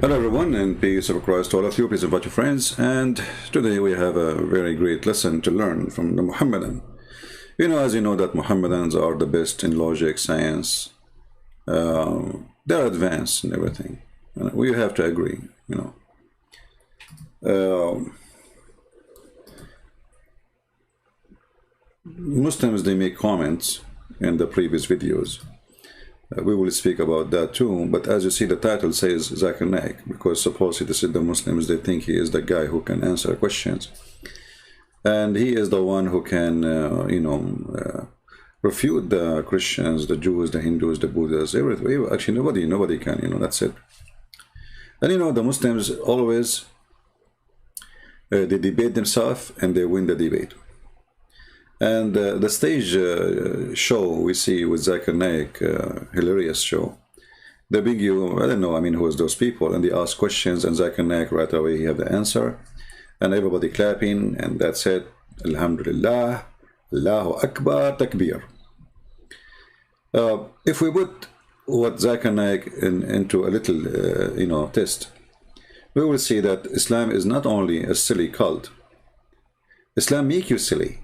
Hello everyone, and peace of Christ to all of you, peace about your friends. And today we have a very great lesson to learn from the Muhammadan. As you know that Muhammadans are the best in logic, science. They're advanced in everything. We have to agree, Muslims, they make comments in the previous videos. We will speak about that too, but as you see, the title says Zakir Naik, because supposedly this is the Muslims, they think he is the guy who can answer questions. And he is the one who can, refute the Christians, the Jews, the Hindus, the Buddhas, everything. Actually, nobody can, that's it. And the Muslims always, they debate themselves and they win the debate. And the stage show we see with Zakir Naik, hilarious show. They bring you, I don't know, who is those people, and they ask questions, and Zakir Naik right away he have the answer, and everybody clapping, and that's it. Alhamdulillah, Allahu Akbar, Takbir. If we put what Zakir Naik into a little, test, we will see that Islam is not only a silly cult. Islam make you silly.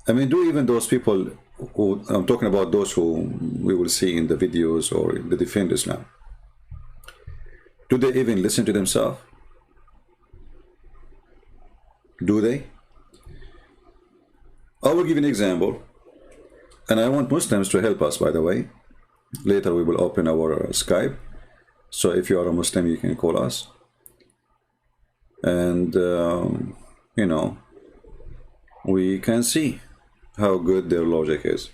Do even those people who, I'm talking about those who we will see in the videos or they defend Islam, do they even listen to themselves? Do they? I will give an example, and I want Muslims to help us, by the way. Later we will open our Skype, so if you are a Muslim you can call us, and we can see how good their logic is.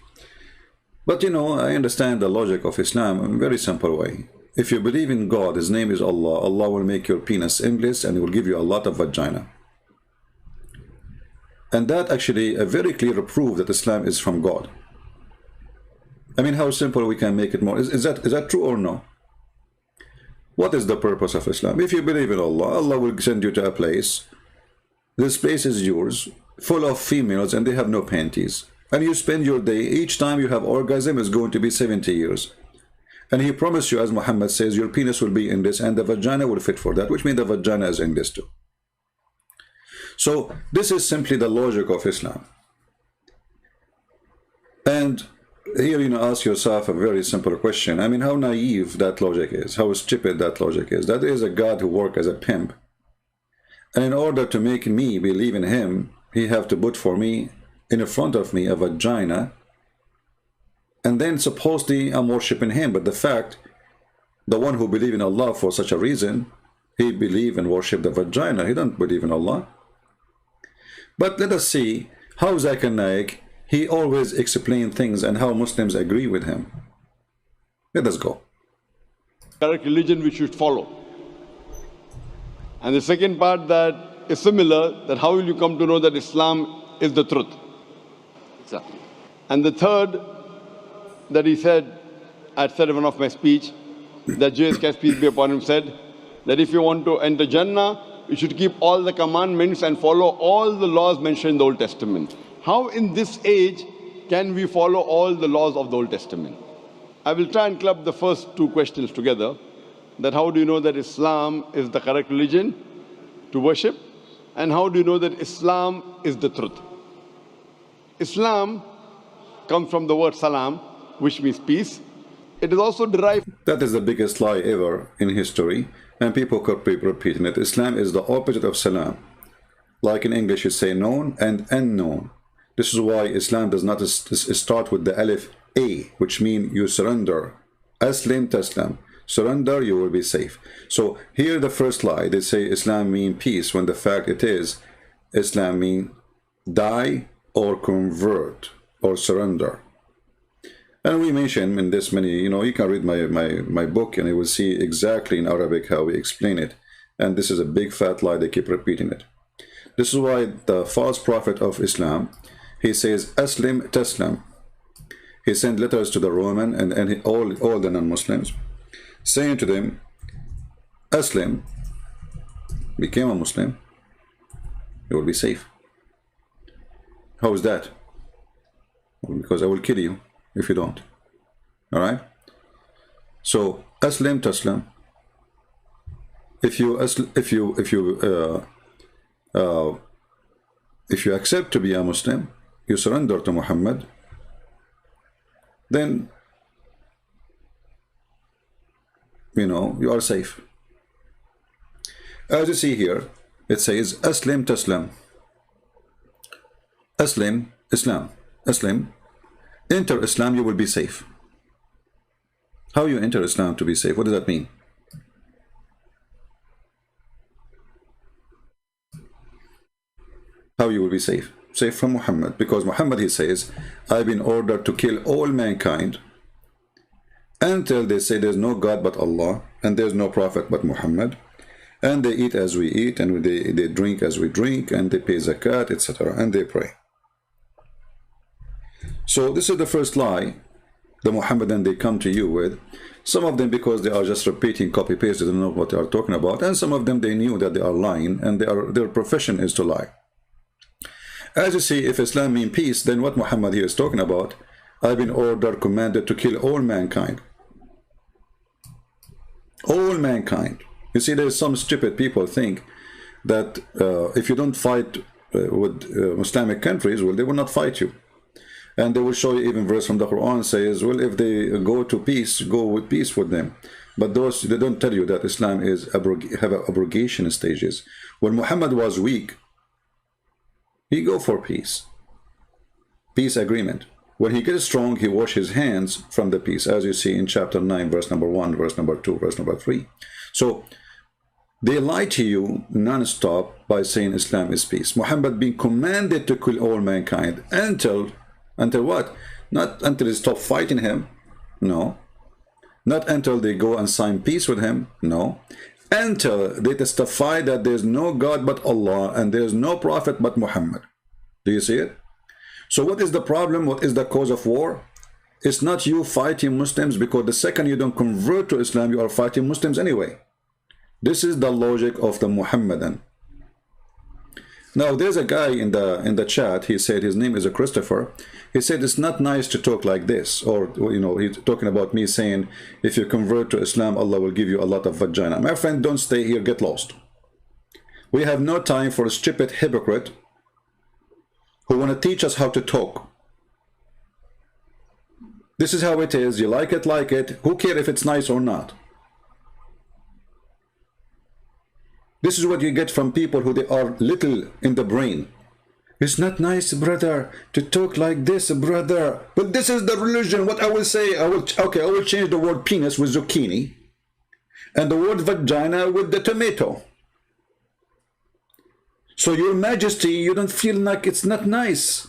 But I understand the logic of Islam in a very simple way. If you believe in God, his name is Allah, Allah will make your penis endless and he will give you a lot of vagina. And that actually a very clear proof that Islam is from God. How simple we can make it more. Is that true or no? What is the purpose of Islam? If you believe in Allah, Allah will send you to a place. This place is yours, full of females, and they have no panties. And you spend your day, each time you have orgasm is going to be 70 years. And he promised you, as Muhammad says, your penis will be in this, and the vagina will fit for that, which means the vagina is in this too. So this is simply the logic of Islam. And here, ask yourself a very simple question. How naive that logic is, how stupid that logic is. That is a God who works as a pimp. And in order to make me believe in him, he have to put for me, in front of me, a vagina. And then supposedly I'm worshiping him. But the fact, the one who believe in Allah for such a reason, he believe and worship the vagina. He don't believe in Allah. But let us see how Zakir Naik, he always explain things and how Muslims agree with him. Let us go. Correct religion we should follow. And the second part that is similar, that how will you come to know that Islam is the truth? Exactly. And the third that he said, I said in one of my speech, that JSK, peace be upon him, said that if you want to enter Jannah, you should keep all the commandments and follow all the laws mentioned in the Old Testament. How in this age can we follow all the laws of the Old Testament? I will try and club the first two questions together. That how do you know that Islam is the correct religion to worship? And how do you know that Islam is the truth? Islam comes from the word salam, which means peace. It is also derived. That is the biggest lie ever in history, and people could be repeating it. Islam is the opposite of salam. Like in English you say known and unknown. This is why Islam does not start with the alif A, which means you surrender. Aslim taslam. Surrender, you will be safe. So here the first lie, they say Islam mean peace, when the fact it is Islam mean die or convert or surrender. And we mention in this many, you can read my book and you will see exactly in Arabic how we explain it. And this is a big fat lie, they keep repeating it. This is why the false prophet of Islam, he says Aslim Taslam. He sent letters to the Roman and all the non-Muslims, saying to them, Aslim, became a Muslim, you will be safe. How is that? Because I will kill you if you don't. All right? So Aslim taslam. If you accept to be a Muslim, you surrender to Muhammad, then you are safe. As you see here, it says Aslim taslam. Aslim, Islam. Aslim, enter Islam, you will be safe. How you enter Islam to be safe? What does that mean? How you will be safe? Safe from Muhammad, because Muhammad, he says, I've been ordered to kill all mankind until they say there's no God but Allah, and there's no prophet but Muhammad, and they eat as we eat, and they drink as we drink, and they pay zakat, etc., and they pray. So this is the first lie the Muhammadan they come to you with. Some of them, because they are just repeating, copy paste, they don't know what they are talking about, and some of them, they knew that they are lying, and their profession is to lie. As you see, if Islam means peace, then what Muhammad here is talking about, I've been ordered, commanded to kill all mankind. All mankind. You see, there's some stupid people think that if you don't fight with Islamic countries, well, they will not fight you. And they will show you even verse from the Quran says, well, if they go to peace, go with peace with them. But those, they don't tell you that Islam is have abrogation stages. When Muhammad was weak, he go for peace. Peace agreement. When he gets strong, he wash his hands from the peace, as you see in chapter 9, verse number 1, verse number 2, verse number 3. So they lie to you non-stop by saying Islam is peace. Muhammad being commanded to kill all mankind until what? Not until they stop fighting him. No. Not until they go and sign peace with him. No. Until they testify that there's no God but Allah and there's no prophet but Muhammad. Do you see it? So what is the problem? What is the cause of war? It's not you fighting Muslims, because the second you don't convert to Islam, you are fighting Muslims anyway. This is the logic of the Muhammadan. Now there's a guy in the chat, he said his name is a Christopher. He said it's not nice to talk like this, or he's talking about me saying if you convert to Islam, Allah will give you a lot of vagina. My friend, don't stay here, get lost. We have no time for a stupid hypocrite who want to teach us how to talk. This is how it is. You like it. Who cares if it's nice or not? This is what you get from people who they are little in the brain. It's not nice, brother, to talk like this, brother. But this is the religion. What I will say, I will change the word penis with zucchini and the word vagina with the tomato. So your majesty, you don't feel like it's not nice.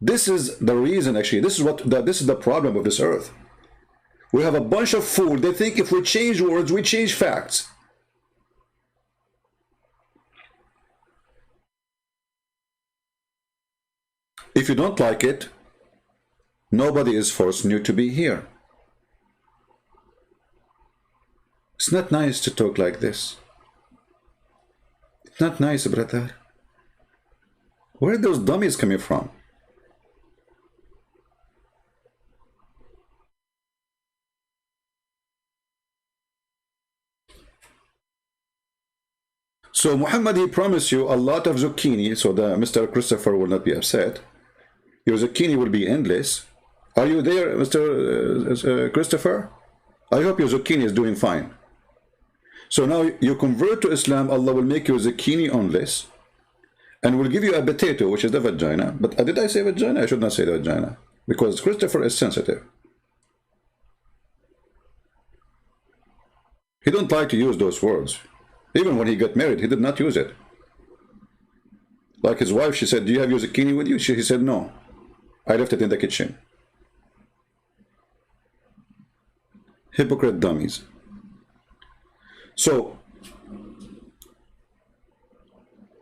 This is the reason, actually. This is the problem of this earth. We have a bunch of fools. They think if we change words, we change facts. If you don't like it, nobody is forcing you to be here. It's not nice to talk like this. It's not nice, brother. Where are those dummies coming from? So Muhammad, he promised you a lot of zucchini, so that Mr. Christopher will not be upset. Your zucchini will be endless. Are you there, Mr. Christopher? I hope your zucchini is doing fine. So now you convert to Islam, Allah will make your zucchini endless, and will give you a potato, which is the vagina. But did I say vagina? I should not say the vagina, because Christopher is sensitive. He don't like to use those words. Even when he got married, he did not use it. Like his wife, she said, do you have your zucchini with you? He said, no. I left it in the kitchen. Hypocrite dummies. So,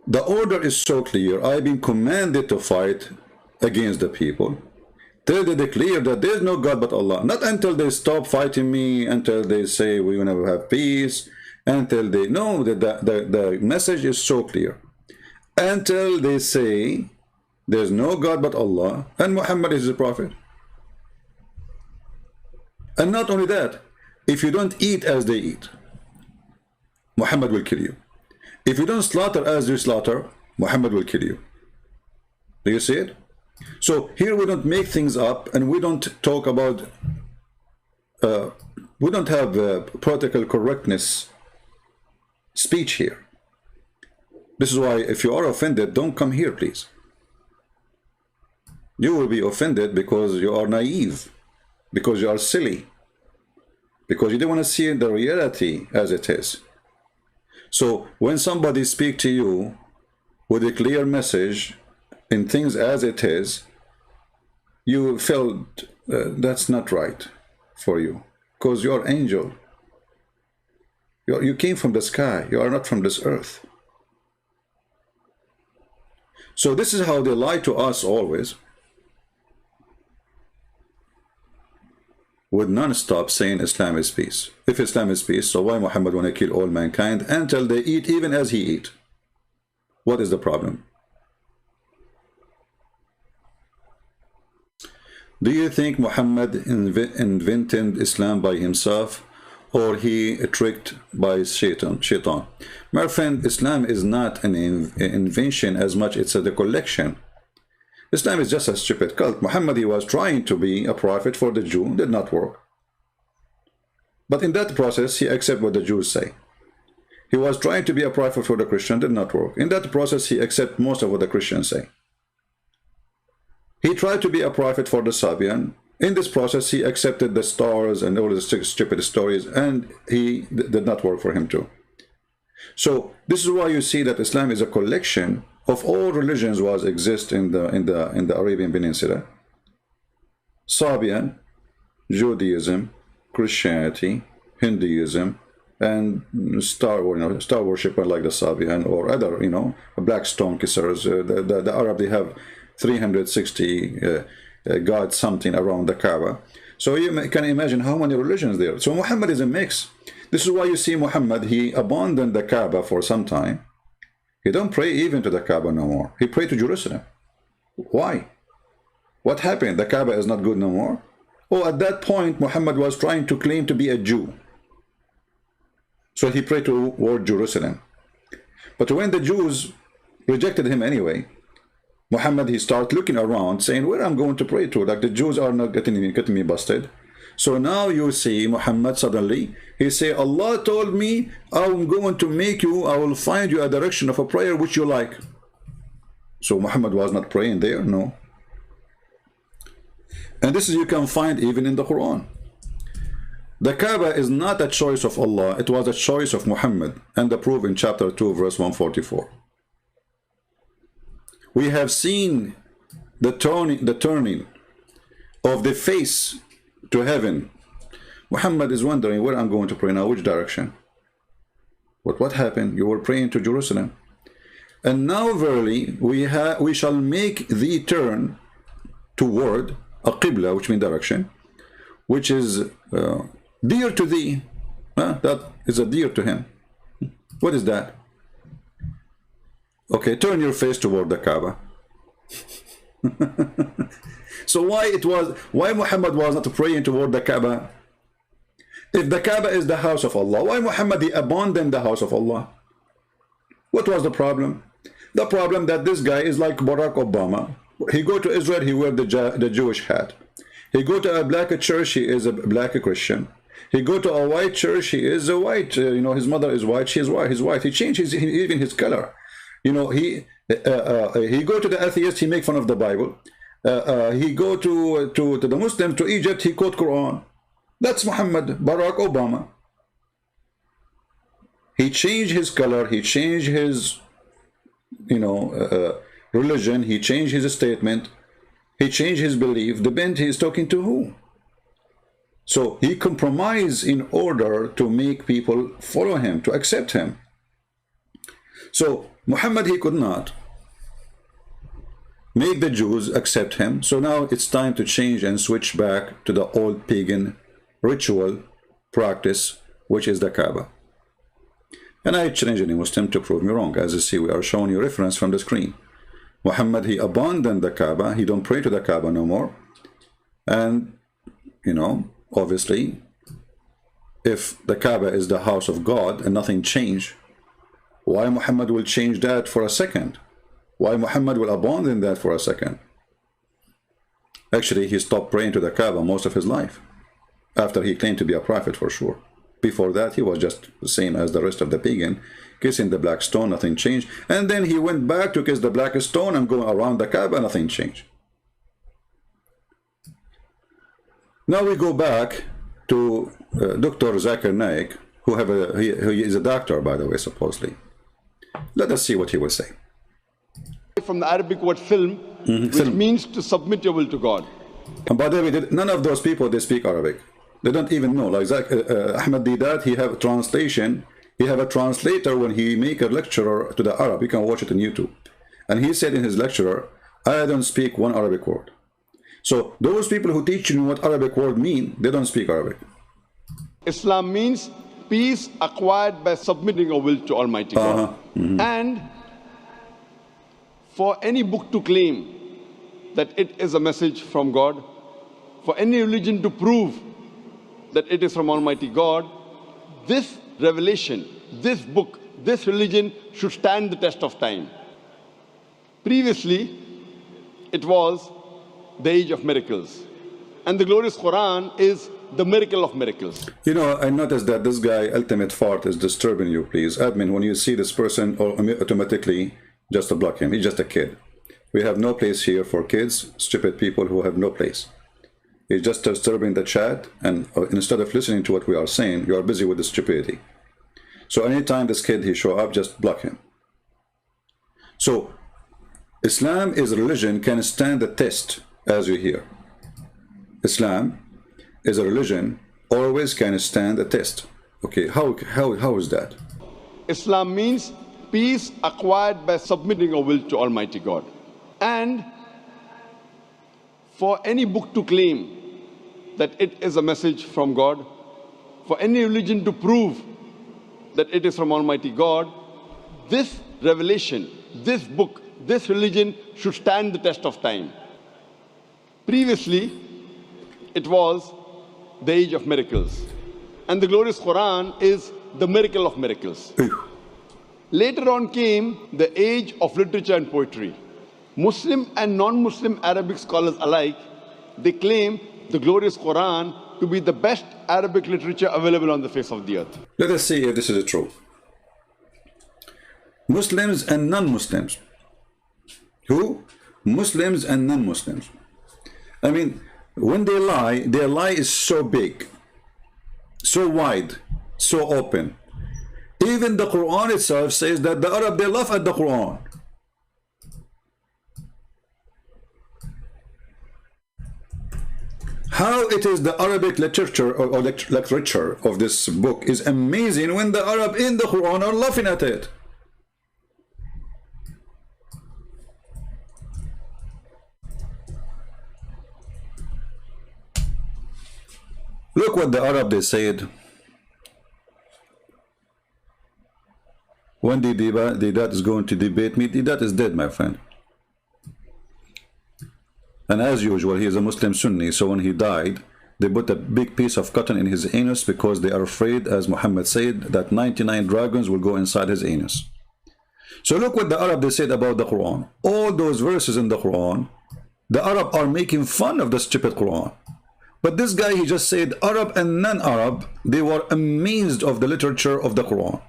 the order is so clear. I've been commanded to fight against the people till they declare that there's no God but Allah. Not until they stop fighting me, until they say we're going to have peace, until they know that the message is so clear. Until they say there's no God but Allah and Muhammad is the prophet. And not only that, if you don't eat as they eat, Muhammad will kill you. If you don't slaughter as you slaughter, Muhammad will kill you. Do you see it? So here we don't make things up, and we don't talk about, we don't have political correctness speech here. This is why if you are offended, don't come here, please. You will be offended because you are naive, because you are silly, because you don't want to see the reality as it is. So when somebody speaks to you with a clear message in things as it is, you felt that's not right for you, because you are angel. You came from the sky. You are not from this earth. So this is how they lie to us always, with non-stop saying Islam is peace. If Islam is peace, so why Muhammad want to kill all mankind until they eat even as he eat? What is the problem? Do you think Muhammad invented Islam by himself, or he tricked by Shaitan? My friend, Islam is not an invention as much it's a collection. Islam is just a stupid cult. Muhammad, he was trying to be a prophet for the Jew, did not work. But in that process, he accepted what the Jews say. He was trying to be a prophet for the Christian, did not work. In that process, he accepted most of what the Christians say. He tried to be a prophet for the Sabian. In this process, he accepted the stars and all the stupid stories, and he did not work for him too. So this is why you see that Islam is a collection of all religions was exist in the Arabian Peninsula. Sabian, Judaism, Christianity, Hinduism, and star worshipper like the Sabian or other, black stone kissers. The Arab, they have 360 gods something around the Kaaba. So you can imagine how many religions there. So Muhammad is a mix. This is why you see Muhammad, he abandoned the Kaaba for some time. He don't pray even to the Kaaba no more. He prayed to Jerusalem. Why? What happened? The Kaaba is not good no more? Oh, at that point, Muhammad was trying to claim to be a Jew. So he prayed toward Jerusalem. But when the Jews rejected him anyway, Muhammad, he started looking around, saying, where I'm going to pray to? Like the Jews are not getting me busted. So now you see Muhammad suddenly, he say, Allah told me, I'm going to make you, I will find you a direction of a prayer which you like. So Muhammad was not praying there, no. And this is you can find even in the Quran. The Kaaba is not a choice of Allah, it was a choice of Muhammad, and the proof in chapter 2 verse 144. We have seen the turning of the face to heaven. Muhammad is wondering where I'm going to pray now, which direction. But what happened? You were praying to Jerusalem. And now verily we shall make thee turn toward a qibla, which means direction, which is dear to thee. That is a dear to him. What is that? Okay, turn your face toward the Kaaba. So why Muhammad was not praying toward the Kaaba? If the Kaaba is the house of Allah, why Muhammad he abandoned the house of Allah? What was the problem? The problem that this guy is like Barack Obama. He go to Israel, he wear the Jewish hat. He go to a black church, he is a black Christian. He go to a white church, he is a white. His mother is white, she is white. He's white. He changed even his color. He go to the atheist, he make fun of the Bible. He go to the Muslim, to Egypt, he quote Quran. That's Muhammad, Barack Obama. He changed his color, he changed his religion, he changed his statement, he changed his belief. Depends he is talking to who. So he compromised in order to make people follow him, to accept him. So Muhammad, he could not make the Jews accept him. So now it's time to change and switch back to the old pagan ritual practice, which is the Kaaba. And I challenge any Muslim to prove me wrong. As you see, we are showing you reference from the screen. Muhammad, he abandoned the Kaaba. He don't pray to the Kaaba no more. And, obviously, if the Kaaba is the house of God and nothing changed, why Muhammad will change that for a second? Why Muhammad will abandon that for a second? Actually, he stopped praying to the Kaaba most of his life, after he claimed to be a prophet for sure. Before that, he was just the same as the rest of the pagan, kissing the black stone, nothing changed. And then he went back to kiss the black stone and go around the Kaaba, nothing changed. Now we go back to Dr. Zakir Naik, he is a doctor, by the way, supposedly. Let us see what he will say. From the Arabic word film, which means to submit your will to God. And by the way, none of those people, they speak Arabic. They don't even know. Like Ahmed Didat, he have a translation. He have a translator when he make a lecture to the Arab. You can watch it on YouTube. And he said in his lecture, I don't speak one Arabic word. So those people who teach you what Arabic word mean, they don't speak Arabic. Islam means peace acquired by submitting your will to Almighty God. And for any book to claim that it is a message from God, for any religion to prove that it is from Almighty God, this revelation, this book, this religion should stand the test of time. Previously, it was the age of miracles. And the glorious Quran is the miracle of miracles. You know, I noticed that this guy, Ultimate Fart, is disturbing you, please. Admin, when you see this person, automatically just to block him. He's just a kid. We have no place here for kids, stupid people who have no place. He's just disturbing the chat, and instead of listening to what we are saying, you are busy with the stupidity. So anytime this kid, he show up, just block him. So, Islam is a religion can stand the test, as you hear. Islam is a religion always can stand the test. Okay, how is that? Islam means peace acquired by submitting your will to Almighty God. And for any book to claim that it is a message from God, for any religion to prove that it is from Almighty God, this revelation, this book, this religion should stand the test of time. Previously, it was the age of miracles. And the glorious Quran is the miracle of miracles. Later on came the age of literature and poetry. Muslim and non-Muslim Arabic scholars alike, they claim the glorious Quran to be the best Arabic literature available on the face of the earth. Let us see if this is true. Muslims and non-Muslims. Who? Muslims and non-Muslims. I mean, when they lie, their lie is so big, so wide, so open. Even the Quran itself says that the Arab, they laugh at the Quran. How it is the Arabic literature or literature of this book is amazing when the Arab in the Quran are laughing at it. Look what the Arab they said. When Didat is going to debate me, Didat is dead, my friend. And as usual, he is a Muslim Sunni, so when he died, they put a big piece of cotton in his anus because they are afraid, as Muhammad said, that 99 dragons will go inside his anus. So look what the Arab they said about the Quran. All those verses in the Quran, the Arab are making fun of the stupid Quran. But this guy, he just said Arab and non-Arab, they were amazed of the literature of the Quran.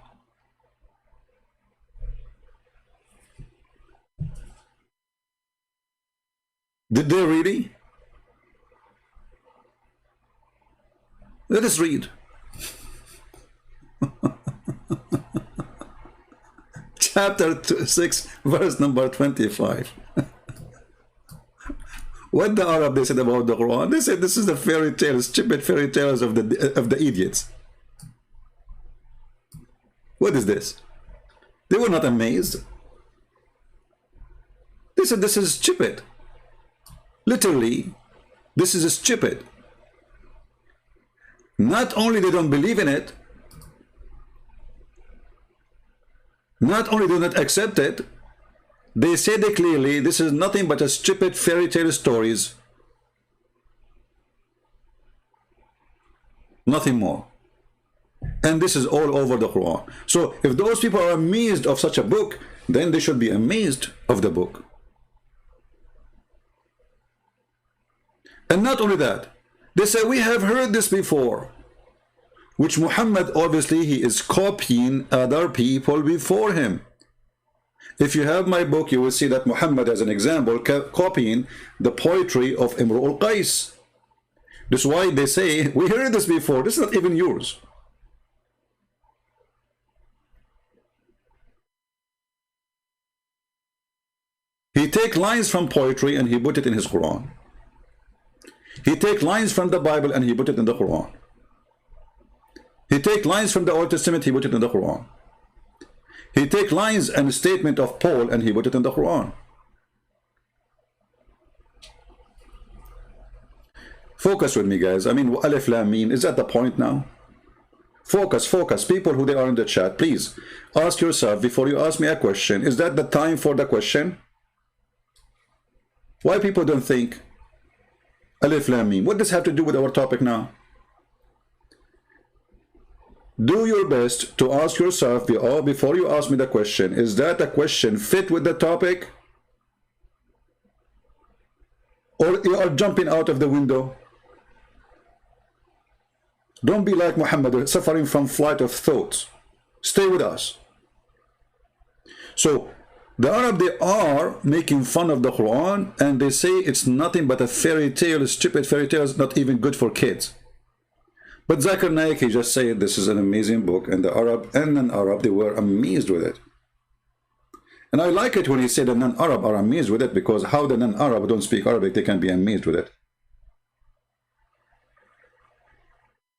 Did they really? Let us read. Chapter 6, verse number 25. What the Arab they said about the Quran? They said this is the fairy tales, stupid fairy tales of the idiots. What is this? They were not amazed. They said this is stupid. Literally, this is stupid. Not only they don't believe in it, not only do not accept it, they said it clearly, this is nothing but a stupid fairy tale stories. nothing more. And this is all over the Quran. So if those people are amazed of such a book, then they should be amazed of the book. And not only that, they say, we have heard this before, which Muhammad, obviously, he is copying other people before him. If you have my book, you will see that Muhammad, as an example, copying the poetry of Imru al-Qais. That's why they say, we heard this before. This is not even yours. He take lines from poetry and he put it in his Quran. He take lines from the Bible and he put it in the Quran. He take lines from the Old Testament, he put it in the Quran. He take lines and a statement of Paul and he put it in the Quran. Focus with me, guys. I mean, Alif Lam Mim, is that the point now? Focus, focus. People who they are in the chat, please ask yourself before you ask me a question, is that the time for the question? Why people don't think? Alif Lam Mim. What does this have to do with our topic now? Do your best to ask yourself before you ask me the question, is that a question fit with the topic? Or you are jumping out of the window? Don't be like Muhammad, suffering from flight of thoughts. Stay with us. So, the Arab, they are making fun of the Quran, and they say it's nothing but a fairy tale, stupid fairy tales, not even good for kids. But Zakir Naik, he just said this is an amazing book, and the Arab and non-Arab, they were amazed with it. And I like it when he said the non-Arab are amazed with it, because how the non-Arab don't speak Arabic, they can be amazed with it.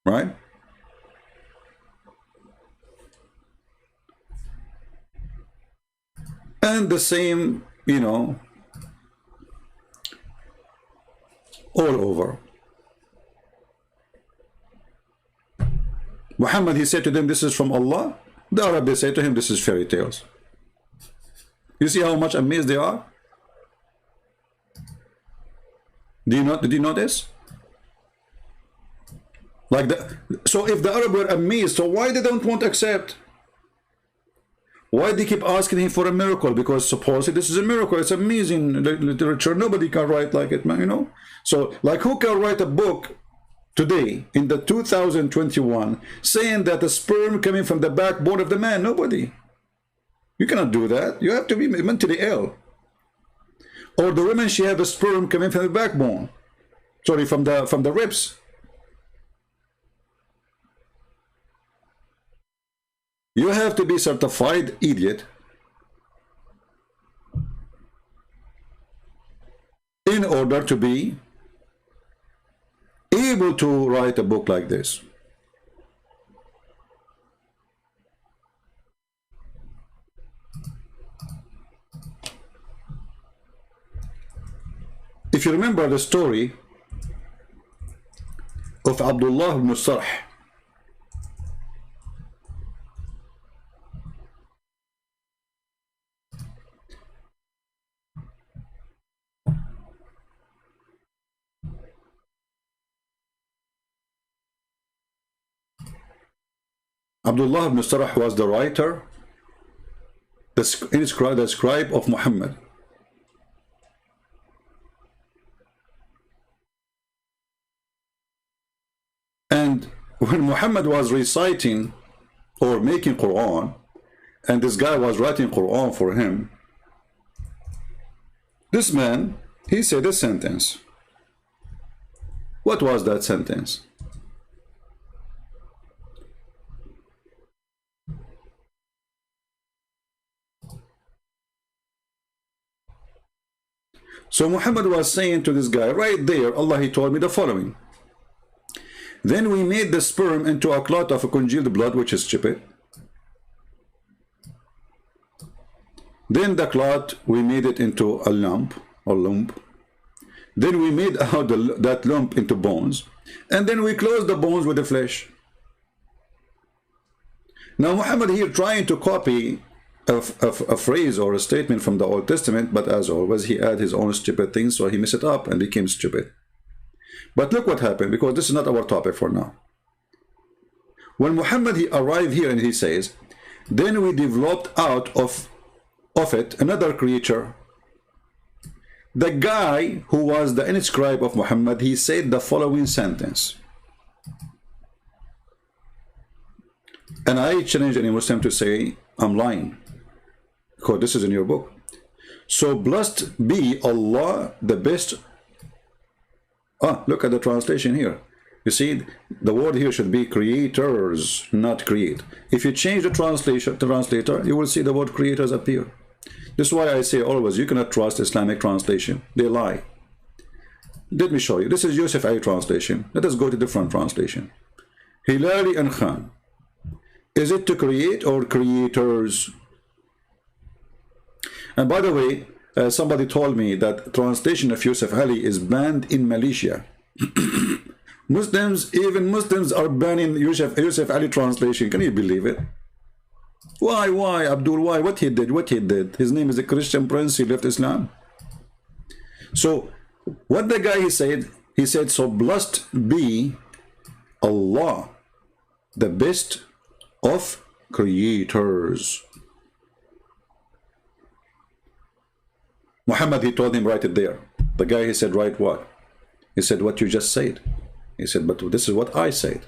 Right? And the same, you know, all over. Muhammad, he said to them, this is from Allah. The Arab, they say to him, this is fairy tales. You see how much amazed they are? Did you notice? Like so if the Arab were amazed, so why they don't want to accept? Why they keep asking him for a miracle? Because supposedly this is a miracle. It's amazing literature. Nobody can write like it, man, you know? So, like, who can write a book today, in the 2021, saying that the sperm coming from the backbone of the man? Nobody. You cannot do that. You have to be mentally ill. Or the woman, she have a sperm coming from the backbone. Sorry, from the ribs. You have to be certified idiot in order to be able to write a book like this. If you remember the story of Abdullah ibn Sarh, Abdullah ibn Sarh was the writer, the scribe of Muhammad. And when Muhammad was reciting or making Quran, and this guy was writing Quran for him, this man, he said a sentence. What was that sentence? So Muhammad was saying to this guy, right there, Allah, he told me the following. Then we made the sperm into a clot of a congealed blood, which is stupid. Then the clot, we made it into a lump, or lump. Then we made out that lump into bones. And then we closed the bones with the flesh. Now Muhammad here trying to copy a phrase or a statement from the Old Testament, but as always, he added his own stupid things, so he messed it up and became stupid. But look what happened, because this is not our topic for now. When Muhammad he arrived here and he says, then we developed out of it another creature. The guy who was the inscribe of Muhammad, he said the following sentence. And I challenge any Muslim to say, I'm lying, because this is in your book. So blessed be Allah, the best. Look at the translation here. You see, the word here should be creators, not create. If you change the translator, you will see the word creators appear. This is why I say always, you cannot trust Islamic translation. They lie. Let me show you. This is Yusuf Ali translation. Let us go to different translation. Hilali and Khan. Is it to create or creators? And by the way, somebody told me that translation of Yusuf Ali is banned in Malaysia. Muslims, even Muslims are banning Yusuf Ali translation. Can you believe it? Why, Abdul? Why? What he did? His name is a Christian prince. He left Islam. So, what the guy he said, so blessed be Allah, the best of creators. Muhammad, he told him, write it there. The guy, he said, write what? He said, what you just said. He said, but this is what I said.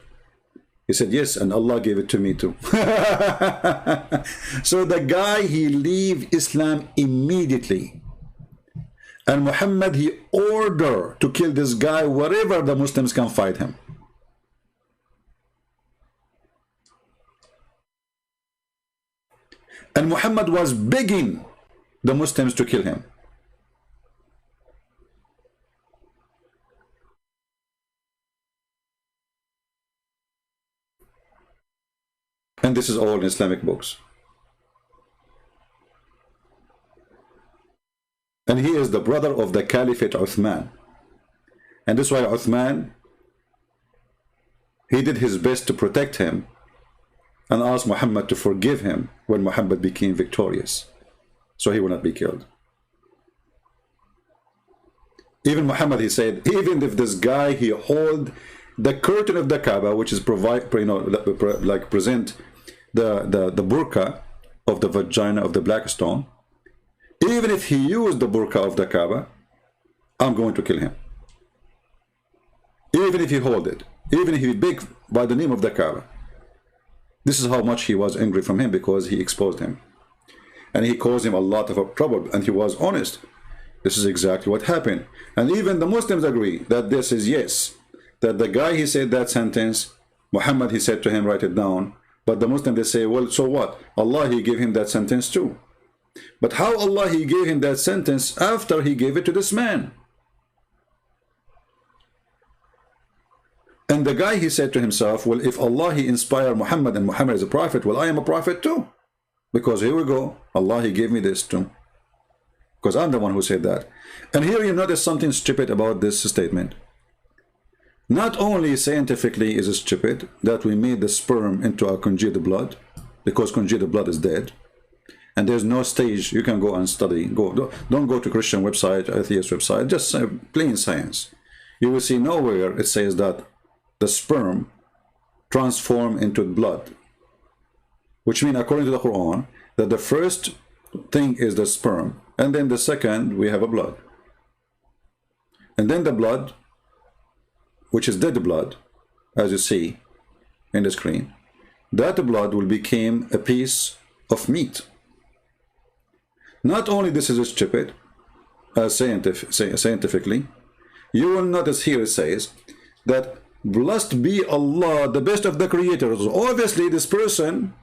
He said, yes, and Allah gave it to me too. So the guy, he leave Islam immediately. And Muhammad, he ordered to kill this guy wherever the Muslims can fight him. And Muhammad was begging the Muslims to kill him. And this is all in Islamic books. And he is the brother of the Caliphate Uthman. And this is why Uthman, he did his best to protect him and asked Muhammad to forgive him when Muhammad became victorious, so he will not be killed. Even Muhammad, he said, even if this guy, he hold the curtain of the Kaaba, which is present the burqa of the vagina of the black stone, even if he used the burqa of the Kaaba, I'm going to kill him. Even if he hold it, even if he beg by the name of the Kaaba. This is how much he was angry from him, because he exposed him. And he caused him a lot of trouble, and he was honest. This is exactly what happened. And even the Muslims agree that this is yes. That the guy, he said that sentence, Muhammad, he said to him, write it down. But the Muslims, they say, well, so what? Allah, he gave him that sentence too. But how Allah, he gave him that sentence after he gave it to this man? And the guy, he said to himself, well, if Allah, he inspired Muhammad and Muhammad is a prophet, well, I am a prophet too. Because here we go. Allah, he gave me this too. Because I'm the one who said that. And here you notice something stupid about this statement. Not only scientifically is it stupid that we made the sperm into a congealed blood, because congealed blood is dead, and there's no stage you can go and study. Don't go to Christian website, atheist website, just plain science. You will see nowhere it says that the sperm transform into blood, which means, according to the Quran, that the first thing is the sperm, and then the second we have a blood, and then the blood, which is dead blood, as you see in the screen, that blood will become a piece of meat. Not only this is stupid, scientifically, you will notice here it says that blessed be Allah, the best of the creators. Obviously, this person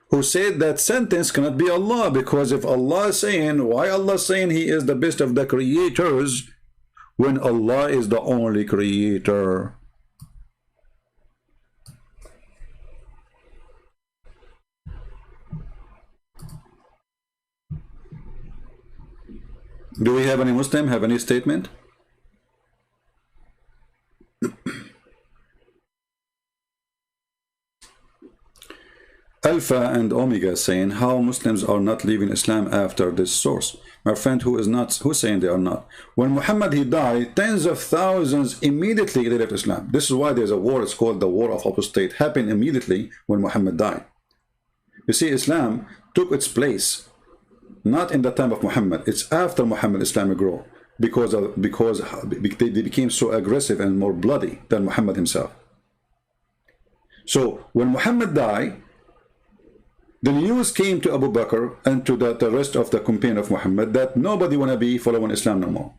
who said that sentence cannot be Allah, because if Allah is saying, why Allah is saying he is the best of the creators when Allah is the only creator? Do we have any Muslim have any statement? Alpha and Omega saying how Muslims are not leaving Islam after this source. My friend who is not, who's saying they are not? When Muhammad he died, tens of thousands immediately they left Islam. This is why there's a war, it's called the War of Apostate, happened immediately when Muhammad died. You see, Islam took its place, not in the time of Muhammad, it's after Muhammad Islam grew, because they became so aggressive and more bloody than Muhammad himself. So when Muhammad died, the news came to Abu Bakr and to the rest of the companion of Muhammad that nobody want to be following Islam no more.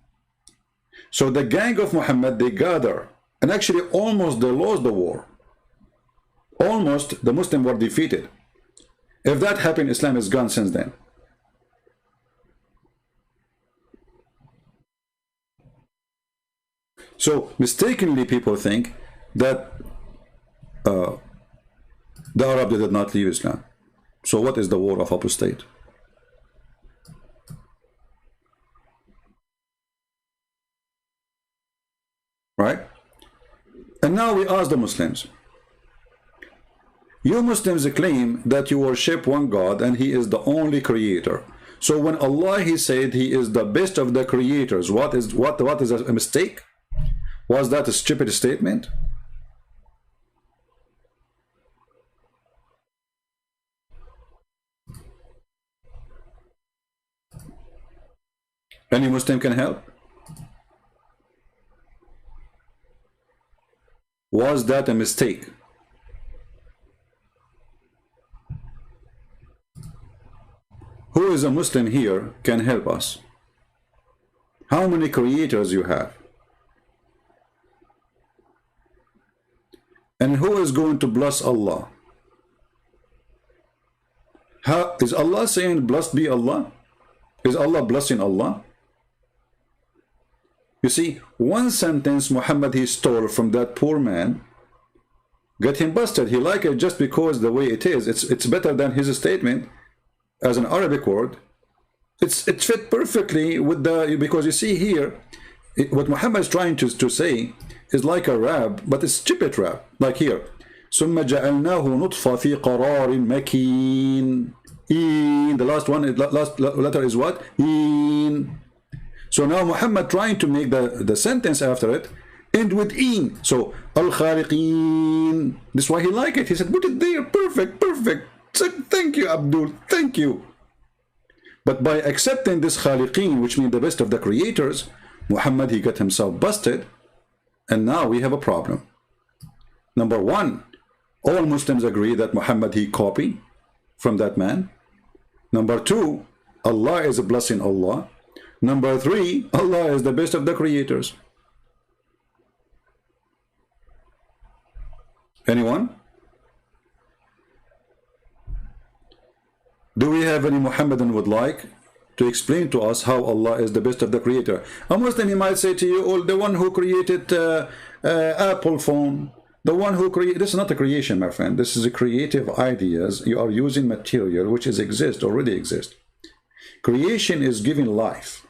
So the gang of Muhammad, they gather, and actually almost they lost the war. Almost the Muslims were defeated. If that happened, Islam is gone since then. So mistakenly people think that the Arab did not leave Islam. So what is the war of apostate? Right? And now we ask the Muslims. You Muslims claim that you worship one God and He is the only creator. So when Allah He said He is the best of the creators, what is a mistake? Was that a stupid statement? Any Muslim can help? Was that a mistake? Who is a Muslim here can help us? How many creators you have? And who is going to bless Allah? Is Allah saying blessed be Allah? Is Allah blessing Allah? You see, one sentence Muhammad he stole from that poor man, got him busted. He liked it just because the way it is. It's better than his statement as an Arabic word. It fit perfectly with the, because you see here, what Muhammad is trying to say is like a rap, but it's stupid rap. Like here, ثم جعلناه نطفة في قرار مكين. In the last one, last letter is what? In. So now Muhammad trying to make the sentence after it end with in. So al-khaliqin. This is why he liked it. He said, put it there. Perfect, perfect. So, thank you, Abdul. Thank you. But by accepting this khaliqin, which means the best of the creators, Muhammad he got himself busted, and now we have a problem. Number one, all Muslims agree that Muhammad he copied from that man. Number two, Allah is a blessing Allah. Number three, Allah is the best of the creators. Anyone? Do we have any Muhammadan would like to explain to us how Allah is the best of the creator? A Muslim, he might say to you, oh, the one who created Apple phone, the one who created, this is not a creation, my friend. This is a creative ideas. You are using material which is already exist. Creation is giving life.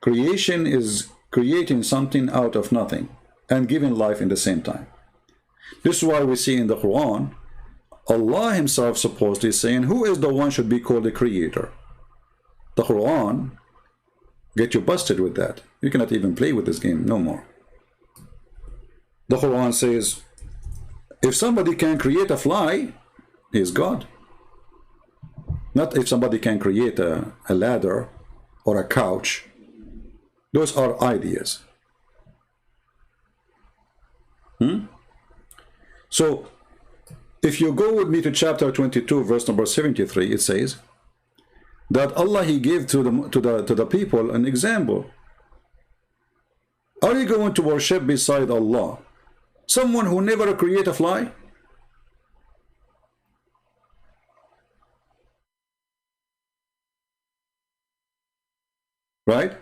Creation is creating something out of nothing and giving life in the same time. This is why we see in the Quran, Allah himself supposedly saying, who is the one should be called the creator? The Quran get you busted with that. You cannot even play with this game no more. The Quran says, if somebody can create a fly, he is God. Not if somebody can create a ladder or a couch. Those are ideas. So, if you go with me to chapter 22, verse number 73, it says that Allah he gave to the people an example. Are you going to worship beside Allah someone who never create a fly? Right?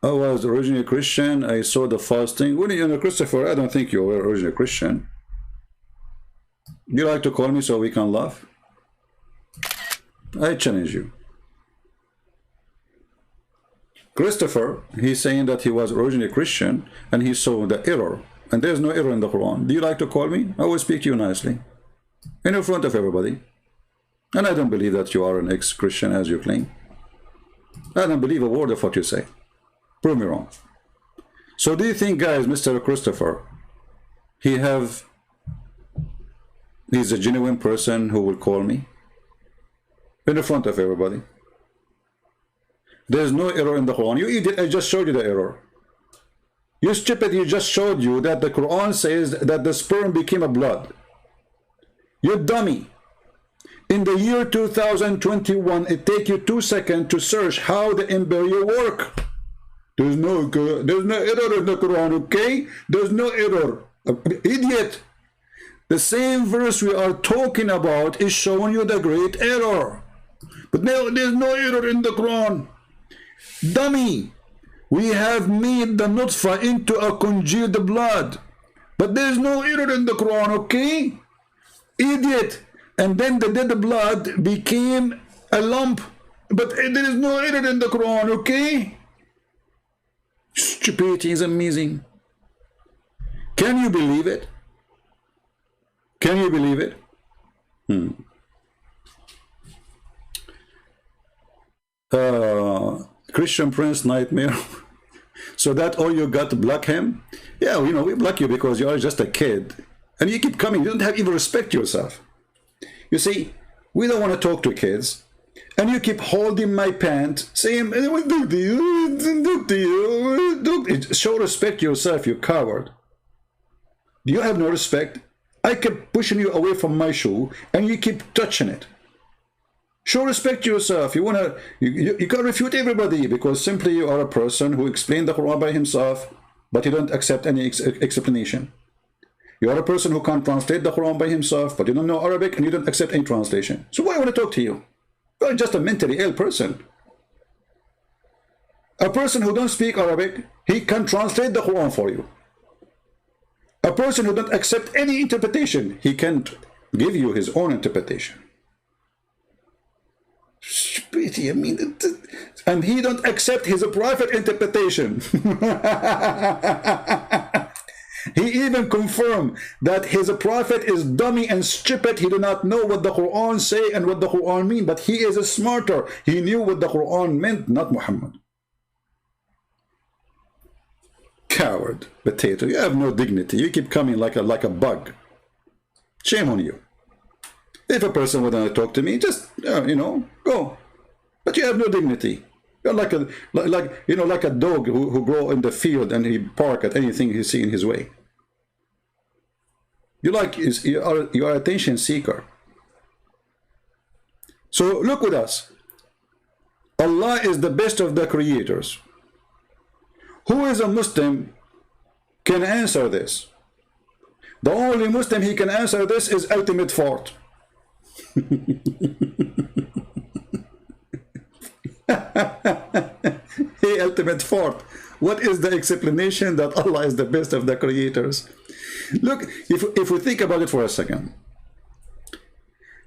I was originally Christian. I saw the fasting. When you know, Christopher, I don't think you were originally Christian. You like to call me so we can laugh? I challenge you. Christopher, he's saying that he was originally Christian and he saw the error. And there's no error in the Quran. Do you like to call me? I will speak to you nicely. In front of everybody. And I don't believe that you are an ex-Christian as you claim. I don't believe a word of what you say. Prove me wrong. So do you think, guys, Mr. Christopher, he's a genuine person who will call me in the front of everybody? There's no error in the Quran. You idiot, I just showed you the error. You stupid, you just showed you that the Quran says that the sperm became a blood. You dummy. In the year 2021, it takes you 2 seconds to search how the embryo work. There's no error in the Quran, okay? There's no error. Idiot. The same verse we are talking about is showing you the great error. But no, there's no error in the Quran. Dummy. We have made the nutfa into a congealed blood. But there's no error in the Quran, okay? Idiot. And then the dead blood became a lump. But there is no error in the Quran, okay? Stupidity is amazing. Can you believe it? Can you believe it? Christian Prince Nightmare. So that all you got to block him? Yeah, you know, we block you because you are just a kid. And you keep coming. You don't have even respect yourself. You see, we don't want to talk to kids. And you keep holding my pant, saying, show respect yourself, you coward. Do you have no respect? I kept pushing you away from my shoe, and you keep touching it. Show respect to yourself. You want to, you can't refute everybody because simply you are a person who explained the Quran by himself, but you don't accept any explanation. You are a person who can't translate the Quran by himself, but you don't know Arabic and you don't accept any translation. So why I want to talk to you? You're just a mentally ill person. A person who don't speak Arabic, he can translate the Quran for you. A person who don't accept any interpretation, he can't give you his own interpretation. Stupidity, I mean, and he don't accept his private interpretation. He even confirmed that his prophet is dummy and stupid. He do not know what the Quran say and what the Quran mean, but he is a smarter. He knew what the Quran meant, not Muhammad. Coward, potato. You have no dignity. You keep coming like a bug. Shame on you. If a person would want to talk to me, just you know, go. But you have no dignity. You're like a dog who grow in the field and he bark at anything he see in his way. You are attention seeker. So look with us. Allah is the best of the creators. Who is a Muslim can answer this? The only Muslim he can answer this is Ultimate Fort. Hey, Ultimate Fort, what is the explanation that Allah is the best of the creators? Look, if we think about it for a second,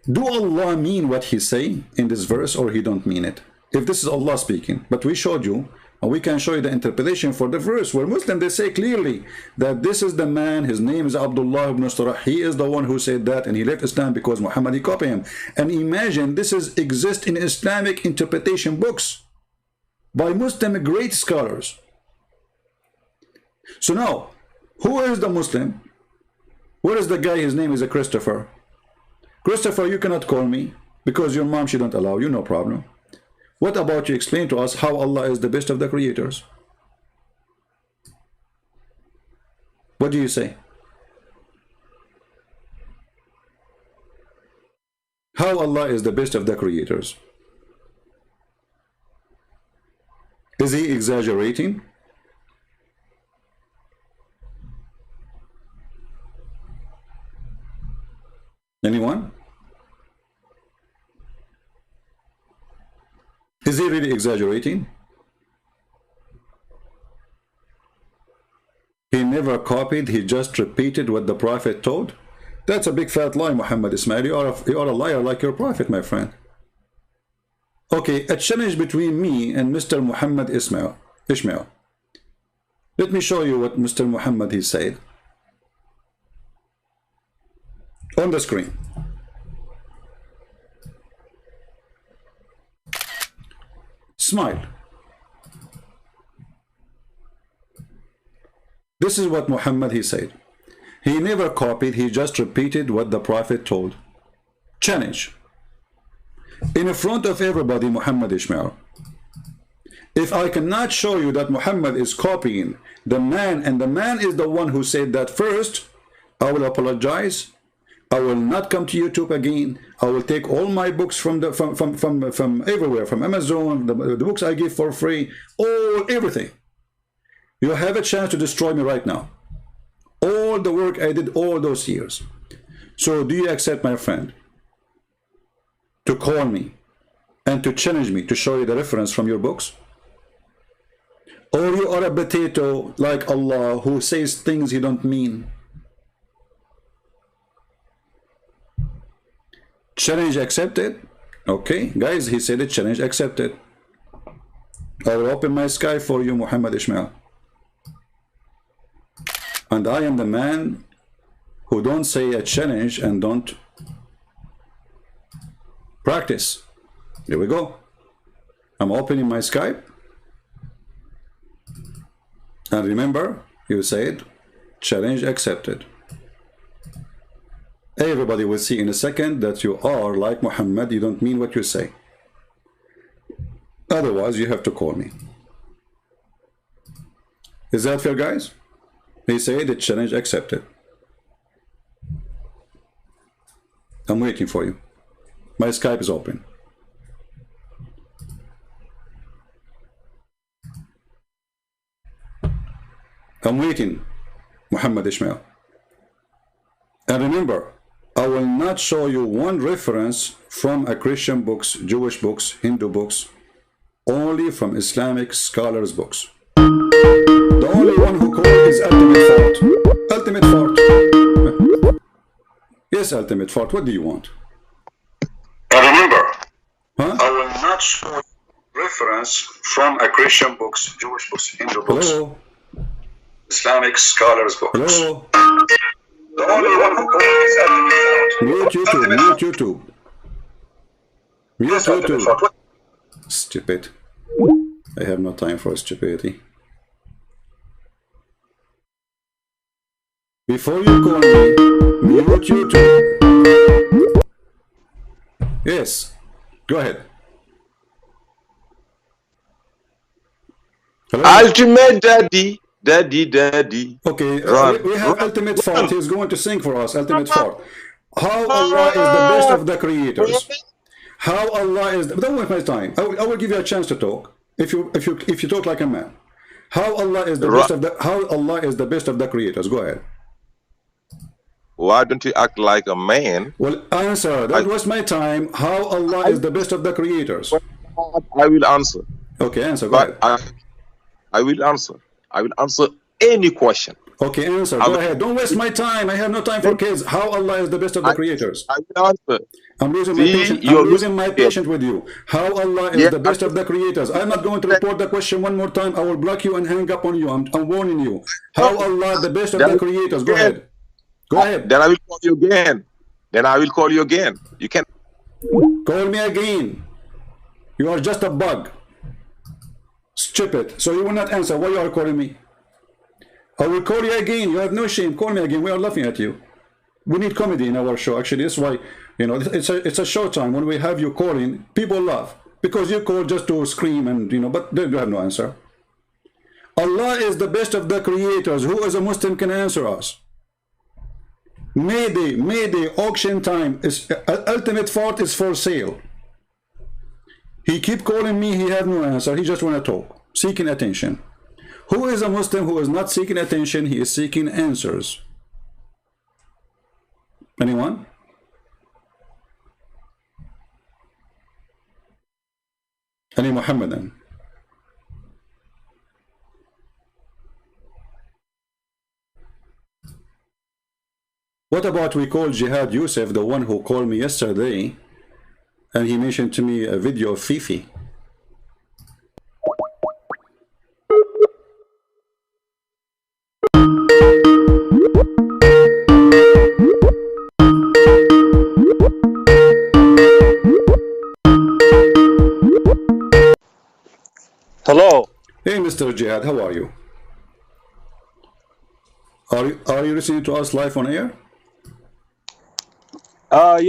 do Allah mean what he say in this verse or he don't mean it? If this is Allah speaking, but we showed you, and we can show you the interpretation for the verse where Muslims, they say clearly that this is the man, his name is Abdullah ibn Surah, he is the one who said that, and he left Islam because Muhammad, he copied him. And imagine this exists in Islamic interpretation books by Muslim great scholars. So now, who is the Muslim? Where is the guy, his name is a Christopher? Christopher, you cannot call me because your mom, she don't allow you, no problem. What about you explain to us how Allah is the best of the creators? What do you say? How Allah is the best of the creators? Is he exaggerating? Anyone? Is he really exaggerating? He never copied, he just repeated what the Prophet told? That's a big fat lie, Muhammad Ismail. You are a liar like your Prophet, my friend. Okay, a challenge between me and Mr. Muhammad Ishmael. Let me show you what Mr. Muhammad he said. On the screen. Smile. This is what Muhammad he said. He never copied, he just repeated what the Prophet told. Challenge. In front of everybody, Muhammad Ishmael. If I cannot show you that Muhammad is copying the man, and the man is the one who said that first, I will apologize. I will not come to YouTube again. I will take all my books from everywhere, from Amazon, the books I give for free, everything. You have a chance to destroy me right now. All the work I did all those years. So do you accept, my friend, to call me and to challenge me to show you the reference from your books? Or you are a potato like Allah who says things he don't mean? Challenge accepted. Okay, guys, he said it, challenge accepted. I will open my sky for you, Muhammad Ishmael. And I am the man who don't say a challenge and don't practice. Here we go. I'm opening my Skype. And remember, you said challenge accepted. Everybody will see in a second that you are like Muhammad, you don't mean what you say. Otherwise, you have to call me. Is that fair, guys? He said the challenge accepted. I'm waiting for you. My Skype is open. I'm waiting, Muhammad Ishmael. And remember, I will not show you one reference from a Christian books, Jewish books, Hindu books, only from Islamic scholars' books. The only one who called is Ultimate Fort. Ultimate Fort. Yes, Ultimate Fort, what do you want? And remember, I will not show reference from a Christian books, Jewish books, Hindu books, hello, Islamic scholars' books. Hello. The only one who called is Ultimate Fort. Mute YouTube, mute YouTube. Mute YouTube. Stupid. I have no time for stupidity. Before you call me, mute YouTube. Yes, go ahead. Hello? Ultimate daddy, daddy, daddy. Okay, we have Ultimate Fort. He's going to sing for us, Ultimate Fort. How Allah is the best of the creators. How Allah is. Don't waste my time. I will give you a chance to talk. If you talk like a man. How Allah is the best of the. How Allah is the best of the creators. Go ahead. Why don't you act like a man? Well, answer. Don't waste my time. How Allah is the best of the creators. I will answer. Okay, answer. Go ahead. I will answer. I will answer any question. Okay, answer. Go ahead. Don't waste my time. I have no time for kids. How Allah is the best of the creators. I will answer. I'm losing my patience. I'm losing my patience with you. How Allah is the best of the creators. I'm not going to report the question one more time. I will block you and hang up on you. I'm warning you. How Allah the best of the creators. Go ahead. Go ahead. Then I will call you again. Then I will call you again. You can call me again. You are just a bug. Stupid. So you will not answer. Why you are calling me? I will call you again. You have no shame. Call me again. We are laughing at you. We need comedy in our show. Actually, that's why, you know, it's a show time. When we have you calling, people laugh because you call just to scream and, you know, but they have no answer. Allah is the best of the creators. Who as a Muslim can answer us? Mayday, auction time is Ultimate Fort is for sale. He keep calling me. He have no answer. He just want to talk, seeking attention. Who is a Muslim who is not seeking attention? He is seeking answers. Anyone? Any Muhammadan? What about we call Jihad Yusuf, the one who called me yesterday, and he mentioned to me a video of Fifi. Mr. Jihad, how are you? Are you listening to us live on air?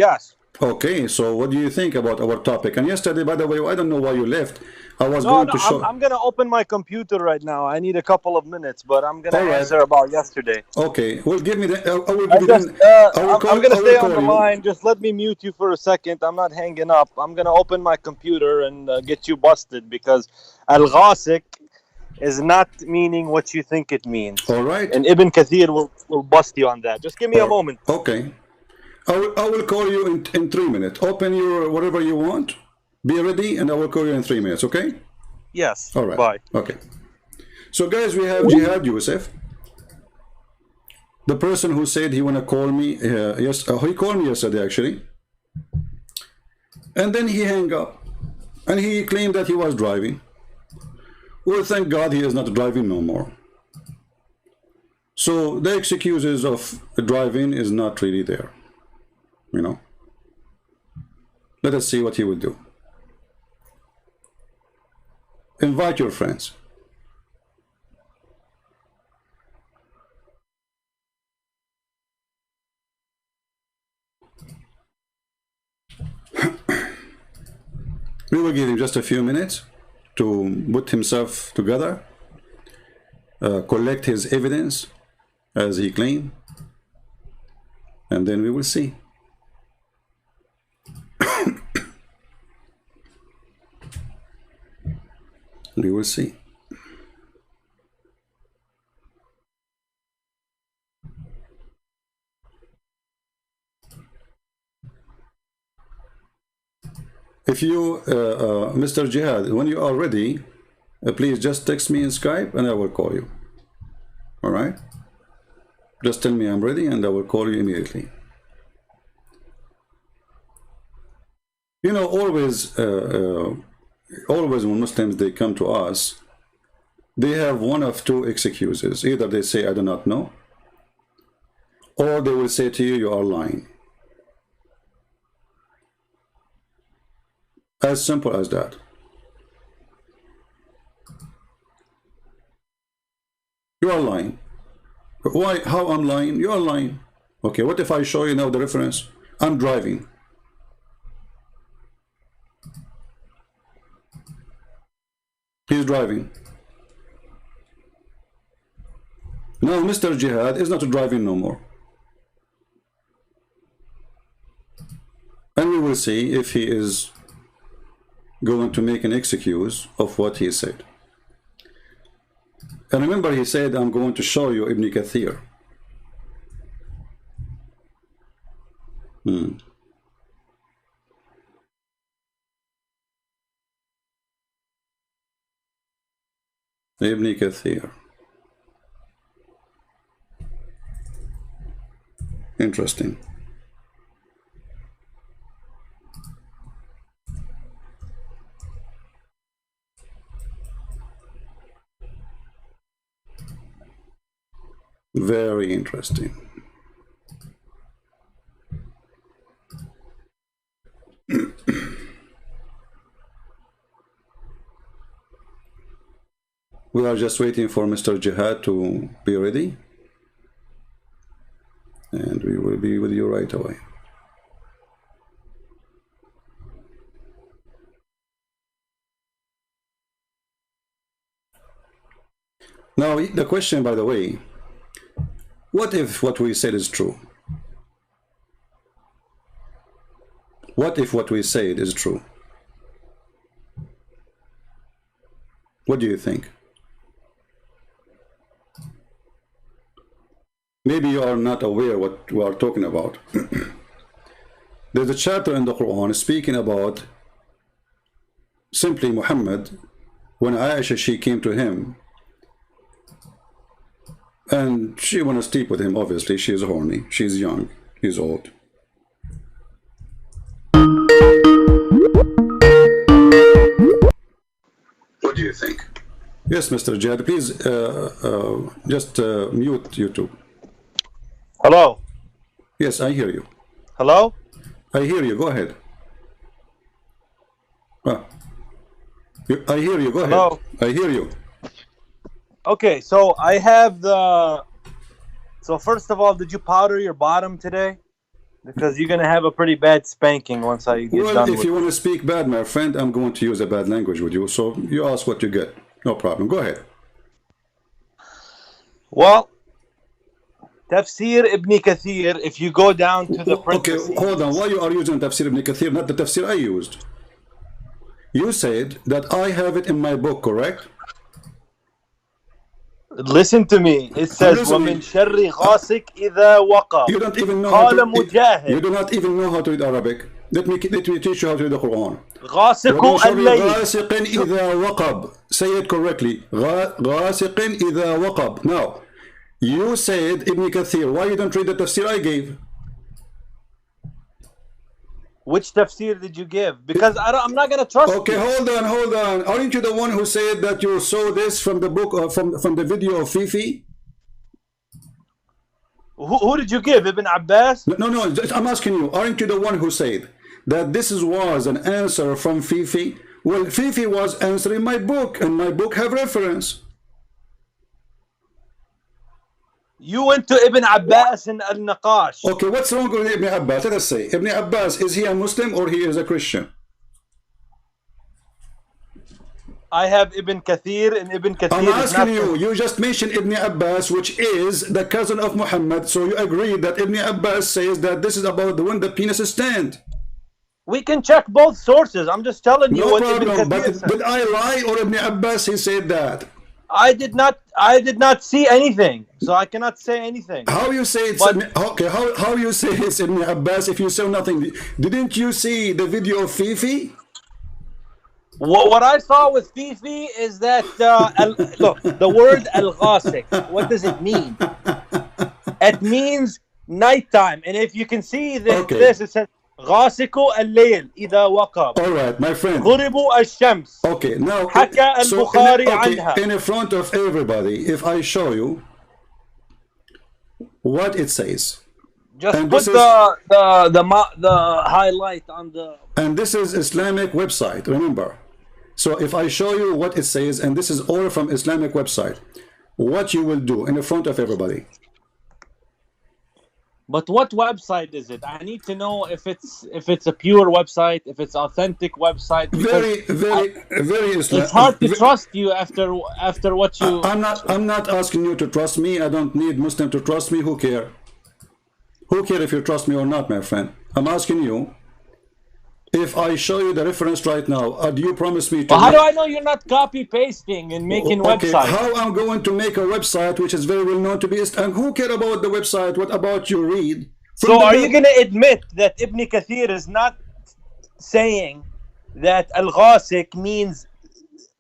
Yes. Okay, so what do you think about our topic? And yesterday, by the way, I don't know why you left. I was No, going no, to show. I'm gonna open my computer right now. I need a couple of minutes, but I'm gonna All right. answer about yesterday. Okay, well, give me the. I will give you Just, then. I will call. I'm gonna I will stay on call the you. line. Just let me mute you for a second. I'm not hanging up. I'm gonna open my computer and get you busted because al-ghasik is not meaning what you think it means. All right. And Ibn Kathir will bust you on that. Just give me a moment. Okay. I will call you in 3 minutes. Open your whatever you want. Be ready, and I will call you in 3 minutes. Okay. Yes. All right. Bye. Okay. So, guys, we have Jihad Youssef, the person who said he wanna call me. Yes, he called me yesterday actually, and then he hung up, and he claimed that he was driving. Well, thank God he is not driving no more. So the excuses of driving is not really there. You know. Let us see what he will do. Invite your friends. We will give him just a few minutes to put himself together, collect his evidence as he claimed, and then we will see. We will see. If you, Mr. Jihad, when you are ready, please just text me in Skype and I will call you. All right? Just tell me I'm ready and I will call you immediately. You know, always when Muslims, they come to us, they have one of two excuses. Either they say, I do not know, or they will say to you, you are lying. As simple as that. You are lying. Why? How I'm lying? You are lying. Okay, what if I show you now the reference? I'm driving. He's driving. Now Mr. Jihad is not driving no more. And we will see if he is going to make an excuse of what he said. And remember, he said, I'm going to show you Ibn Kathir. Ibn Kathir. Interesting. Very interesting. We are just waiting for Mr. Jihad to be ready, and we will be with you right away. Now, the question, by the way, what if what we said is true? What if what we said is true? What do you think? Maybe you are not aware what we are talking about. There's a chapter in the Quran speaking about simply Muhammad, when Aisha, she came to him and she wanted to sleep with him. Obviously, she is horny, she's young, he's old. What do you think? Yes, Mr. Jihad, please just mute YouTube. Hello. Yes, I hear you. Hello. I hear you. Go ahead. I hear you. Go ahead. Hello? I hear you. Okay, so I have the. So first of all, did you powder your bottom today? Because you're gonna have a pretty bad spanking once I get Well, done if with you it. want to speak bad, my friend, I'm going to use a bad language with you. So you ask what you get. No problem. Go ahead. Well, Tafsir Ibn Kathir, if you go down to the Okay, hold on. parentheses. Why you are using Tafsir ibn Kathir, not the Tafsir I used? You said that I have it in my book, correct? Listen to me. It I'm says وَمِن listening. شَرِّ غَاسِقٍ إِذَا وَقَبَ. You don't even know how قال to. You مجاهد do not even know how to read Arabic. Let me teach you how to read the Quran. غاسق ومن شر الليل. غاسق إذا وقب. Say it correctly. غاسق إذا وقب. Now, you said Ibn Kathir. Why you don't read the tafsir I gave? Which tafsir did you give? Because I'm not gonna trust Okay, you. hold on. Aren't you the one who said that you saw this from the book or from the video of Fifi? Who did you give? Ibn Abbas? No. I'm asking you. Aren't you the one who said that this was an answer from Fifi? Well, Fifi was answering my book, and my book have reference. You went to Ibn Abbas in Al-Naqash. Okay, what's wrong with Ibn Abbas? Let us say, Ibn Abbas, is he a Muslim or he is a Christian? I have Ibn Kathir, and Ibn Kathir I'm is not. asking you, you just mentioned Ibn Abbas, which is the cousin of Muhammad, so you agree that Ibn Abbas says that this is about the when the penis stand. We can check both sources. I'm just telling you No what Ibn problem, Kathir but said. did I lie or Ibn Abbas he said that? I did not see anything, so I cannot say anything. How you say it's okay? How you say it's Ibn Abbas if you saw nothing? Didn't you see the video of Fifi? What I saw with Fifi is that look, the word al-ghasik. What does it mean? It means nighttime, and if you can see this, Okay. this it says غاسق الليل إذا وقب. All right, my friend. غرب الشمس. Okay, now حكى so البخاري عنها. in front of everybody, if I show you what it says, Just and put this the highlight on the. and this is Islamic website. Remember, so if I show you what it says, and this is all from Islamic website, what you will do in front of everybody. But what website is it? I need to know if it's a pure website, if it's authentic website. Very Islamic. It's hard to trust you after what you. I'm not asking you to trust me. I don't need Muslim to trust me. Who care? Who care if you trust me or not, my friend? I'm asking you. If I show you the reference right now, do you promise me to? Well, how do I know you're not copy pasting and making websites? How I'm going to make a website which is very well known to be, and who care about the website? What about you read? So are you going to admit that Ibn Kathir is not saying that al-ghasik means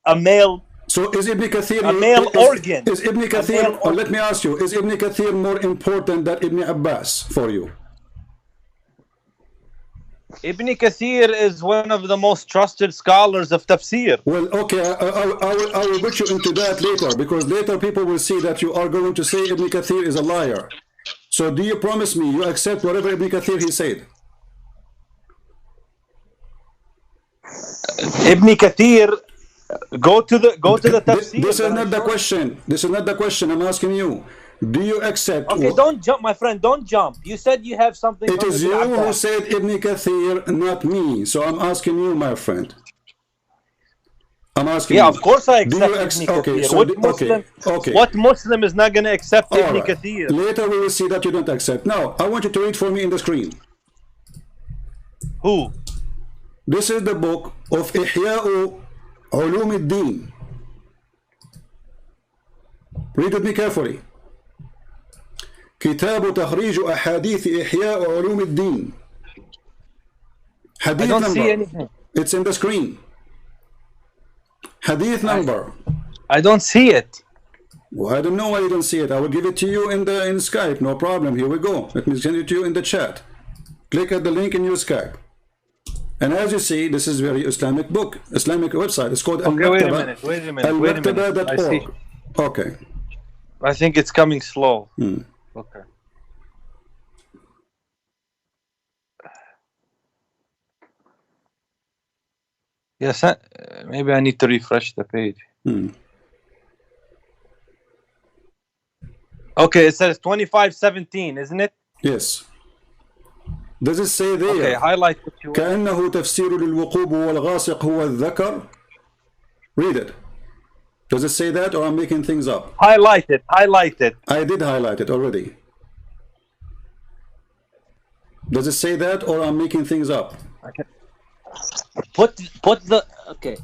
a male? So is Ibn Kathir a male organ? Is Ibn Kathir? Or let me ask you: is Ibn Kathir more important than Ibn Abbas for you? Ibn Kathir is one of the most trusted scholars of tafsir. Well, okay, I will put you into that later, because later people will see that you are going to say Ibn Kathir is a liar. So do you promise me you accept whatever Ibn Kathir he said? Ibn Kathir, go to the tafsir. This is not the question. This is not the question. I'm asking you. Do you accept? Okay, don't jump, my friend. Don't jump. You said you have something. It is you who said Ibn Kathir, not me. So I'm asking you, my friend. I'm asking you. Yeah, of course I accept Ibn Kathir. Okay, so what Muslim is not going to accept Ibn right. Kathir? Later we will see that you don't accept. Now, I want you to read for me in the screen. Who? This is the book of Ihya'u Ulum al-Din. Read with me carefully. كتاب تخريج أحاديث إحياء علوم الدين. Hadith I don't number. see anything. It's in the screen. Hadith number. I don't see it. Well, I don't know why you don't see it. I will give it to you in Skype. No problem. Here we go. Let me send it to you in the chat. Click at the link in your Skype. And as you see, this is very Islamic book, Islamic website. It's called Okay, wait a minute. Al-Maktaba.org. I see. Okay. I think it's coming slow. Okay. Yes, maybe I need to refresh the page. Okay, it says 25:17, isn't it? Yes. Does it say there? Okay, highlight what you want. كأنه تفسير للوقوب والغاسق هو الذكر. Read it. Does it say that, or I'm making things up? Highlight it. Highlight it. I did highlight it already. Does it say that, or I'm making things up? Okay. Put the okay.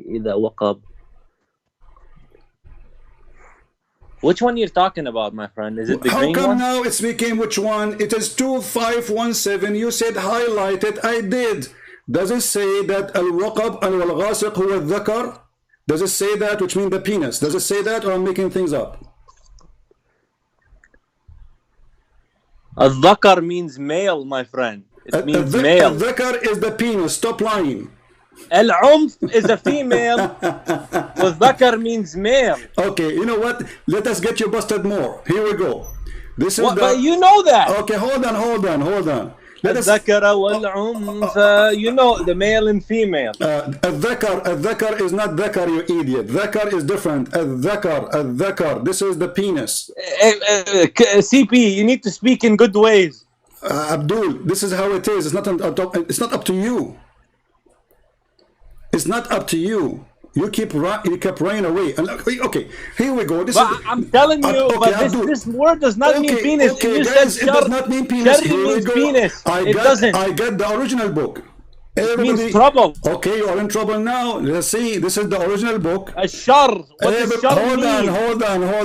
إذا وقب. Which one you're talking about, my friend? Is it the How green come one? now it's became which one? It is 2517. You said highlight it. I did. Does it say that al-waqab al-ghasiq huwa al-dhakar? Does it say that, which means the penis? Does it say that, or I'm making things up? Al-dhakar means male, my friend. It means male. Al-dhakar is the penis. Stop lying. Al-umf is a female. Al-dhakar means male. Okay, you know what? Let us get you busted more. Here we go. This is What, but you know that. Okay, hold on. Let us. الذكر والأنثى, you know, the male and female. الذكر is not dhakar, you idiot. Dhakar is different. الذكر. This is the penis. CP, you need to speak in good ways. Abdul, this is how it is. It's not up to you. It's not up to you. You kept running away. Okay, here we go. I'm telling you, okay, but this word does not mean penis. Okay, you guys, said it does not mean penis. Shari Here we means go. penis. I get the original book. It means trouble. Okay, you are in trouble now. Let's see. This is the original book. Shar. What does shar mean? Hold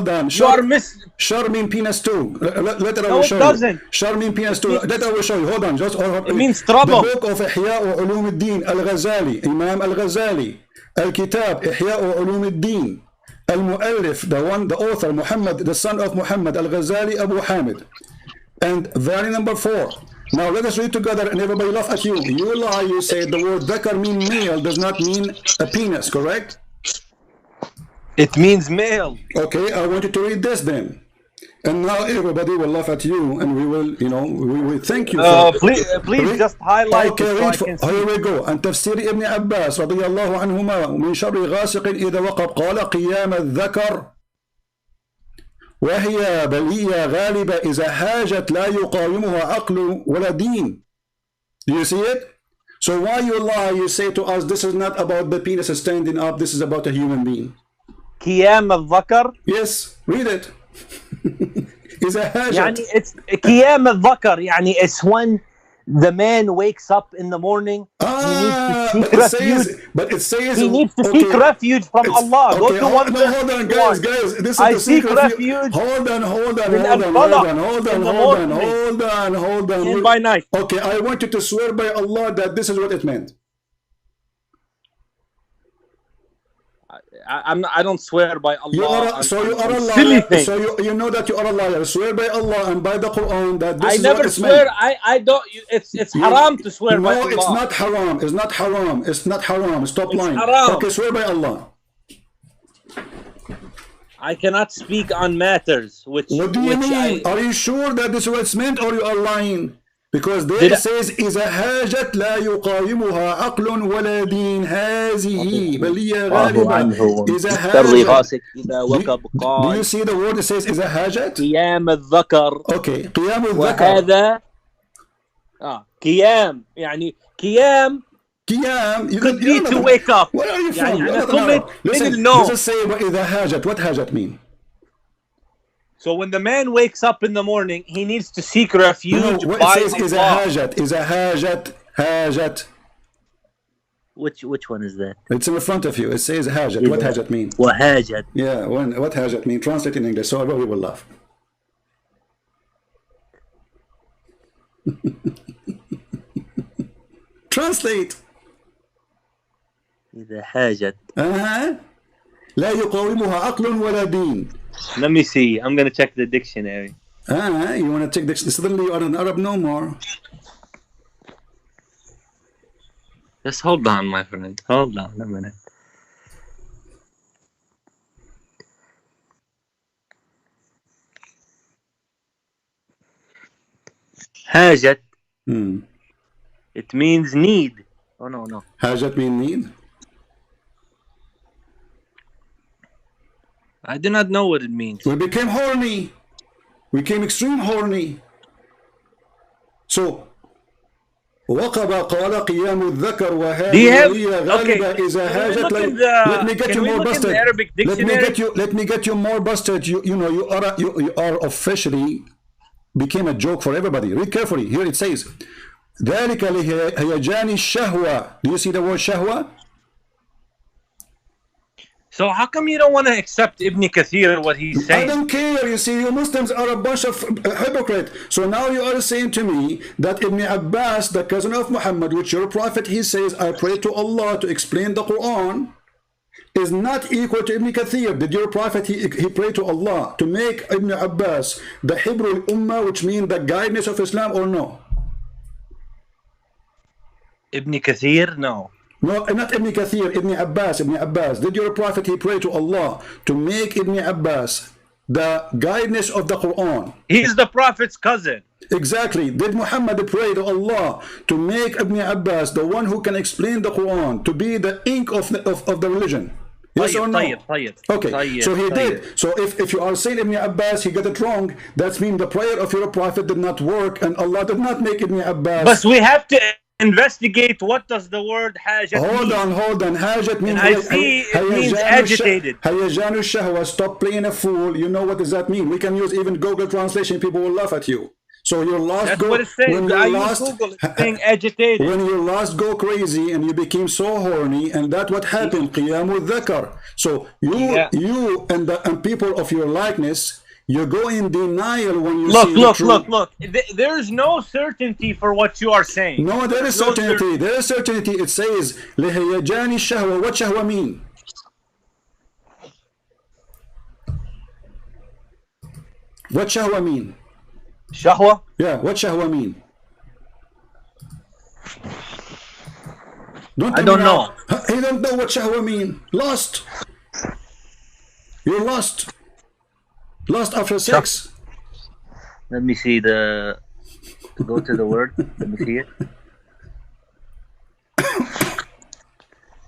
on. Shar mean penis too. Later I will show you. No, it doesn't. Shar mean penis too. Later I will show you. Hold on. It means trouble. The book of إحياء علوم الدين الغزالي, Imam al-Ghazali. الكتاب إحياء علوم الدين. المؤلف, the author, Muhammad, the son of Muhammad al-Ghazali, Abu Hamid. And very number 4. Now let us read together and everybody laugh at you. You lie, you say the word dhakar mean male does not mean a penis, correct? It means male. Okay, I want you to read this then. And now everybody will laugh at you and we will, we will thank you for please just highlight okay, it so I can see. Here we go. عن تفسير ابن عباس رضي الله عنهما من شر غاسق إذا وقب قال قيام الذكر وهي بلية غالبة إذا هاجت لا يقاومها عقل ولا دين. Do you see it? So why you lie? You say to us, this is not about the penis standing up, this is about a human being. قيام الذكر. Yes, read it. إذا هاجت. يعني it's قيام الذكر, يعني it's when the man wakes up in the morning. He needs to seek refuge. But it says he needs to seek refuge from Allah. Go to one. Hold on, guys. This is I the seek refuge. Hold on. And by night. Okay, I want you to swear by Allah that this is what it meant. I don't swear by Allah. You are a liar. Silly thing. So you know that you are a liar. Swear by Allah and by the Quran that this is what it's swear. meant. I don't. It's haram to swear by Allah. No, it's not haram. It's not haram. Stop lying. Haram. Okay, swear by Allah. I cannot speak on matters which. What do you mean? Are you sure that this is what it's meant, or you are lying? Because there it says إذا هاجت لا يقاومها عقل ولا دين هذه بلية غالبة إذا هاجت. Do you see the word that says إذا هاجت? قيام الذكر. Okay, قيام الذكر. وهذا قيام يعني قيام. You could be to wake up. Where are you from? يعني Listen, let's just say إذا هاجت. What هاجت mean? So when the man wakes up in the morning, he needs to seek refuge by Allah. It says إذا هاجت. Which one is that? It's in front of you. It says هاجت. What هاجت mean? وهاجت. Yeah, what هاجت mean? Translate in English so everybody will laugh. Translate. إذا هاجت. لا يقاومها عقل ولا دين. Let me see. I'm going to check the dictionary. You want to check dictionary? Suddenly you are an Arab no more. Just hold on, my friend. Hold on a minute. Hajat. It means need. Oh, no. Hajat mean need? I do not know what it means. We became horny. We became extreme horny. So, وقب قال قيام الذكر وهذه هي غالبة إذا هاجت. Let me get you more busted. Let me get you more busted. You know you are officially became a joke for everybody. Read carefully. Here it says ذلك لهيجان الشهوة. Do you see the word shahwa? So how come you don't want to accept Ibn Kathir, what he's saying? I don't care. You see, you Muslims are a bunch of hypocrites. So now you are saying to me that Ibn Abbas, the cousin of Muhammad, which your prophet, he says, I pray to Allah to explain the Quran, is not equal to Ibn Kathir. Did your prophet, he prayed to Allah to make Ibn Abbas the Hebrew Ummah, which means the guidance of Islam, or no? Ibn Kathir, no. No, not Ibn Kathir, Ibn Abbas, Ibn Abbas. Did your prophet, he pray to Allah to make Ibn Abbas the guidance of the Quran? He's the prophet's cousin. Exactly. Did Muhammad pray to Allah to make Ibn Abbas the one who can explain the Quran, to be the ink of the religion? Yes or no? Okay, so he did. So if you are saying Ibn Abbas, he got it wrong, that means the prayer of your prophet did not work and Allah did not make Ibn Abbas. But we have to investigate what does the word hajat mean. Hold on. Hajat means, and I see it means agitated. Hayajanu shahwa. Stop playing a fool. You know what does that mean? We can use even Google translation. People will laugh at you. So your last That's what it's saying. It's saying agitated. When you last go crazy and you became so horny, and that's what happened. Qiyamul dhakar. So you and people of your likeness, you go in denial when you see the truth. Look. There's no certainty for what you are saying. No, there is certainty. There is certainty. It says لِهَيَجَانِ الشَّهْوَةِ. What shahwa mean? What shahwa mean? Shahwa? Yeah, what shahwa mean? I don't know. You don't know what shahwa mean. Lost. You're lost. Lost after sex. Let me see go to the word. Let me see it.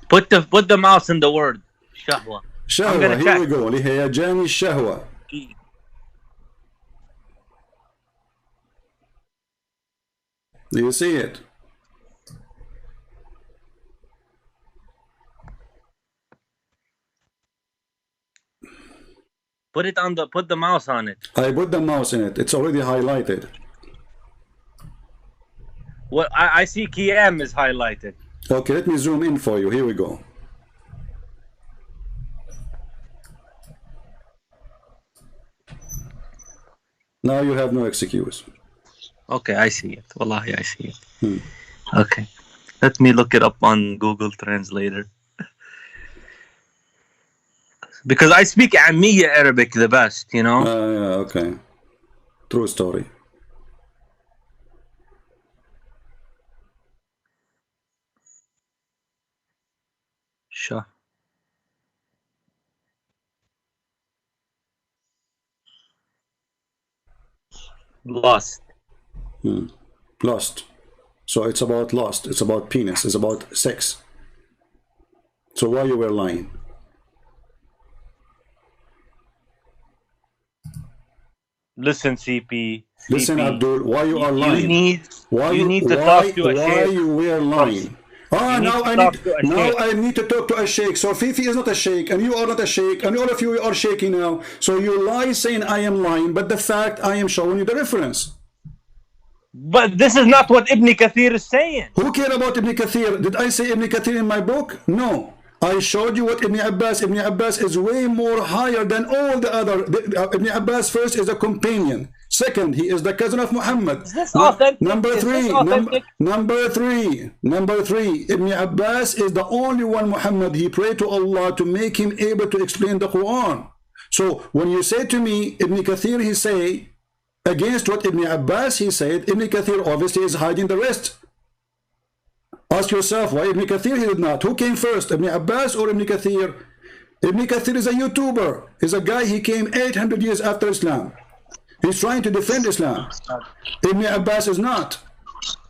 Put the mouse in the word. Shahwa. Shahwa, here we go. لِهَيَجَانِ الشَّهْوَةِ. Do you see it? Put the mouse on it. I put the mouse in it. It's already highlighted. What I see Qiyam is highlighted. Okay, let me zoom in for you. Here we go. Now you have no excuse. Okay, I see it. Wallahi, I see it. Okay. Let me look it up on Google Translator. Because I speak Ammiya Arabic the best, you know? Yeah, okay. True story. Sure. Lost. Lost. So it's about lust. It's about penis. It's about sex. So why you were lying? Listen, CP. Listen, Abdul. Why you are lying? You need to talk to a sheikh. Why you were lying? Now I need to talk to a sheikh. So Fifi is not a sheikh, and you are not a sheikh, and all of you are shaking now. So you lie saying I am lying, but the fact I am showing you the reference. But this is not what Ibn Kathir is saying. Who care about Ibn Kathir? Did I say Ibn Kathir in my book? No. I showed you what Ibn Abbas is way more higher than all the other. Ibn Abbas first is a companion. Second, he is the cousin of Muhammad. Is this authentic? Number three, Ibn Abbas is the only one Muhammad, he prayed to Allah to make him able to explain the Quran. So when you say to me, Ibn Kathir, he say, against what Ibn Abbas he said, Ibn Kathir obviously is hiding the rest. Ask yourself why Ibn Kathir he did not. Who came first, Ibn Abbas or Ibn Kathir? Ibn Kathir is a YouTuber. He's a guy, he came 800 years after Islam. He's trying to defend Islam. Ibn Abbas is not.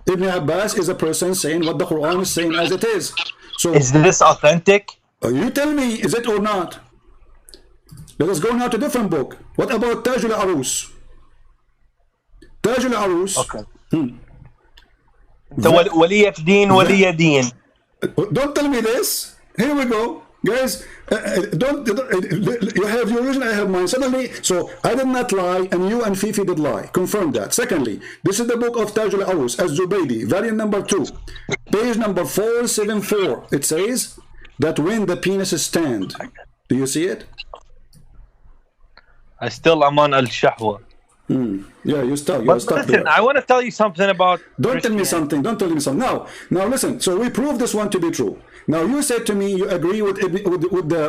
Ibn Abbas is a person saying what the Quran is saying as it is. So is this authentic? You tell me, is it or not? Let us go now to a different book. What about Taj al-Arus? Taj al-Arus. Okay. ولي دين ولي دين. Don't tell me this. Here we go, guys. Don't you have your religion, I have mine. Suddenly, so I did not lie, and you and Fifi did lie. Confirm that. Secondly, this is the book of Taj al-Arus, Az-Zubaydi, volume number 2, page number 474. It says that when the penis stand. Do you see it? I still am on al-shahwa. Yeah, you stuck. But listen, there. I want to tell you something about. Don't tell me something. Don't tell me something. Now listen. So we proved this one to be true. Now you said to me you agree with Tafsir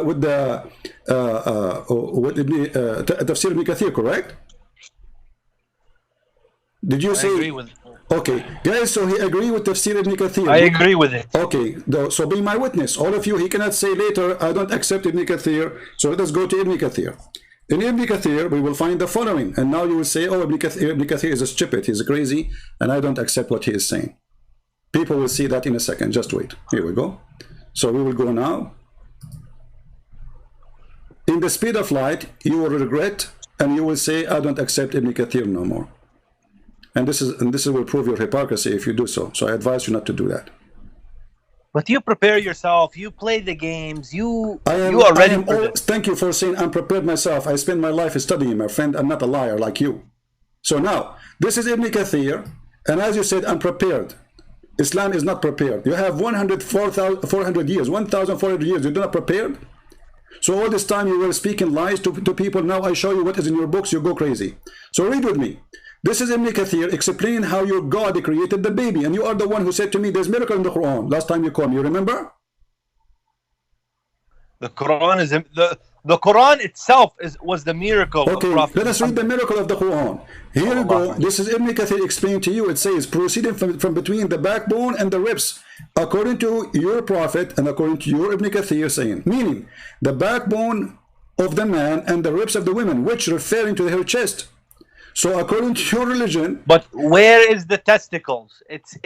Ibn Kathir, correct? Did you say? I agree with. Okay, guys. So he agreed with Tafsir Ibn Kathir. I agree with it. Okay. So be my witness. All of you. He cannot say later, I don't accept Ibn Kathir. So let us go to Ibn Kathir. In Ibn Kathir, we will find the following, and now you will say, oh, Ibn Kathir is a stupid, he's crazy, and I don't accept what he is saying. People will see that in a second, just wait. Here we go. So we will go now. In the speed of light, you will regret, and you will say, I don't accept Ibn Kathir no more. And this will prove your hypocrisy if you do so. So I advise you not to do that. But you prepare yourself. You play the games. You are ready for this. Thank you for saying I'm prepared myself. I spend my life studying, my friend. I'm not a liar like you. So now, this is Ibn Kathir. And as you said, I'm prepared. Islam is not prepared. You have 104,400 years, 1,400 years. You're not prepared? So all this time you were speaking lies to people. Now I show you what is in your books. You go crazy. So read with me. This is Ibn Kathir explaining how your God created the baby. And you are the one who said to me, there's miracle in the Quran. Last time you called me, you remember? The Quran is the Quran itself was the miracle. Okay, of Prophet. Let us read the miracle of the Quran. Here you go. This is Ibn Kathir explaining to you. It says, proceeding from between the backbone and the ribs, according to your Prophet and according to your Ibn Kathir saying, meaning the backbone of the man and the ribs of the women, which referring to her chest. So according to your religion, but where is the testicles? It's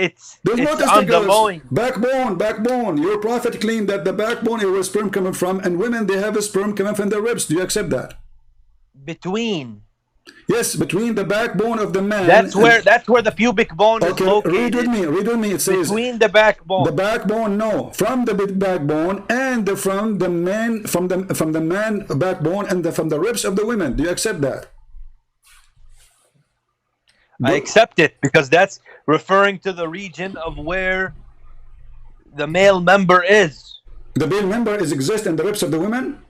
on the loin. Backbone. Your Prophet claimed that the backbone is where sperm coming from, and women they have a sperm coming from their ribs. Do you accept that? Between. Yes, between the backbone of the man. That's where the pubic bone is located. Read with me. It says between the backbone. The backbone, no, from the backbone and from the man, from the man backbone and from the ribs of the women. Do you accept that? I accept it because that's referring to the region of where the male member is. The male member exists in the ribs of the women?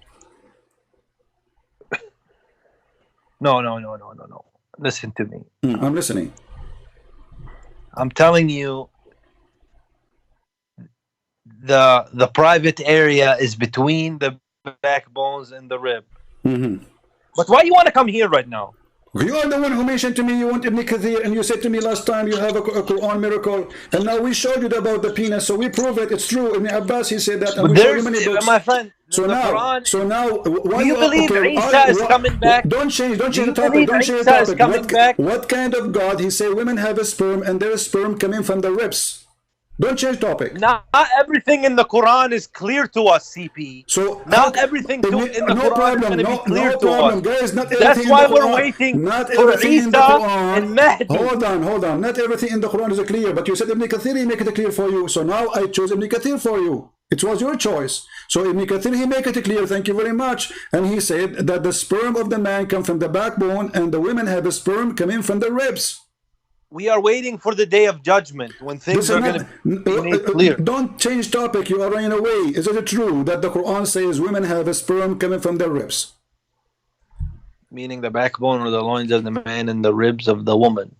No. Listen to me. I'm listening. I'm telling you, the private area is between the backbones and the rib. But why do you want to come here right now? You are the one who mentioned to me you want Ibn Kathir, and you said to me last time you have a Quran miracle, and now we showed you about the penis, so we prove it. It's true. Ibn Abbas, he said that, and we showed you many books. My friend, so now, why do you believe Isa is coming back? Don't change the topic. Don't change the topic. What kind of God? He said women have a sperm, and their sperm coming from the ribs. Don't change topic. Not everything in the Quran is clear to us, CP. So not everything in the Quran is going to be clear to us. Guys, not that's why we're waiting for Isa and Mahdi. Hold on. Not everything in the Quran is clear, but you said Ibn Kathir, he make it clear for you. So now I chose Ibn Kathir for you. It was your choice. So Ibn Kathir, he make it clear. Thank you very much. And he said that the sperm of the man come from the backbone, and the women have a sperm coming from the ribs. We are waiting for the day of judgment when things are going to be made clear. Don't change topic. You are running away. Is it true that the Quran says women have a sperm coming from their ribs? Meaning the backbone or the loins of the man and the ribs of the woman.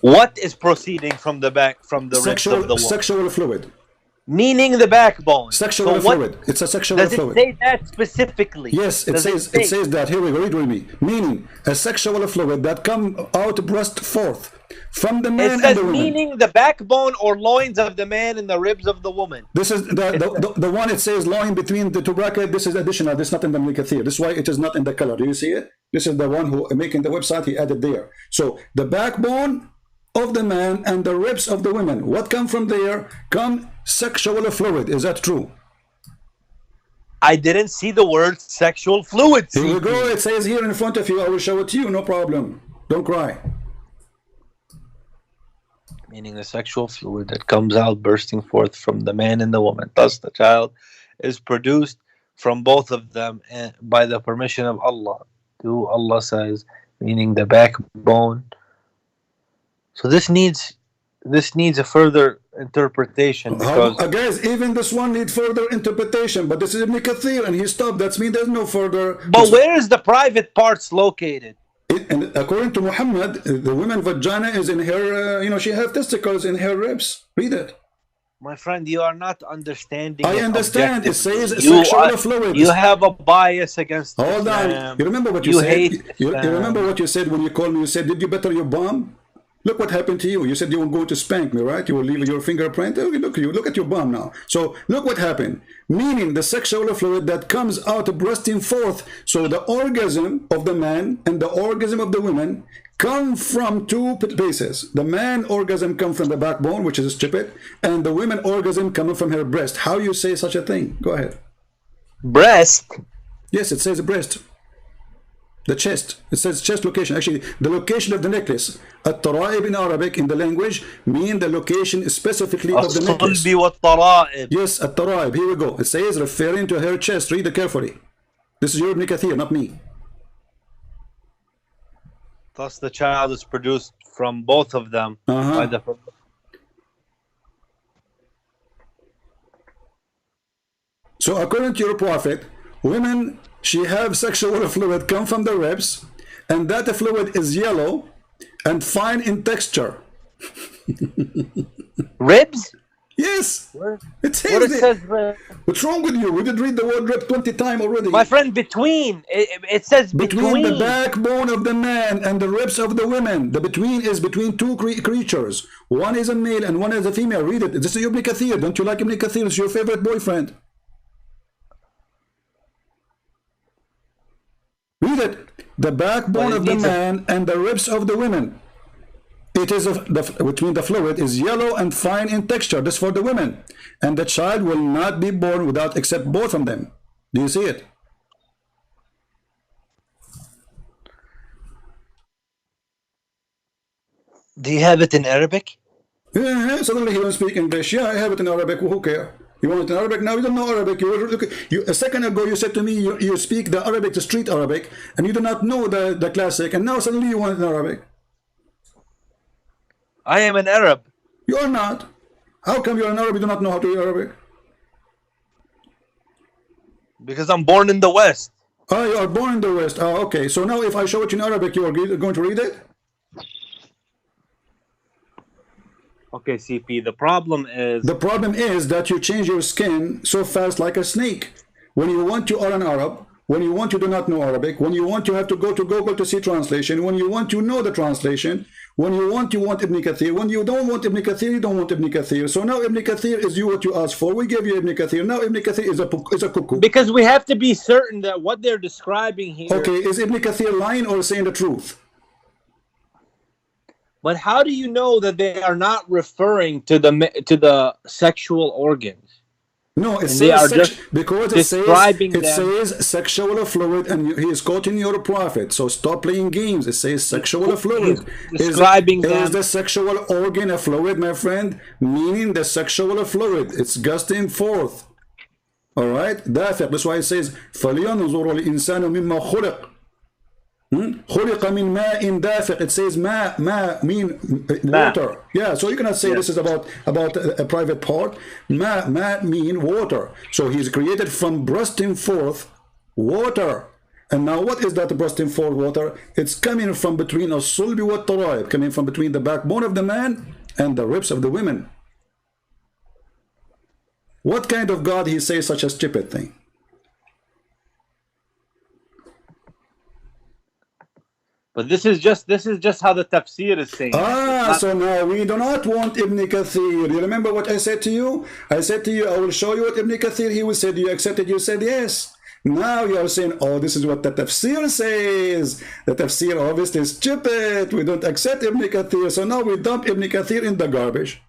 What is proceeding from the ribs of the woman? Sexual fluid. Meaning the backbone. Sexual fluid. It's a sexual fluid. Does it say that specifically? Yes, it says that. Here we go. Read with me. Meaning a sexual fluid that come out breast forth from the man and the woman. Meaning the backbone or loins of the man and the ribs of the woman. This is the one. It says loin between the two brackets. This is additional. This is not in the Ibn Kathir. This is why it is not in the color. Do you see it? This is the one who making the website. He added there. So the backbone of the man and the ribs of the women. What come from there? Come sexual fluid. Is that true? I didn't see the word sexual fluid. Here we CP. go. It says here in front of you. I will show it to you. No problem. Don't cry. Meaning the sexual fluid that comes out bursting forth from the man and the woman. Thus, the child is produced from both of them by the permission of Allah. Who Allah says, meaning the backbone. So this needs a further interpretation, because guys, even this one needs further interpretation. But this is Ibn Kathir, and he stopped. That means there's no further. But where is the private parts located? And according to Muhammad, the woman vagina is in her. She have testicles in her ribs. Read it. My friend, you are not understanding. I understand. It says you sexual fluid. You have a bias against Hold Islam. on. You remember what you said? You remember what you said when you called me? You said, "Did you better your bomb?" Look what happened to you. You said you were going to spank me, right? You will leave your fingerprint. Look at your bum now. So look what happened. Meaning the sexual fluid that comes out bursting forth. So the orgasm of the man and the orgasm of the woman come from two places. The man orgasm comes from the backbone, which is stupid, and the women orgasm coming from her breast. How you say such a thing? Go ahead. Breast? Yes, it says breast. The chest. It says chest location. Actually, the location of the necklace. At-tara'ib in Arabic, in the language, mean the location specifically of the necklace. Yes, at-tara'ib. Here we go. It says referring to her chest. Read it carefully. This is your Ibn Kathir, not me. Thus the child is produced from both of them. By the... So according to your prophet, women, she have sexual fluid come from the ribs, and that fluid is yellow and fine in texture. Ribs? Yes. Where? It says, what it says rib? What's wrong with you? We did read the word rib 20 times already. My friend, between. It says between. Between the backbone of the man and the ribs of the women. The between is between two creatures. One is a male and one is a female. Read it. This is Ibn Kathir. Don't you like Ibn Kathir? It's your favorite boyfriend. Read it. The backbone of the man and the ribs of the women. It is between the fluid is yellow and fine in texture. This for the women. And the child will not be born without except both of them. Do you see it? Do you have it in Arabic? Yeah, suddenly he won't speak English. Yeah, I have it in Arabic. Who cares? You want it in Arabic now? You don't know Arabic. A second ago you said to me you speak the Arabic, the street Arabic, and you do not know the classic, and now suddenly you want it in Arabic. I am an Arab. You are not. How come you're an Arab? You do not know how to read Arabic? Because I'm born in the West. Oh, you are born in the West. Oh, okay. So now if I show it in Arabic, you are going to read it? Okay, CP, the problem is that you change your skin so fast like a snake. When you want, you are an Arab. When you want, you do not know Arabic. When you want, you have to go to Google to see translation. When you want, you know the translation. When you want Ibn Kathir. When you don't want Ibn Kathir, you don't want Ibn Kathir. So now Ibn Kathir is what you asked for. We gave you Ibn Kathir. Now Ibn Kathir is a cuckoo. Because we have to be certain that what they're describing here... Okay, is Ibn Kathir lying or saying the truth? But how do you know that they are not referring to the sexual organs? No, it says because it says sexual fluid, and he is quoting your prophet. So stop playing games. It says sexual fluid. Is the sexual organ a fluid, my friend? Meaning the sexual fluid. It's gusting forth. All right? That's why it says فَلْيَنْظُرُ الْإِنسَانُ مِمَّا خُلِقَ. خُلِقَ مِنْ مَاءٍ دَافِقٍ. It says ma mean water. Yeah, so you cannot say this is about a private part. Ma mean water. So he's created from bursting forth water. And now what is that bursting forth water? It's coming from between as-sulbi wa at-tara'ib, coming from between the backbone of the man and the ribs of the women. What kind of God he says such a stupid thing? But this is just how the tafsir is saying. So now we do not want Ibn Kathir. You remember what I said to you? I said to you, I will show you what Ibn Kathir, he will say, do you accept it? You said yes. Now you are saying, oh, this is what the tafsir says. The tafsir obviously is stupid. We don't accept Ibn Kathir. So now we dump Ibn Kathir in the garbage.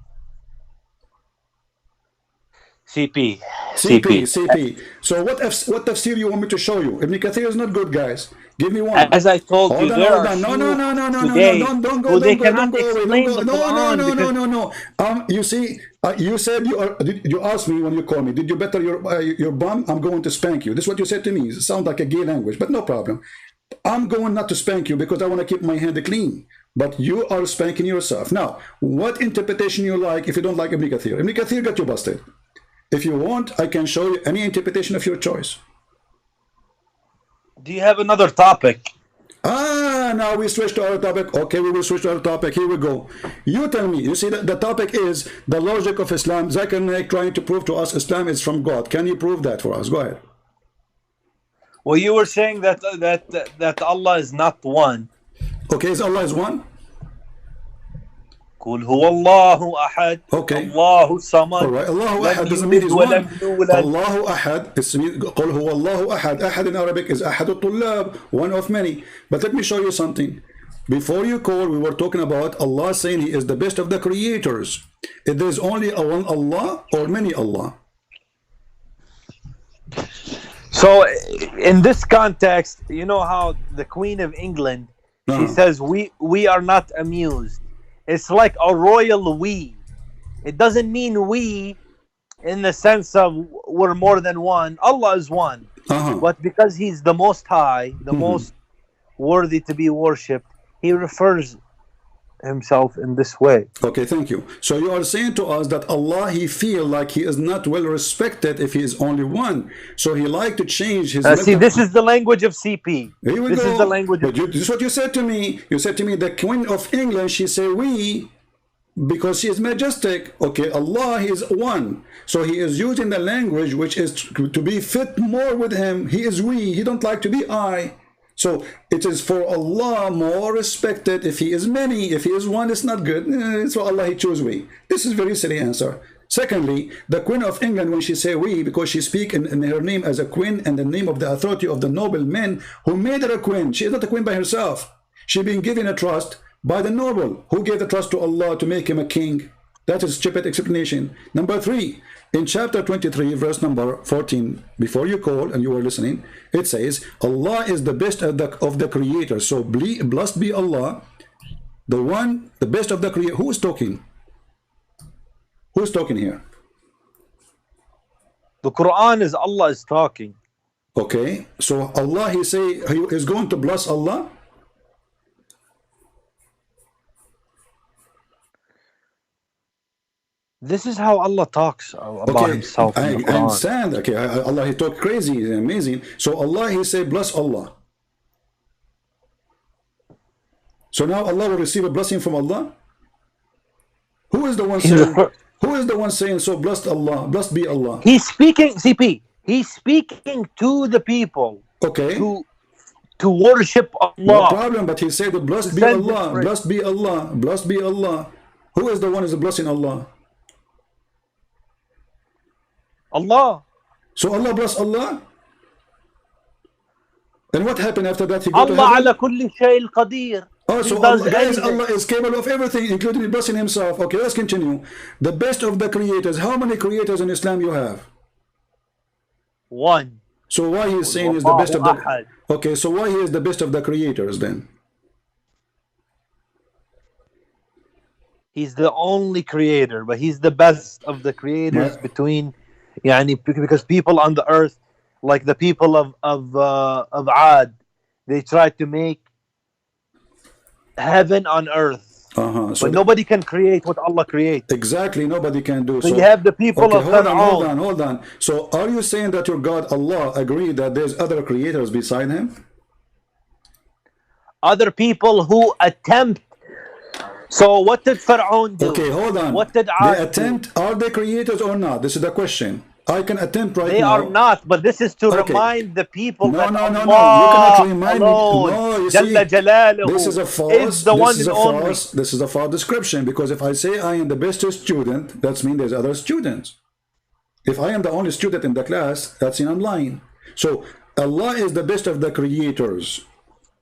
CP. CP. So what tafsir you want me to show you? Ibn Kathir is not good, guys. Give me one. As I told you, there are No, today don't who they go cannot away. explain the Quran. No. You see, you said you asked me when you called me, did you better your bum? I'm going to spank you. This is what you said to me. It sounds like a gay language, but no problem. I'm going not to spank you because I want to keep my hand clean. But you are spanking yourself. Now, what interpretation you like if you don't like Ibn Kathir? Ibn Kathir got you busted. If you want, I can show you any interpretation of your choice. Do you have another topic? Now we switch to our topic. Okay, we will switch to our topic. Here we go. You tell me. You see, the topic is the logic of Islam. Zakir Naik trying to prove to us Islam is from God. Can you prove that for us? Go ahead. Well, you were saying that Allah is not one. Okay, is Allah is one? قل هو الله أحد. Okay. الله الصمد. All right. Allahu Ahad doesn't mean he's one. Allahu Ahad. قل هو الله أحد. أحد in Arabic is أحد الطلاب, one of many. But let me show you something. Before you call, we were talking about Allah saying He is the best of the creators. If there's only a one Allah or many Allah. So, in this context, you know how the Queen of England, she says, we are not amused. It's like a royal we. It doesn't mean we in the sense of we're more than one. Allah is one. But because He's the Most High, the most worthy to be worshipped, He refers Himself in this way. Okay, thank you. So you are saying to us that Allah, He feel like He is not well respected if He is only one. So He like to change His... See, this is the language of CP. Here we this go. Is the language of... This is what you said to me. You said to me, the Queen of England, she say we, because she is majestic. Okay, Allah is one. So He is using the language which is to be fit more with Him. He is we. He don't like to be I. So it is for Allah more respected if He is many. If He is one, it's not good. It's for Allah He choose we. This is very silly answer. Secondly, the Queen of England, when she say we, because she speak in her name as a queen and the name of the authority of the noble men who made her a queen. She is not a queen by herself. She been given a trust by the noble who gave the trust to Allah to make him a king. That is stupid explanation. Number 3, in chapter 23, verse number 14, before you call and you were listening, it says, Allah is the best of the creator. So blessed be Allah, the one, the best of the creator. Who is talking? Who is talking here? The Quran is Allah is talking. Okay, so Allah, He say He is going to bless Allah. This is how Allah talks about Himself in the Quran. I understand. Okay, Allah, He talk crazy, amazing. So Allah, He say, bless Allah. So now Allah will receive a blessing from Allah. Who is the one saying? Who is the one saying? So blessed Allah, blessed be Allah. He's speaking, CP. He's speaking to the people. Okay. To worship Allah. No problem. But He said, blessed be Allah, blessed be Allah, blessed be Allah. Who is the one who is blessing Allah? Allah. So Allah bless Allah. And what happened after that? He go to Allah heaven? ala kulli shay'in qadir. Oh, so Allah is capable of everything, including blessing Himself. Okay, let's continue. The best of the creators. How many creators in Islam you have? One. So why He is saying is the best of the... Okay, so why He is the best of the creators then? He's the only creator, but He's the best of the creators between... because people on the earth, like the people of Ad, they tried to make heaven on earth. So but nobody can create what Allah creates. Exactly, nobody can do. So you have the people of Fir'aun. Hold on. So are you saying that your God Allah agree that there's other creators beside Him? Other people who attempt. So what did Fir'aun do? Okay, hold on. What did they attempt? Are they creators or not? This is the question. I can attempt right now. They are not, but this is to remind the people that no. You Allah cannot remind me. No, you see, this is a false. This is a false description, because if I say I am the best student, that means there's other students. If I am the only student in the class, that's in online. So Allah is the best of the creators.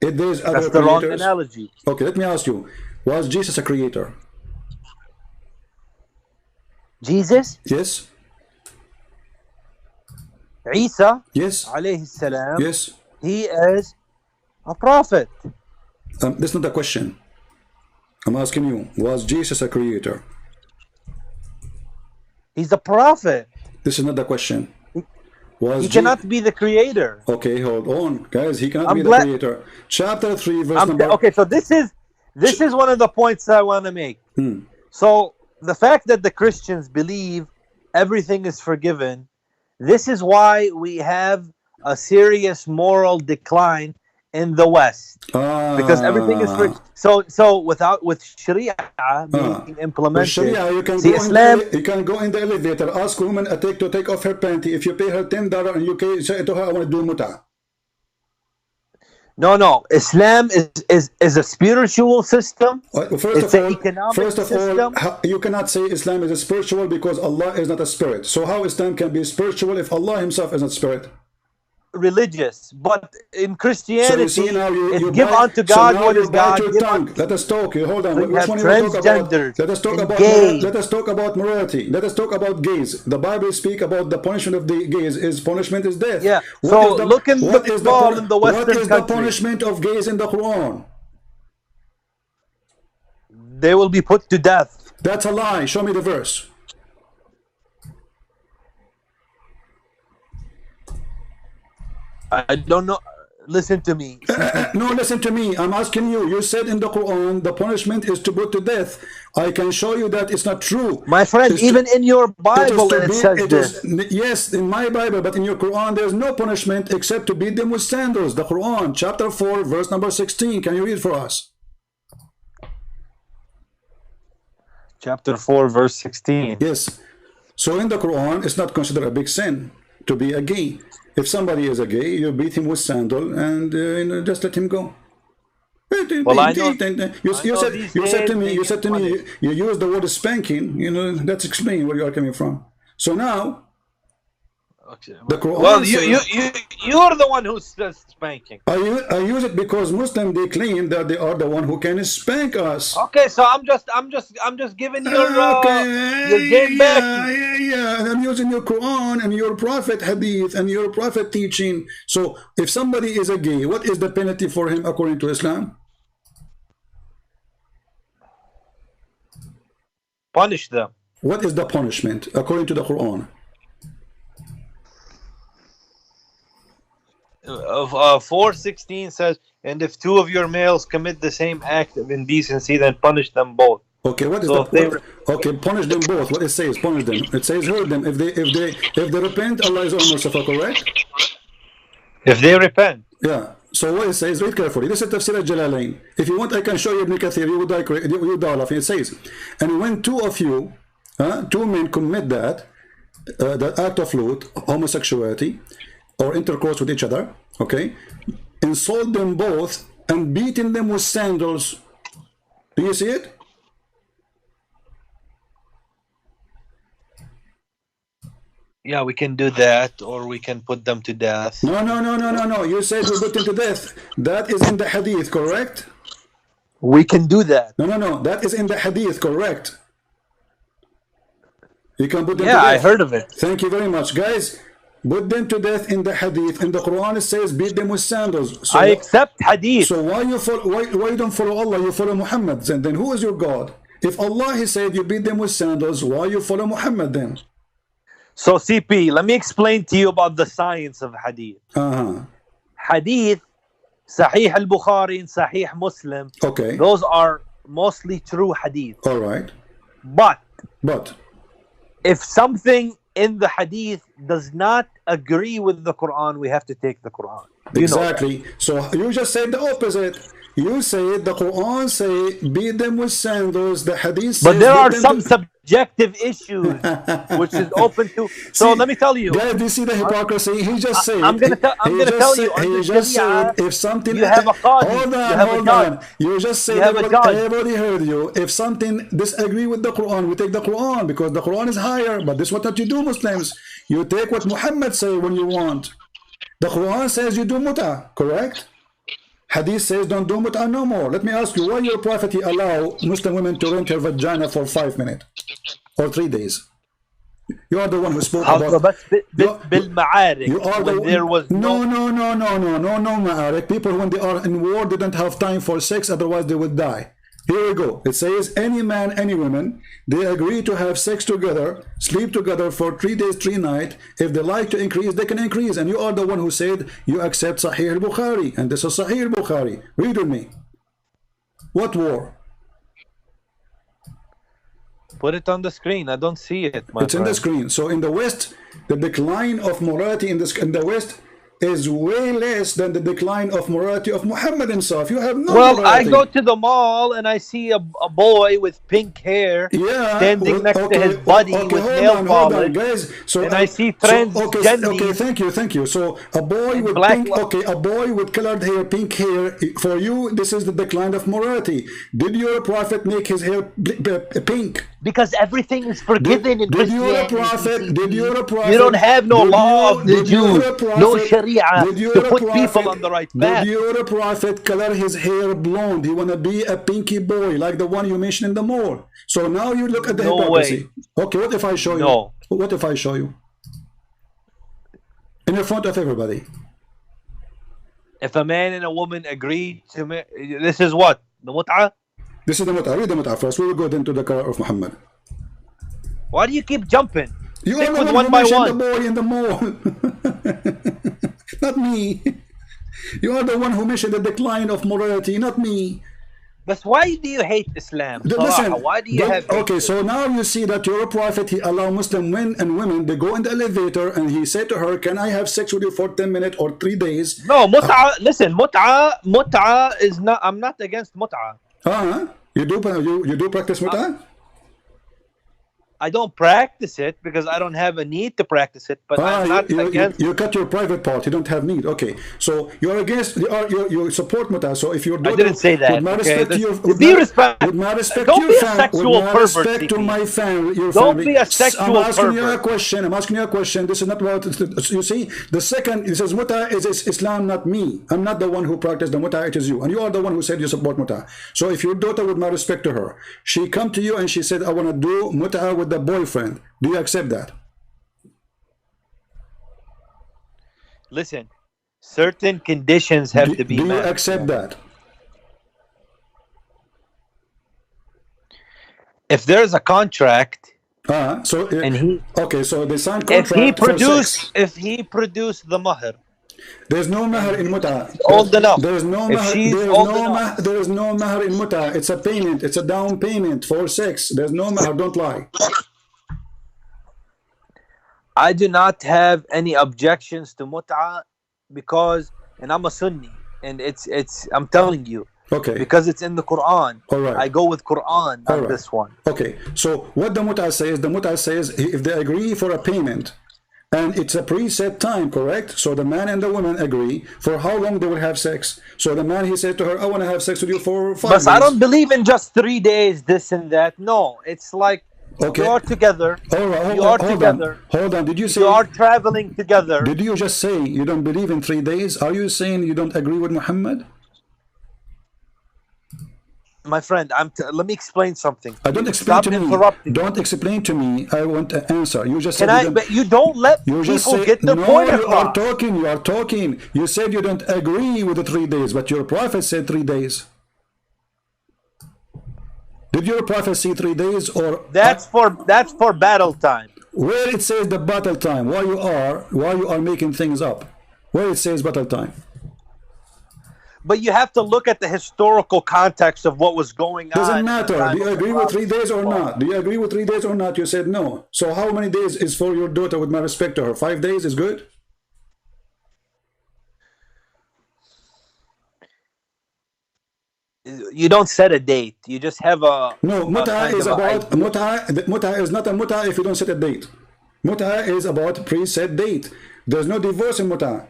If there's other that's the creators, wrong analogy. Okay, let me ask you: was Jesus a creator? Jesus? Yes. Isa, Yes. alayhi salam, Yes. he is a prophet. That's not the question. I'm asking you, was Jesus a creator? He's a prophet. This is not the question. Was He cannot be the creator. Okay, hold on, guys. He cannot I'm be the glad- creator. Chapter 3, verse number. Okay, so this is one of the points I want to make. So the fact that the Christians believe everything is forgiven, this is why we have a serious moral decline in the West, because everything is free. So with Sharia being implemented, Sharia, you can see, go Islam. you can go in the elevator, ask a woman to take off her panty. If you pay her $10 and you say to her, I want to do muta. No. Islam is a spiritual system. It's an economic system. You cannot say Islam is a spiritual because Allah is not a spirit. So how Islam can be spiritual if Allah himself is not spirit? Religious, but in Christianity, so you see now you give unto God what is God. Let us talk. Hold on. So Which one you want to talk about? Let us talk about gays. Let us talk about morality. Let us talk about gays. The Bible speak about the punishment of the gays. Punishment is death. Yeah. So look in the ball in the Western country. What is country. the punishment of gays in the Quran? They will be put to death. That's a lie. Show me the verse. I don't know. Listen to me. No, listen to me. I'm asking you. You said in the Quran the punishment is to put to death. I can show you that it's not true. My friend, even in your Bible it says this. Yes, in my Bible, but in your Quran there's no punishment except to beat them with sandals. The Quran, chapter 4, verse number 16. Can you read for us? Chapter 4, verse 16. Yes. So in the Quran, it's not considered a big sin to be a gay. If somebody is a gay, you beat him with sandal and just let him go. Well, I know. You said to me, you use the word spanking. That's explaining where you are coming from. So now, okay. The Quran. Well, you're the one who says spanking. I use it because Muslims, they claim that they are the one who can spank us. Okay, so I'm just giving your game back. Yeah. I'm using your Quran and your Prophet hadith and your Prophet teaching. So if somebody is a gay, what is the penalty for him according to Islam? Punish them. What is the punishment according to the Quran? 4:16 says, and if two of your males commit the same act of indecency, then punish them both. Okay, what is okay, punish them both. What it says, punish them. It says hurt them. If they repent, Allah is merciful, correct? If they repent. Yeah. So what it says, read carefully. This is Tafsir al-Jalalain. If you want, I can show you Ibn Kathir. You would die laughing. It says, and when two of you, two men commit that act of loot, homosexuality, or intercourse with each other, okay, insult them both and beating them with sandals. Do you see it? Yeah, we can do that, or we can put them to death. No. You said we put them to death. That is in the hadith, correct? We can do that. No. That is in the hadith, correct? You can put them to death. Yeah, I heard of it. Thank you very much, guys. Put them to death in the hadith. In the Quran, it says beat them with sandals. So I accept hadith. So why you don't follow Allah? You follow Muhammad. And then who is your God? If Allah, he said you beat them with sandals, why you follow Muhammad then? So CP, let me explain to you about the science of hadith. Hadith, Sahih al-Bukhari and Sahih Muslim. Okay. Those are mostly true hadith. All right. But if something in the hadith does not agree with the Quran, we have to take the Quran. Exactly. So you just said the opposite. You say the Quran say beat them with sandals. The hadith says, but there are some subjective issues which is open to. So let me tell you. Guys, do you see the hypocrisy? He just said. I'm gonna tell you. He just said if something. You have a qadi. Hold on. You just said everybody heard you. If something disagree with the Quran, we take the Quran because the Quran is higher. But this is what you do, Muslims. You take what Muhammad say when you want. The Quran says you do muta, correct? Hadith says don't do mut'ah no more. Let me ask you, why your prophet allow Muslim women to rent her vagina for 5 minutes or 3 days? You are the one who spoke حظ about. بس بالمعارك You are when there was no ma'arik. People when they are in war, they don't have time for sex, otherwise they would die. Here we go. It says any man, any woman, they agree to have sex together, sleep together for 3 days, 3 nights. If they like to increase, they can increase. And you are the one who said you accept Sahih al-Bukhari. And this is Sahih al-Bukhari. Read with me. What war? Put it on the screen. I don't see it. It's in the screen. So in the West, the decline of morality in the West is way less than the decline of morality of Muhammad himself. You have no Well, morality. I go to the mall and I see a boy with pink hair standing next to his buddy with nail polish. Hold on, guys. So and I see trends. Okay, thank you. So a boy with pink, a boy with colored hair, pink hair. For you, this is the decline of morality. Did your prophet make his hair pink? Because everything is forgiven in Christianity. Did your prophet? You don't have no law of the Jews, no Sharia to put people on the right path. Did your prophet color his hair blonde? He wanna be a pinky boy like the one you mentioned in the mall. So now you look at the hypocrisy. Okay, what if I show you? No. What if I show you? In front of everybody. If a man and a woman agreed to this is what? The mut'ah? This is the mut'ah. Read the mut'ah first. We will go then to the color of Muhammad. Why do you keep jumping? You Stick are with the one by one. The boy in the mall. Not me. You are the one who mentioned the decline of morality, not me. But why do you hate Islam? Listen, why do you have okay, so now you see that your prophet, he allowed Muslim men and women, they go in the elevator and he said to her, can I have sex with you for 10 minutes or 3 days? No, listen, mut'ah is not, I'm not against mut'ah. You do practice mut'ah? I don't practice it because I don't have a need to practice it, but I'm not against. You cut your private part. You don't have need. Okay, so you're against. You support mut'ah. So if your daughter, I didn't say that. With my respect to your, be respectful. With my respect Don't to be your a sexual pervert. Respect to my family, your don't family. Be a sexual I'm asking pervert. you a question. I'm asking you a question. This is not about. You see, the second it says mut'ah is Islam, not me. I'm not the one who practiced the mut'ah. It is you, and you are the one who said you support mut'ah. So if your daughter, with my respect to her, she come to you and she said, I want to do mut'ah with the boyfriend. Do you accept that? Listen, certain conditions have to be met. Do you accept that? If there's a contract, so they sign contract. If he produced the mahr, there's no mahr in mut'ah. Old enough. There's no mahr. There is no mahr in mut'ah. It's a payment. It's a down payment for sex. There's no mahr. Don't lie. I do not have any objections to mut'ah because, and I'm a Sunni, and it's I'm telling you, because it's in the Quran. All right. I go with Quran on this one. Okay, so what the mut'ah says, if they agree for a payment, and it's a preset time, correct? So the man and the woman agree for how long they will have sex. So the man, he said to her, I want to have sex with you for 5 days. But I don't believe in just 3 days, this and that. No, it's like, you are together. Hold on. Did you say you are traveling together? Did you just say you don't believe in 3 days? Are you saying you don't agree with Muhammad? My friend, let me explain something. Don't explain to me. Don't explain to me. I want an answer. You just said but you don't let people get the point across. You are talking. You said you don't agree with the 3 days, but your prophet said 3 days. Did your prophet see 3 days or? That's for battle time. Where it says the battle time, why you are making things up? Where it says battle time? But you have to look at the historical context of what was going on. Doesn't matter. Do you agree with 3 days or not? Do you agree with 3 days or not? You said no. So how many days is for your daughter, with my respect to her? 5 days is good? You don't set a date. You just have a mut'ah is about mut'ah is not a mut'ah if you don't set a date. Mut'ah is about preset date. There's no divorce in mut'ah.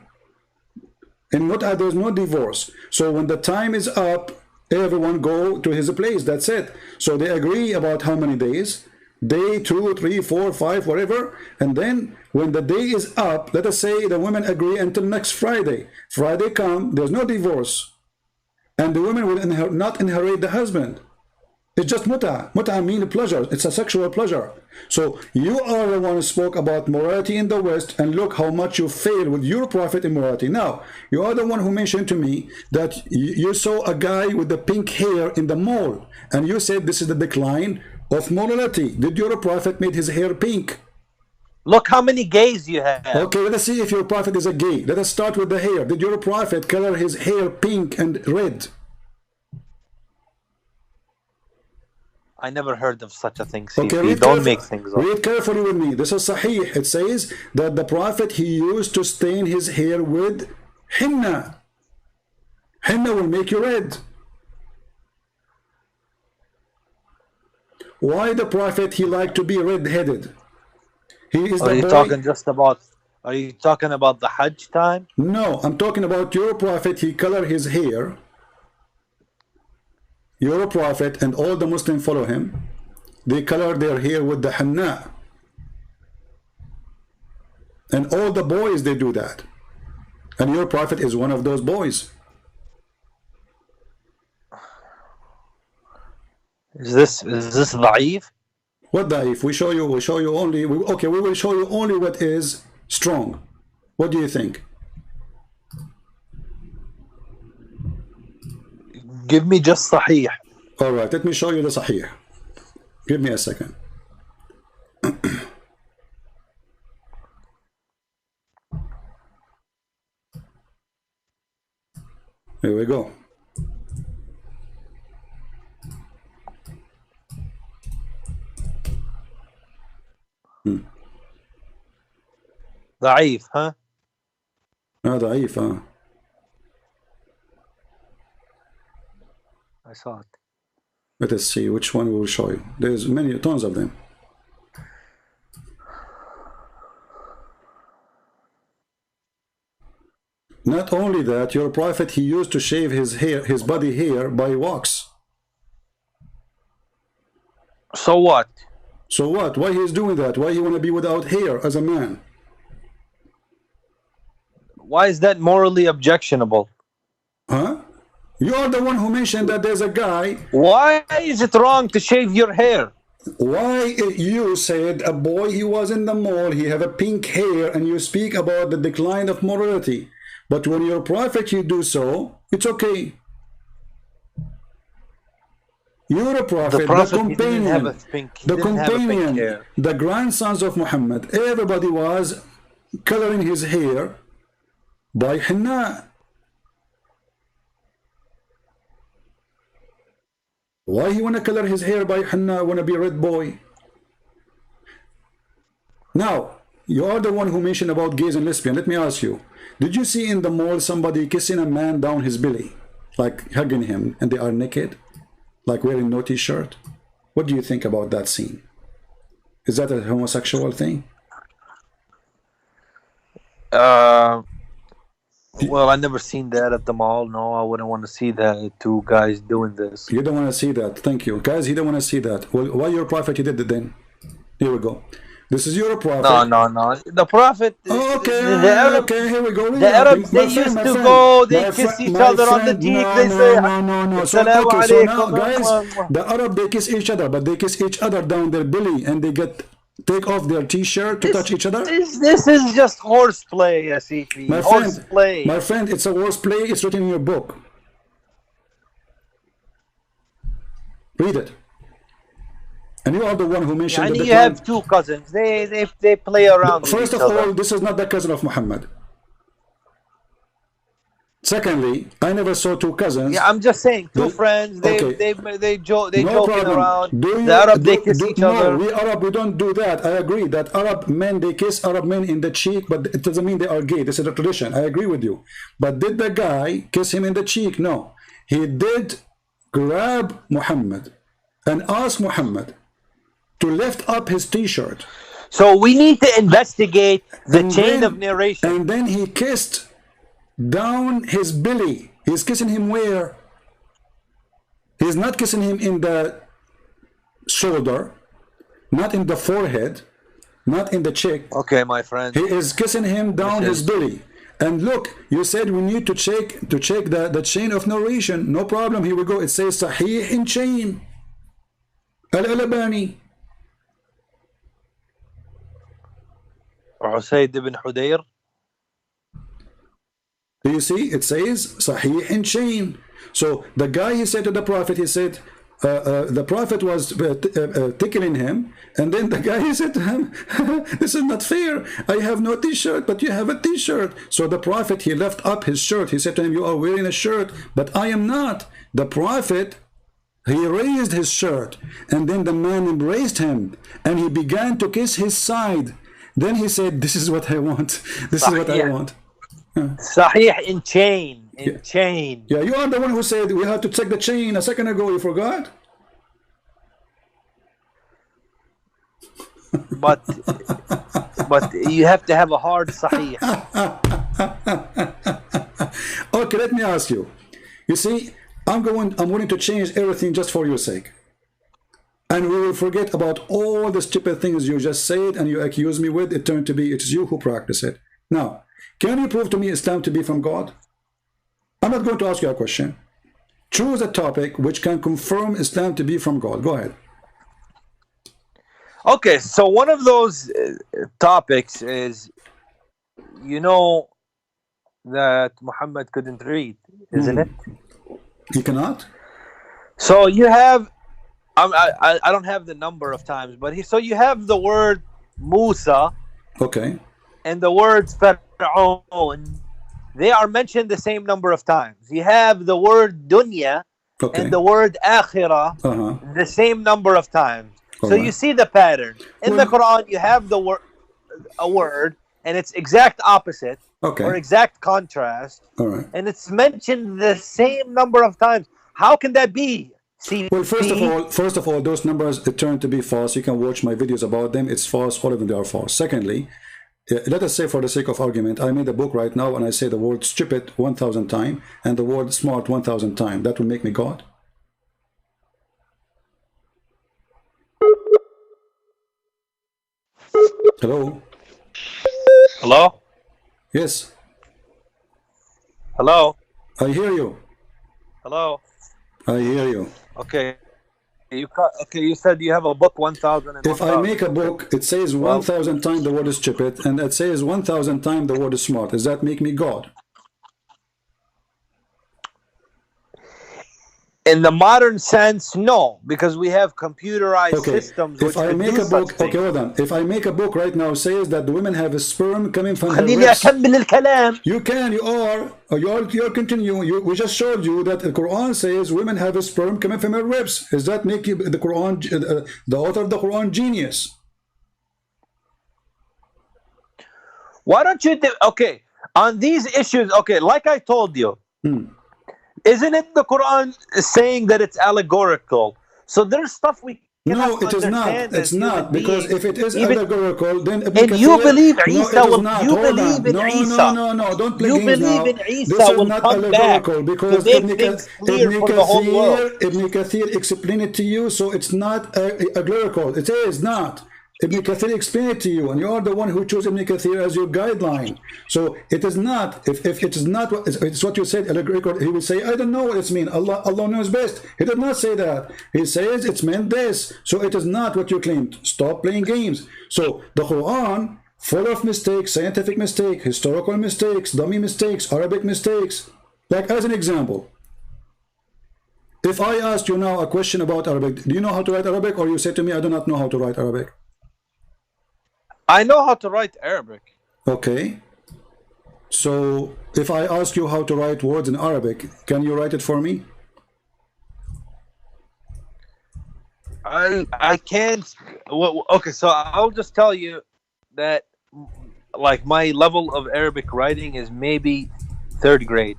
In mut'ah there's no divorce. So when the time is up, everyone go to his place. That's it. So they agree about how many days. Day 2, 3, 4, 5, whatever. And then when the day is up, let us say the women agree until next Friday. Friday come, there's no divorce. And the woman will not inherit the husband. It's just muta. Muta means pleasure. It's a sexual pleasure. So you are the one who spoke about morality in the West, and look how much you fail with your prophet in morality. Now, you are the one who mentioned to me that you saw a guy with the pink hair in the mall, and you said this is the decline of morality. Did your prophet made his hair pink? Look how many gays you have. Okay, let us see if your prophet is a gay. Let us start with the hair. Did your prophet color his hair pink and red? I never heard of such a thing. Okay, don't make things up. Read carefully with me. This is Sahih. It says that the prophet, he used to stain his hair with henna. Henna will make you red. Why the prophet, he liked to be red-headed? He is Are you talking about the Hajj time? No, I'm talking about your prophet. He colored his hair. Your prophet and all the Muslims follow him. They color their hair with the henna. And all the boys, they do that. And your prophet is one of those boys. Is this da'if? What da'if? We show you only, okay, we will show you only what is strong. What do you think? Give me just Sahih. All right, let me show you the Sahih. Give me a second. Here we go. ضعيف, huh? ضعيف, I saw it. Let us see which one we will show you. There's many, tons of them. Not only that, your prophet, he used to shave his hair, his body hair by wax. So what? So what? Why he is doing that? Why he want to be without hair as a man? Why is that morally objectionable? Huh? You are the one who mentioned that there's a guy. Why is it wrong to shave your hair? Why you said a boy, he was in the mall, he have a pink hair, and you speak about the decline of morality. But when your prophet, you do so, it's okay. You're a prophet, the companion, the grandsons of Muhammad, everybody was coloring his hair by henna. Why he want to color his hair by henna, want to be a red boy? Now, you are the one who mentioned about gays and lesbian. Let me ask you, did you see in the mall somebody kissing a man down his belly, like hugging him, and they are naked, like wearing no t-shirt? What do you think about that scene? Is that a homosexual thing? Well, I never seen that at the mall. No, I wouldn't want to see that. Two guys doing this. You don't want to see that. Thank you, guys. You don't want to see that. Well, why your prophet he did it then? Here we go. This is your prophet. No. The prophet. Okay, the Arabs, okay. Here we go. The Arabs, they used to go. They kiss each other on the cheek. They say, no. So, okay, so now, guys, the Arab, they kiss each other, but they kiss each other down their belly, and they take off their t-shirt to touch each other. This is just horseplay, Asifi. Horseplay. My friend, it's a horseplay. It's written in your book. Read it. And you are the one who mentioned that. And you have two cousins. They play around. First of all, this is not the cousin of Muhammad. Secondly, I never saw two cousins. Yeah, I'm just saying, two friends. They joking around. The Arab, they kiss each other. We Arab, we don't do that. I agree that Arab men, they kiss Arab men in the cheek, but it doesn't mean they are gay. This is a tradition. I agree with you. But did the guy kiss him in the cheek? No. He did grab Muhammad and ask Muhammad to lift up his t-shirt. So we need to investigate the chain of narration. And then he kissed down his belly. He's kissing him where? He's not kissing him in the shoulder, not in the forehead, not in the cheek. Okay, my friend. He is kissing him down his belly. And look, you said we need to check the chain of narration. No problem. Here we go. It says Sahih in chain. Al-Albani. Usayd ibn Hudayr. Do you see? It says Sahih in chain. So the guy, he said to the Prophet, he said, the Prophet was tickling him, and then the guy, he said to him, this is not fair. I have no t-shirt, but you have a t-shirt. So the Prophet, he left up his shirt. He said to him, you are wearing a shirt, but I am not. The Prophet, he raised his shirt, and then the man embraced him, and he began to kiss his side. Then he said, this is what I want. This is what I want. Sahih in chain. In chain. Yeah, you are the one who said we have to check the chain a second ago. You forgot? But you have to have a hard Sahih. Okay, let me ask you. You see, I'm willing to change everything just for your sake. And we will forget about all the stupid things you just said and you accuse me with. It turned to be it's you who practice it. Now, can you prove to me Islam to be from God? I'm not going to ask you a question. Choose a topic which can confirm Islam to be from God. Go ahead. Okay, so one of those topics is, you know, that Muhammad couldn't read, isn't it? He cannot? So you have, I don't have the number of times, but so you have the word Musa. Okay. And the words Fir'aun, they are mentioned the same number of times. You have the word dunya and the word akhirah the same number of times. So you see the pattern. In the Quran, you have the a word and it's exact opposite or exact contrast. And it's mentioned the same number of times. How can that be? Well, first of all, those numbers turn to be false. You can watch my videos about them. It's false. All of them, they are false. Secondly, let us say for the sake of argument, I made a book right now and I say the word stupid 1,000 times and the word smart 1,000 times. That will make me God? Hello? Hello? Yes. Hello? I hear you. Hello? I hear you. Okay. You said you have a book 1,000. If I make a book, it says 1,000 times the word is stupid, and it says 1,000 times the word is smart. Does that make me God? In the modern sense, no, because we have computerized systems. If I make a book, hold on. If I make a book right now says that the women have a sperm coming from her breast, you can, you're continuing. We just showed you that the Quran says women have a sperm coming from her ribs. Does that make you the Quran, the author of the Quran, genius? Why don't you do? Okay, on these issues. Okay, like I told you. Isn't it the Quran saying that it's allegorical? So there's stuff we cannot No, it is not. It's not, because if it is allegorical, then and you believe Isa will. You believe in Isa. No, don't play you games now. believe in Isa This is will not come allegorical back because to make things clear for the whole world. Ibn Kathir explained it to you, so it's not allegorical. It is not. Ibn Kathir explained it to you, and you are the one who chose Ibn Kathir as your guideline. So it is not. If it is not, it's what you said. Allegorical. He will say, I don't know what it means. Allah knows best. He did not say that. He says it's meant this. So it is not what you claimed. Stop playing games. So the Quran, full of mistakes, scientific mistakes, historical mistakes, dummy mistakes, Arabic mistakes. Like as an example, if I asked you now a question about Arabic, do you know how to write Arabic, or you say to me, I do not know how to write Arabic? I know how to write Arabic. Okay. So if I ask you how to write words in Arabic, can you write it for me? I can't. Well, okay, so I'll just tell you that, like, my level of Arabic writing is maybe 3rd grade.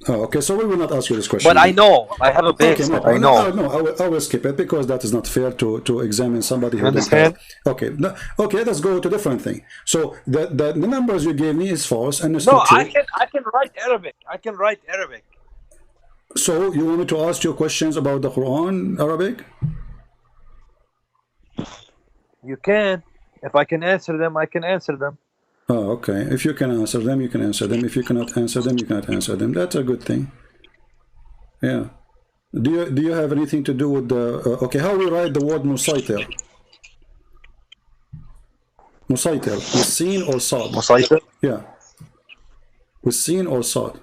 Oh, okay, so we will not ask you this question. But I know. I have a base. Okay, I know. No, I will skip it because that is not fair to examine somebody who understand? Okay, okay, let's go to a different thing. So the numbers you gave me is false and it's no, not true. I can write Arabic. I can write Arabic. So you want me to ask you questions about the Quran Arabic? You can. If I can answer them, I can answer them. Oh, okay. If you can answer them, you can answer them. If you cannot answer them, you cannot answer them. That's a good thing. Yeah. Do you have anything to do with the okay, how we write the word musaitir? Musaitir with sin or sad? Musaitir? Yeah, with sin or sad?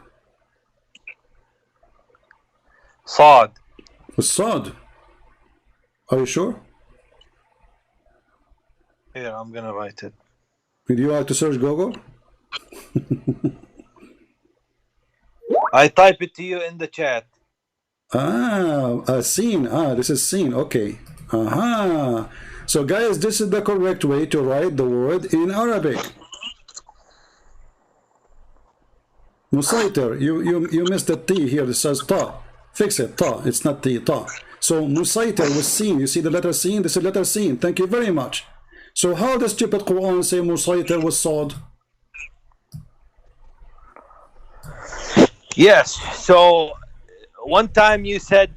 Sad. With sad. Are you sure? Here, I'm gonna write it. Would you like to search Google? I type it to you in the chat. Sin. This is sin. Okay. So guys, this is the correct way to write the word in Arabic. Musaitir. You missed the T here. It says ta. Fix it. Ta. It's not T. Ta. So musaitir with sin. You see the letter sin? This is letter sin. Thank you very much. So how does stupid Quran say musaitir with sad? Yes. So one time you said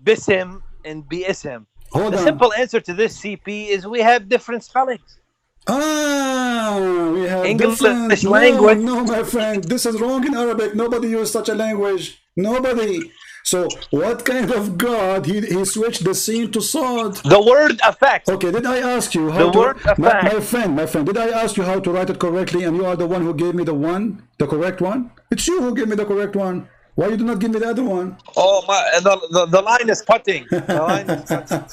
bisim and biism. Hold The on. simple answer to this, CP, is we have different spellings. We have English different language. No, my friend, this is wrong in Arabic. Nobody used such a language. Nobody. So what kind of God he switched the sin to sod? The word affect. Okay, did I ask you how The to word affect. my friend, did I ask you how to write it correctly and you are the one who gave me the correct one? It's you who gave me the correct one. Why you do not give me the other one? Oh my! The line is cutting. The line is cutting.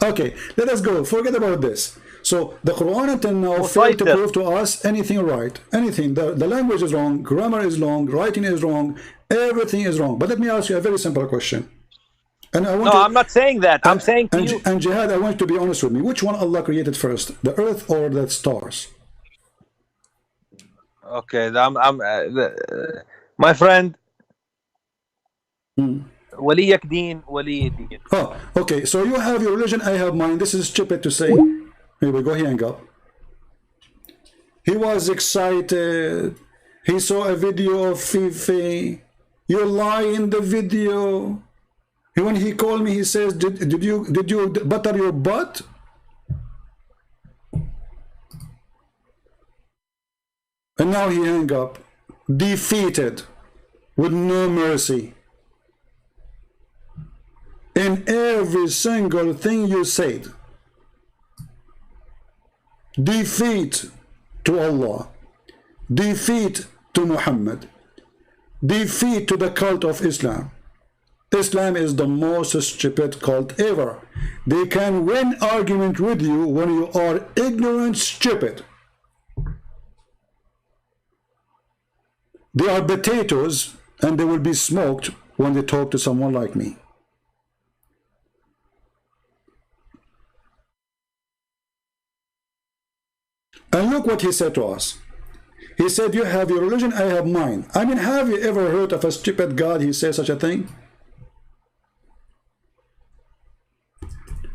Okay, let us go. Forget about this. So the Quran until now failed to prove to us anything right. Anything. The language is wrong, grammar is wrong, writing is wrong, everything is wrong. But let me ask you a very simple question. And I want No, I'm not saying that. I'm saying to you. And Jihad, I want you to be honest with me. Which one Allah created first? The earth or the stars? Okay, my friend. Waliyak deen, wali deen. Oh, okay. So you have your religion, I have mine. This is stupid to say. Here we go. He hang up. He was excited. He saw a video of Fifi. You lie in the video. When he called me, he says, "Did you butter your butt?" And now he hang up, defeated, with no mercy. In every single thing you said, defeat to Allah, defeat to Muhammad, defeat to the cult of Islam. Islam is the most stupid cult ever. They can win argument with you when you are ignorant, stupid. They are potatoes and they will be smoked when they talk to someone like me. And look what he said to us. He said, you have your religion, I have mine. I mean, have you ever heard of a stupid God he says such a thing?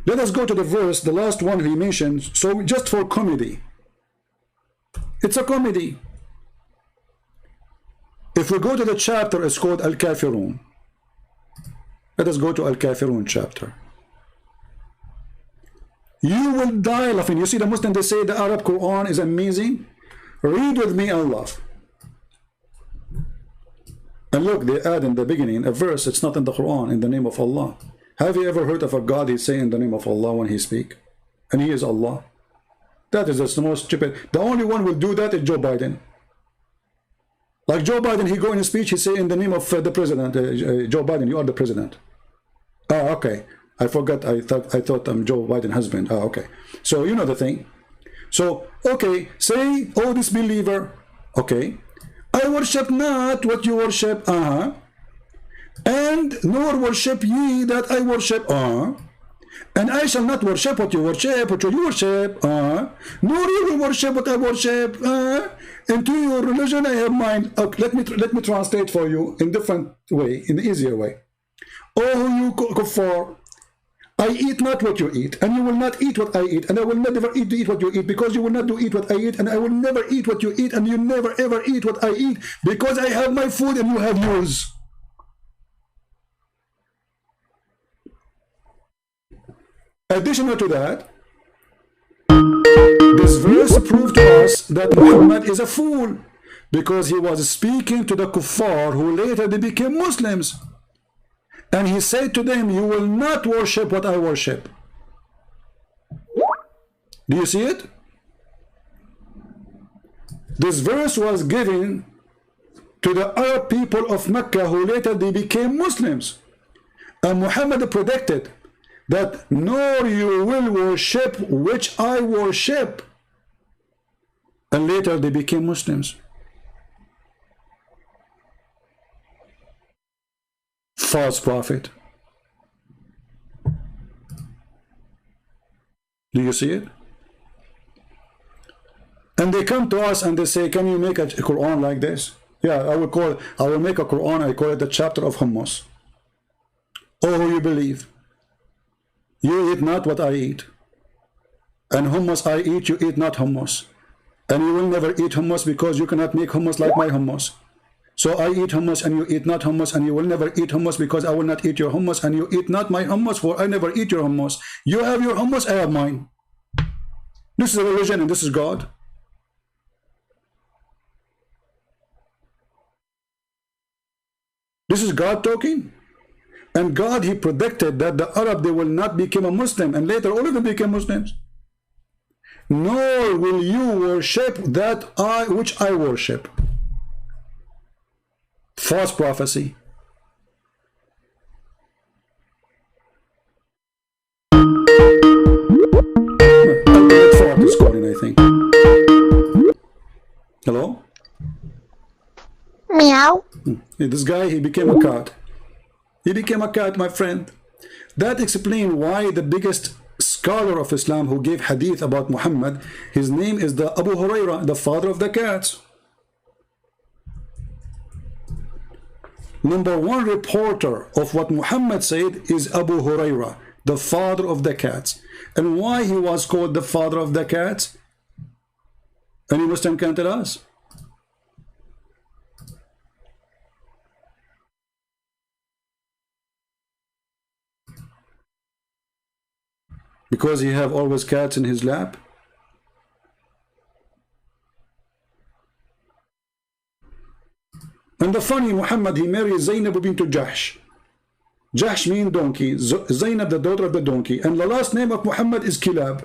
Let us go to the verse, the last one he mentioned, so just for comedy. It's a comedy. If we go to the chapter, it's called Al-Kafirun. Let us go to Al-Kafirun chapter. You will die laughing. You see the Muslims, they say the Arab Quran is amazing. Read with me and laugh. And look, they add in the beginning a verse, it's not in the Quran, in the name of Allah. Have you ever heard of a God he say in the name of Allah when he speak? And he is Allah. That is the most stupid. The only one who will do that is Joe Biden. Like Joe Biden, he go in a speech, he say in the name of the president, Joe Biden, you are the president. Oh, okay. I forgot. I thought I'm Joe Biden's husband. Oh, okay. So you know the thing. So okay, say, oh disbeliever. Okay, I worship not what you worship. And nor worship ye that I worship. And I shall not worship what you worship, nor you will worship what I worship. Into your religion I have mine. Okay, let me translate for you in different way, in the easier way. Oh, you kuffar, I eat not what you eat, and you will not eat what I eat, and I will never eat what you eat, because you will not eat what I eat, and I will never eat what you eat, and you never ever eat what I eat, because I have my food and you have yours. Additional to that, this verse proved to us that Muhammad is a fool, because he was speaking to the kuffar who later they became Muslims. And he said to them, you will not worship what I worship. Do you see it? This verse was given to the Arab people of Mecca who later they became Muslims. And Muhammad predicted that nor you will worship which I worship. And later they became Muslims. False prophet. Do you see it? And they come to us and they say, can you make a Quran like this? Yeah, I will make a Quran, I call it the chapter of hummus. Oh, who you believe? You eat not what I eat. And hummus I eat, you eat not hummus. And you will never eat hummus because you cannot make hummus like my hummus. So I eat hummus and you eat not hummus, and you will never eat hummus because I will not eat your hummus, and you eat not my hummus, for I never eat your hummus. You have your hummus, I have mine. This is a religion and this is God. This is God talking. And God, he predicted that the Arab, they will not become a Muslim, and later all of them became Muslims. Nor will you worship that which I worship. False prophecy. Ford is calling, I think. Hello? Meow. This guy, he became a cat. He became a cat, my friend. That explains why the biggest scholar of Islam who gave hadith about Muhammad, his name is the Abu Huraira, the father of the cats. Number one reporter of what Muhammad said is Abu Huraira, the father of the cats. And why he was called the father of the cats? Any Muslim can tell us? Because he have always cats in his lap? And the funny, Muhammad, he married Zainab bint Jahsh. Jahsh means donkey, Zainab the daughter of the donkey. And the last name of Muhammad is Kilab,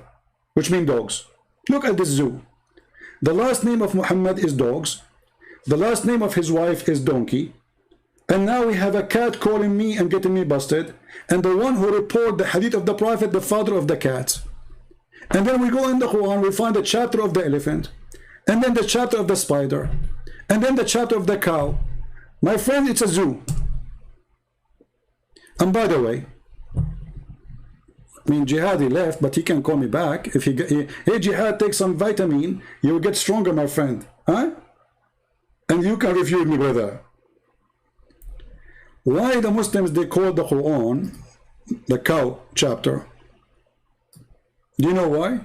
which means dogs. Look at this zoo. The last name of Muhammad is dogs. The last name of his wife is donkey. And now we have a cat calling me and getting me busted. And the one who report the hadith of the Prophet, the father of the cats. And then we go in the Quran, we find the chapter of the elephant. And then the chapter of the spider. And then the chapter of the cow. My friend, it's a zoo. And by the way, I mean, Jihadi left, but he can call me back. If hey, Jihad, take some vitamin, you'll get stronger, my friend. Huh? And you can refute me, brother. Why the Muslims, they call the Quran the cow chapter? Do you know why?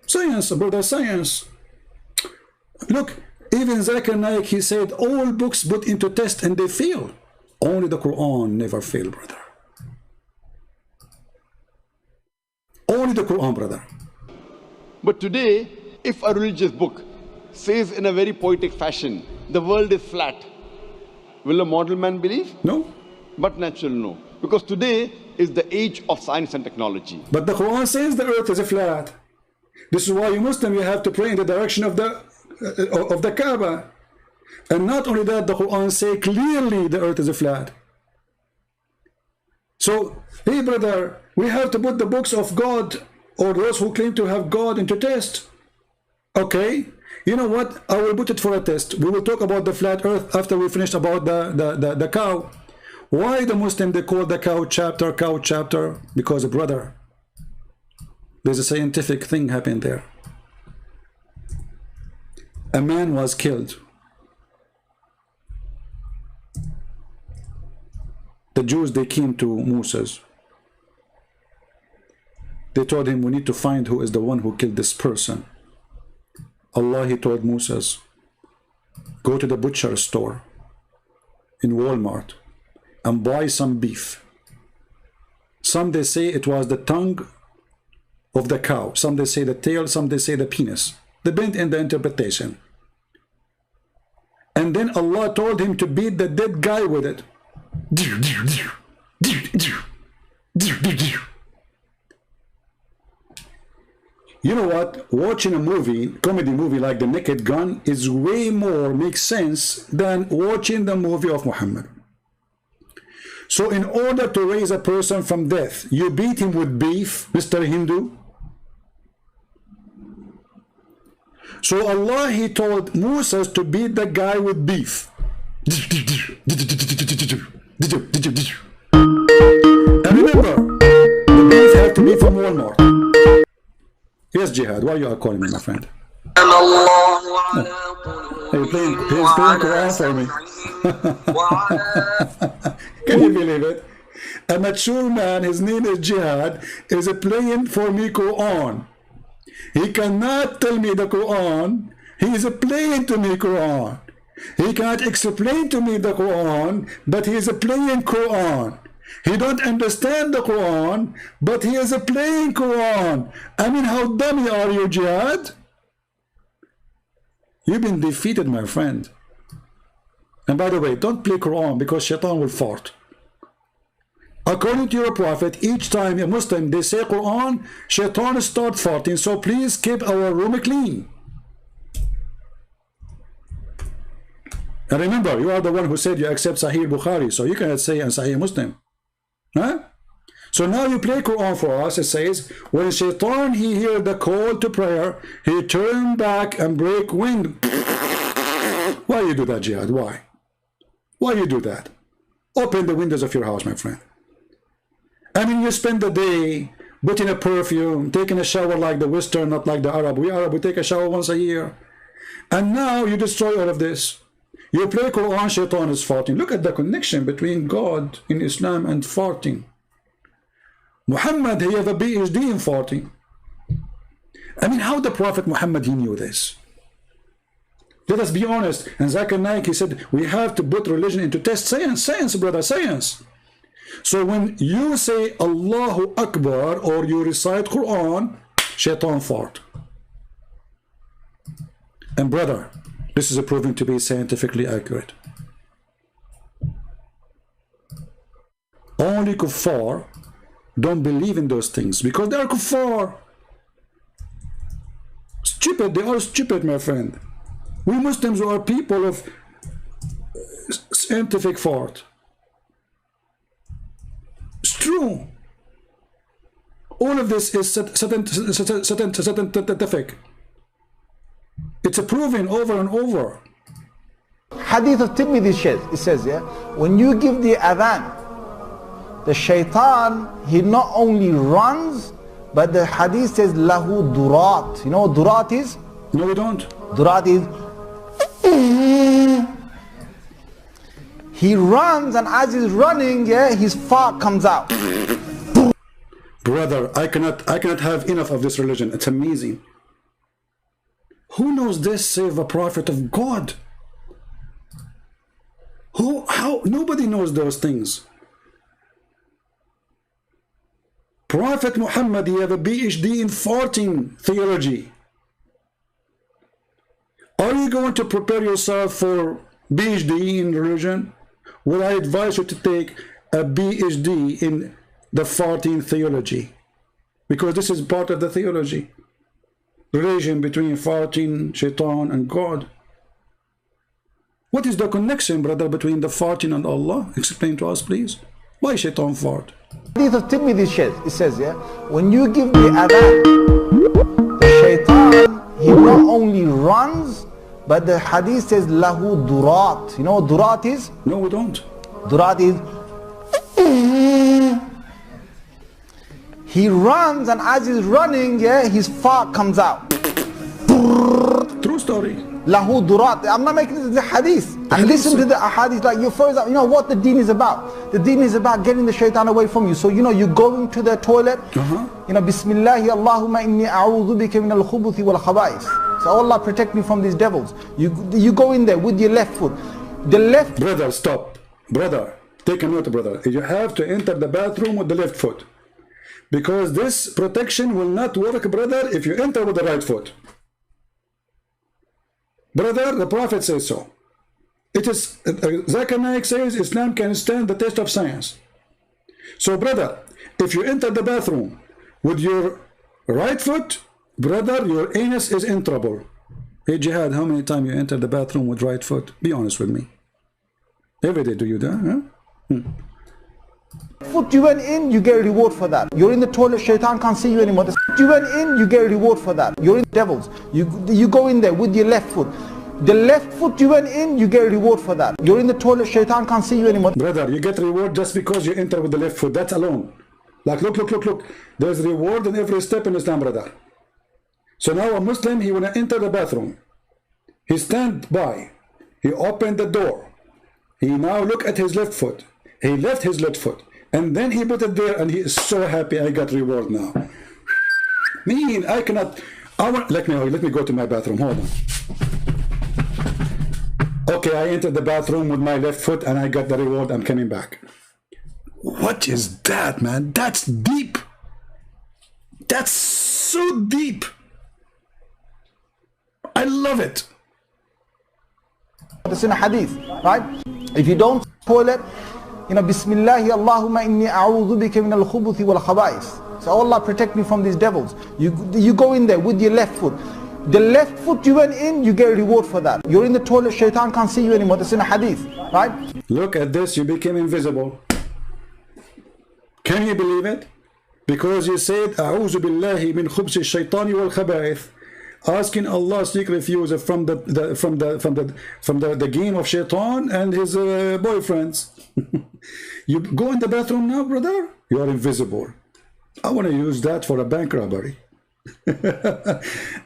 Science, brother, science. Look, even Zakir Naik, he said all books put into test and they fail. Only the Quran never fail, brother. Only the Quran, brother. But today, if a religious book says in a very poetic fashion, the world is flat, will a mortal man believe? No. But natural, no. Because today is the age of science and technology. But the Quran says the earth is flat. This is why you Muslim, you have to pray in the direction of the Kaaba. And not only that, the Quran says clearly the earth is flat. So, hey brother, we have to put the books of God or those who claim to have God into test. Okay, you know what? I will put it for a test. We will talk about the flat earth after we finish about the cow. Why the Muslim, they call the cow chapter? Because, brother, there's a scientific thing happened there. A man was killed. The Jews, they came to Moses. They told him, we need to find who is the one who killed this person. Allah, he told Moses, go to the butcher store in Walmart and buy some beef. Some they say it was the tongue of the cow. Some they say the tail, some they say the penis. Depend in the interpretation. And then Allah told him to beat the dead guy with it. You know what? Watching a movie, comedy movie like The Naked Gun is way more makes sense than watching the movie of Muhammad. So in order to raise a person from death, you beat him with beef, Mr. Hindu. So Allah, he told Moses to beat the guy with beef. And remember, the beef had to be from Walmart. Yes, Jihad, why you are calling me, my friend? He's playing Quran for me. Can you believe it? A mature man, his name is Jihad, is playing for me Quran. He cannot tell me the Quran. He is playing to me Quran. He cannot explain to me the Quran, but he is playing Quran. He don't understand the Quran, but he is playing Quran. I mean, how dummy are you, Jihad? You've been defeated, my friend. And by the way, don't play Quran because shaitan will fart. According to your prophet, each time a Muslim they say Quran, shaitan start farting. So please keep our room clean. And remember, you are the one who said you accept Sahih Bukhari, so you cannot say in Sahih Muslim. Huh? So now you play Quran for us. It says, when shaitan he hear the call to prayer, he turn back and break wind. Why you do that, Jihad? Why? Why you do that? Open the windows of your house, my friend. I mean, you spend the day putting a perfume, taking a shower like the Western, not like the Arab. We Arab, we take a shower once a year. And now you destroy all of this. You play Quran, shaitan is farting. Look at the connection between God in Islam and farting. Muhammad, he have a PhD in farting. I mean, how the Prophet Muhammad, he knew this? Let us be honest. And Zakir Naik, he said, we have to put religion into test. Science, brother, science. So when you say Allahu Akbar or you recite Quran, shaitan fart. And brother, this is proven to be scientifically accurate. Only kuffar don't believe in those things because they are kuffar. Stupid, they are stupid, my friend. We Muslims are people of scientific thought. It's true. All of this is scientific. It's proven over and over. Hadith of Tirmidhi says, yeah, when you give the adhan, the shaitan, he not only runs, but the hadith says, lahu durat. You know what durat is? No, we don't. Durat is, he runs, and as he's running, yeah, his fart comes out. Brother, I cannot have enough of this religion. It's amazing. Who knows this save a prophet of God? How? Nobody knows those things. Prophet Muhammad, he have a PhD in farting theology. Are you going to prepare yourself for PhD in religion? Well, I advise you to take a PhD in the farting theology, because this is part of the theology. Relation between farting, shaitan, and God. What is the connection, brother, between the farting and Allah? Explain to us, please. Why shaitan fart? Hadith of Tirmidhi says, yeah, when you give the adhan, the shaitan, he not only runs, but the hadith says, lahu durat. You know what durat is? No, we don't. Durat is, he runs, and as he's running, yeah, his fart comes out. True story. Lahu durat. I'm not making this the hadith. And listen to the hadith, like you first, you know what the deen is about. The deen is about getting the shaitan away from you. So you know, you go into the toilet, you know, Bismillahi Allahumma inni a'udhu bika min al-khubuthi wal khaba'is. So Allah protect me from these devils. You go in there with your left foot. The left. Brother, stop. Brother, take a note, brother. You have to enter the bathroom with the left foot, because this protection will not work, brother, if you enter with the right foot. Brother, the Prophet says so. It is, Zakir Naik says Islam can stand the test of science. So brother, if you enter the bathroom with your right foot, brother, your anus is in trouble. Hey Jihad, how many times you enter the bathroom with right foot? Be honest with me. Every day do you that? Huh? Foot you went in, you get a reward for that. You're in the toilet, shaitan can't see you anymore. The foot you went in, you get a reward for that. You're in devils. You go in there with your left foot. The left foot you went in, you get a reward for that. You're in the toilet, shaitan can't see you anymore. Brother, you get reward just because you enter with the left foot. That's alone. Like, look. There's reward in every step in Islam, brother. So now a Muslim, he want to enter the bathroom. He stand by. He opened the door. He now look at his left foot. He left his left foot. And then he put it there and he is so happy. I got reward now. Me, I cannot. Let me go to my bathroom. Hold on. Okay, I entered the bathroom with my left foot and I got the reward. I'm coming back. What is that, man? That's deep. That's so deep. I love it. It's in a hadith, right? If you don't toilet, Bismillahi Allahumma inni a'udhu bika min al-khubuthi wal khaba'ith. So Allah protect me from these devils. You go in there with your left foot. The left foot you went in, you get a reward for that. You're in the toilet, shaitan can't see you anymore. That's in a hadith, right? Look at this, you became invisible. Can you believe it? Because you said, A'udhu billahi min khubsi shaitani wal khaba'ith. Asking Allah seek refuge from the game of shaitan and his boyfriends. You go in the bathroom now, brother, you are invisible. I want to use that for a bank robbery.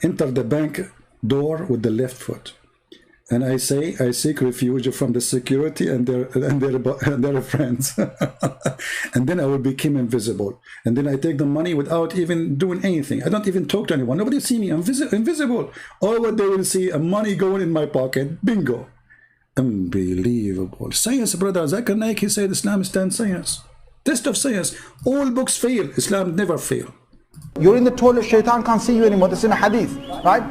Enter the bank door with the left foot, and I say I seek refuge from the security and their friends. And then I will become invisible, and then I take the money without even doing anything. I don't even talk to anyone. Nobody see me. I'm invisible. All what they will see, money going in my pocket. Bingo. Unbelievable. Science, brother. Zakir Naik, he said Islam stands science. Test of science. All books fail. Islam never fail. You're in the toilet, shaitan can't see you anymore. That's in a hadith, right?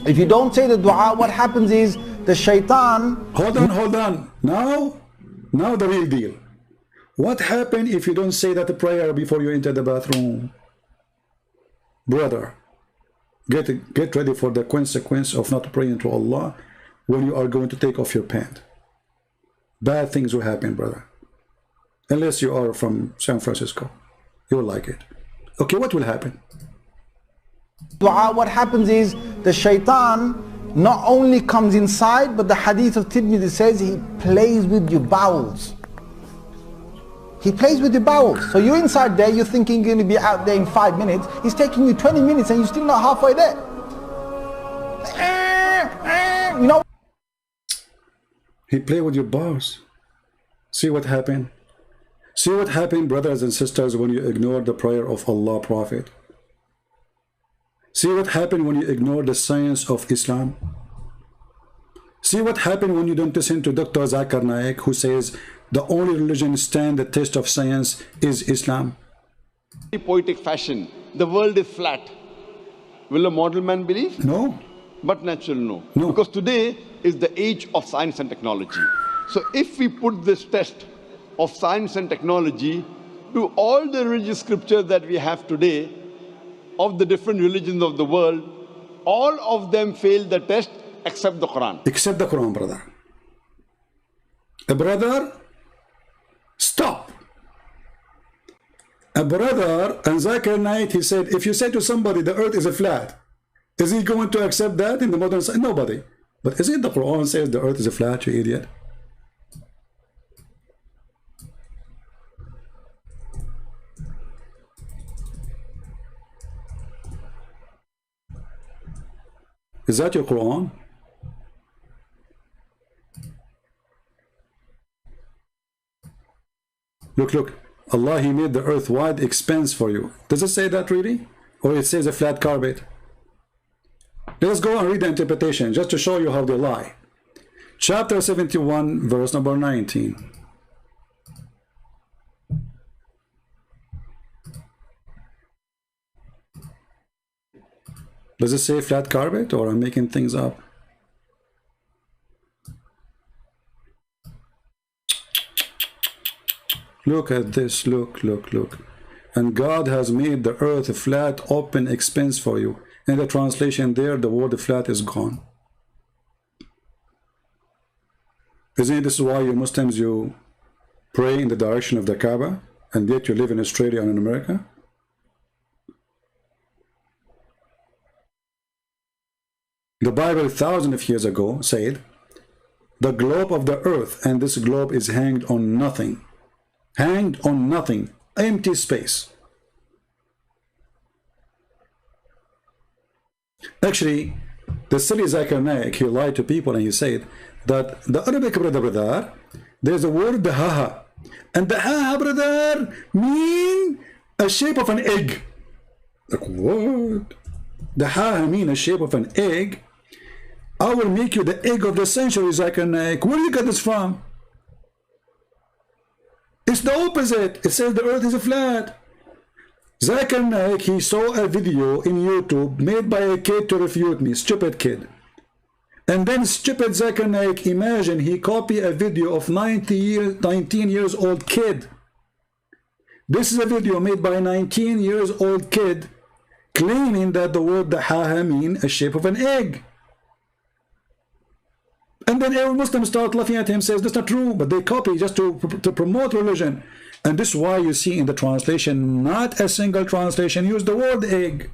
If you don't say the dua, what happens is the shaitan... Hold on. Now the real deal. What happens if you don't say that prayer before you enter the bathroom? Brother, get ready for the consequence of not praying to Allah when you are going to take off your pant. Bad things will happen, brother. Unless you are from San Francisco. You will like it. Okay, what will happen? Dua, what happens is the shaitan not only comes inside, but the hadith of Tirmidhi says he plays with your bowels. He plays with your bowels. So you're inside there, you're thinking you're going to be out there in 5 minutes. He's taking you 20 minutes and you're still not halfway there. You know? He play with your bowels. See what happened? See what happened, brothers and sisters, when you ignore the prayer of Allah Prophet. See what happened when you ignore the science of Islam. See what happened when you don't listen to Dr. Zakir Naik, who says the only religion stand the test of science is Islam. In poetic fashion, the world is flat. Will a mortal man believe? No. But natural, no. No. Because today is the age of science and technology. So if we put this test of science and technology to all the religious scriptures that we have today of the different religions of the world, all of them fail the test except the Quran. Except the Quran, brother. A brother, stop. A brother, and Zakir Naik, he said, if you say to somebody the earth is a flat, is he going to accept that in the modern science? Nobody. But isn't the Quran says the earth is a flat, you idiot? Is that your Quran? Look. Allah, He made the earth wide expanse for you. Does it say that really? Or it says a flat carpet? Let's go and read the interpretation just to show you how they lie. Chapter 71, verse number 19. Does it say flat carpet, or I'm making things up? Look at this. Look, look, look. And God has made the earth flat, open, expanse for you. In the translation there, the word flat is gone. Isn't this why you Muslims, you pray in the direction of the Kaaba, and yet you live in Australia and in America? The Bible thousands of years ago said, the globe of the earth, and this globe is hanged on nothing. Hanged on nothing. Empty space. Actually, the silly Zakir Naik, he lied to people and he said that the Arabic brother, there's a word dahaha. And dahaha, brother, mean a shape of an egg. Like, what? Dahaha mean a shape of an egg. I will make you the egg of the century, Zakir Naik. Where do you get this from? It's the opposite. It says the earth is flat. Zakir Naik, he saw a video in YouTube made by a kid to refute me, stupid kid. And then stupid Zakir Naik, imagine he copied a video of 19 years old kid. This is a video made by a 19 years old kid claiming that the word dahaha mean a shape of an egg. And then every Muslim start laughing at him, says that's not true, but they copy just to promote religion. And this is why you see in the translation, not a single translation use the word egg.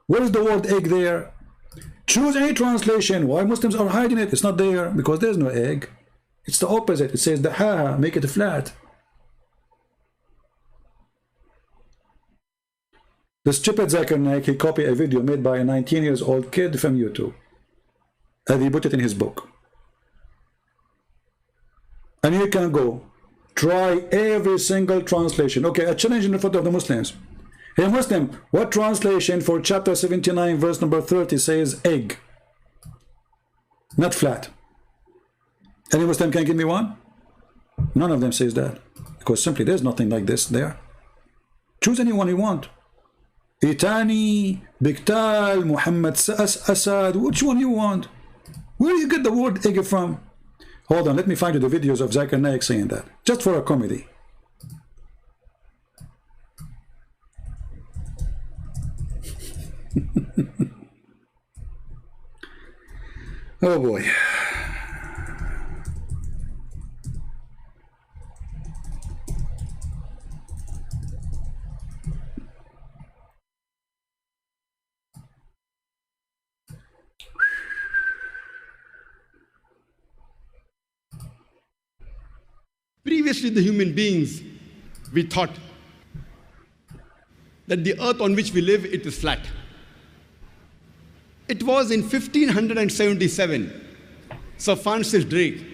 Where is the word egg there? Choose any translation. Why Muslims are hiding it? It's not there because there's no egg. It's the opposite. It says dahaha, make it flat. The stupid Zakir Naik, he copied a video made by a 19 years old kid from YouTube. And he put it in his book. And you can go try every single translation. Okay, a challenge in front of the Muslims. Hey Muslim, what translation for chapter 79 verse number 30 says egg, not flat? Any Muslim can give me one? None of them says that, because simply there's nothing like this there. Choose anyone you want. Itani, Biktal, Muhammad Asad, which one you want? Where do you get the word egg from? Hold on, let me find you the videos of Zakir Naik saying that, just for a comedy. Oh boy. Previously, the human beings, we thought that the earth on which we live, it is flat. It was in 1577, Sir Francis Drake,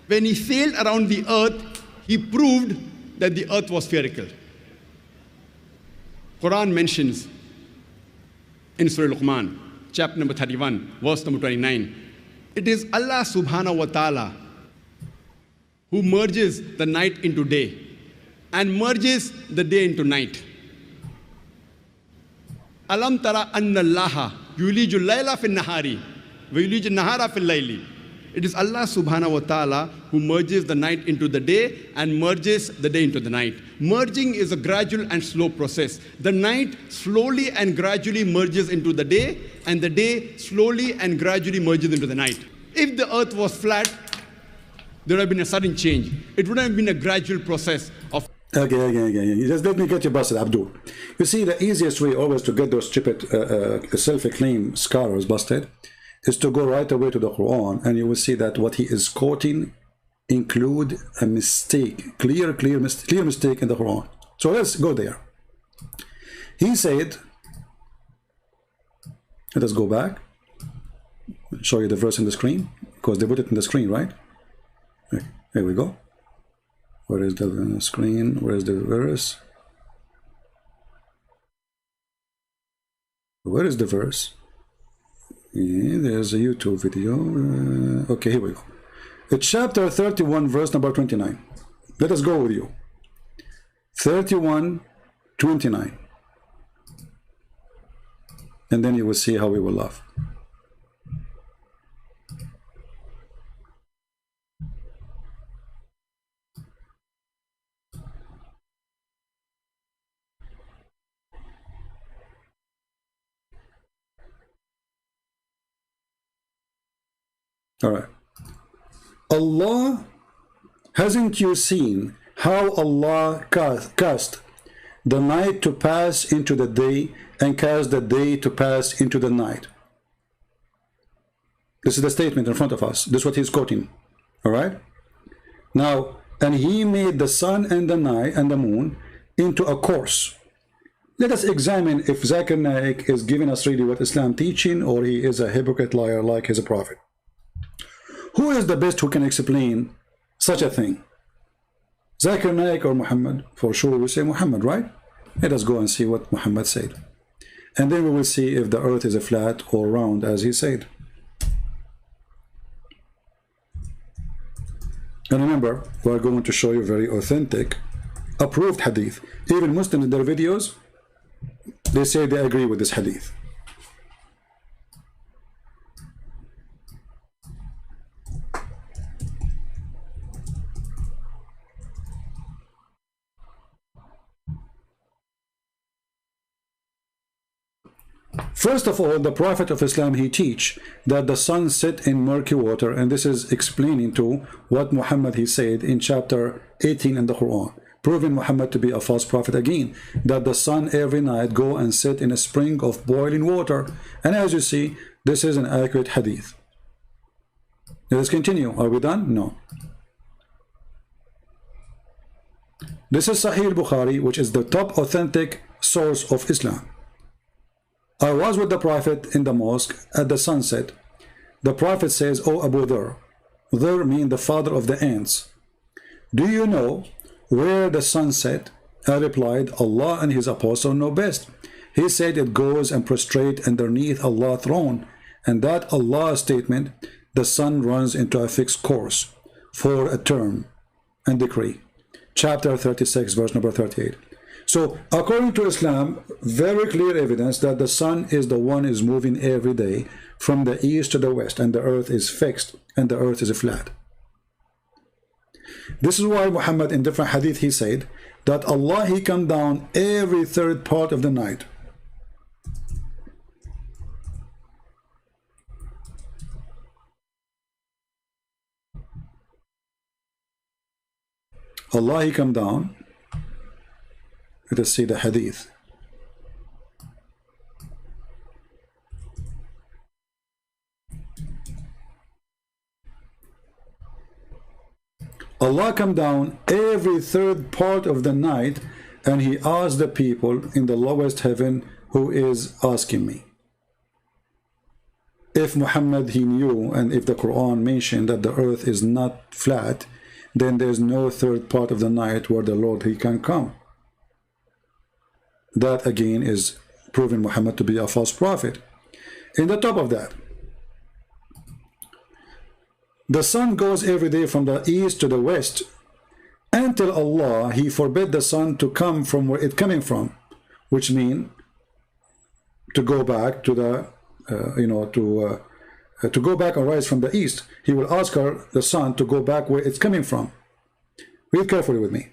when he sailed around the earth, he proved that the earth was spherical. Quran mentions in Surah Luqman, chapter number 31, verse number 29, it is Allah subhanahu wa ta'ala who merges the night into day and merges the day into night. Alam tara anna Allaha yuliju layla fil nahari wa yuliju nahara fil layli. It is Allah subhanahu wa ta'ala who merges the night into the day and merges the day into the night. Merging is a gradual and slow process. The night slowly and gradually merges into the day, and the day slowly and gradually merges into the night. If the earth was flat, there would have been a sudden change. It would have been a gradual process of... Okay. Just let me get you busted, Abdul. You see, the easiest way always to get those stupid self-acclaimed scholars busted is to go right away to the Quran, and you will see that what he is quoting include a mistake, clear mistake in the Quran. So let's go there. He said, let us go back, show you the verse in the screen, because they put it in the screen, right? Here we go. Where is the screen? Where is the verse? Where is the verse? Yeah, there's a YouTube video. Okay, here we go. It's chapter 31, verse number 29. Let us go with you. 31, 29. And then you will see how we will laugh. All right. Allah, hasn't you seen how Allah caused the night to pass into the day and caused the day to pass into the night? This is the statement in front of us. This is what he's quoting. All right. Now, and he made the sun and the night and the moon into a course. Let us examine if Zakir Naik is giving us really what Islam teaching, or he is a hypocrite liar like his prophet. Who is the best who can explain such a thing? Zakir Naik or Muhammad? For sure we say Muhammad, right? Let us go and see what Muhammad said. And then we will see if the earth is a flat or round as he said. And remember, we are going to show you very authentic, approved hadith. Even Muslims in their videos, they say they agree with this hadith. First of all, the Prophet of Islam, he teach that the sun set in murky water, and this is explaining to what Muhammad he said in chapter 18 in the Quran, proving Muhammad to be a false prophet again, that the sun every night go and sit in a spring of boiling water. And as you see, this is an accurate hadith. Let us continue. Are we done? No. This is Sahih al-Bukhari, which is the top authentic source of Islam. I was with the Prophet in the mosque at the sunset. The Prophet says, "O Abu Dhar," Dhar means the father of the ants, "do you know where the sun set?" I replied, "Allah and his apostle know best." He said, "It goes and prostrate underneath Allah's throne, and that Allah's statement, the sun runs into a fixed course for a term and decree." Chapter 36, verse number 38. So, according to Islam, very clear evidence that the sun is the one is moving every day from the east to the west, and the earth is fixed, and the earth is flat. This is why Muhammad in different hadith he said that Allah he come down every third part of the night. Allah he come down. Let us see the hadith. Allah come down every third part of the night, and he asked the people in the lowest heaven, "Who is asking me?" If Muhammad he knew, and if the Quran mentioned that the earth is not flat, then there is no third part of the night where the Lord he can come. That again is proving Muhammad to be a false prophet. In the top of that, the sun goes every day from the east to the west until Allah he forbid the sun to come from where it's coming from, which means to go back to the to go back and rise from the east. He will ask the sun to go back where it's coming from. Read carefully with me.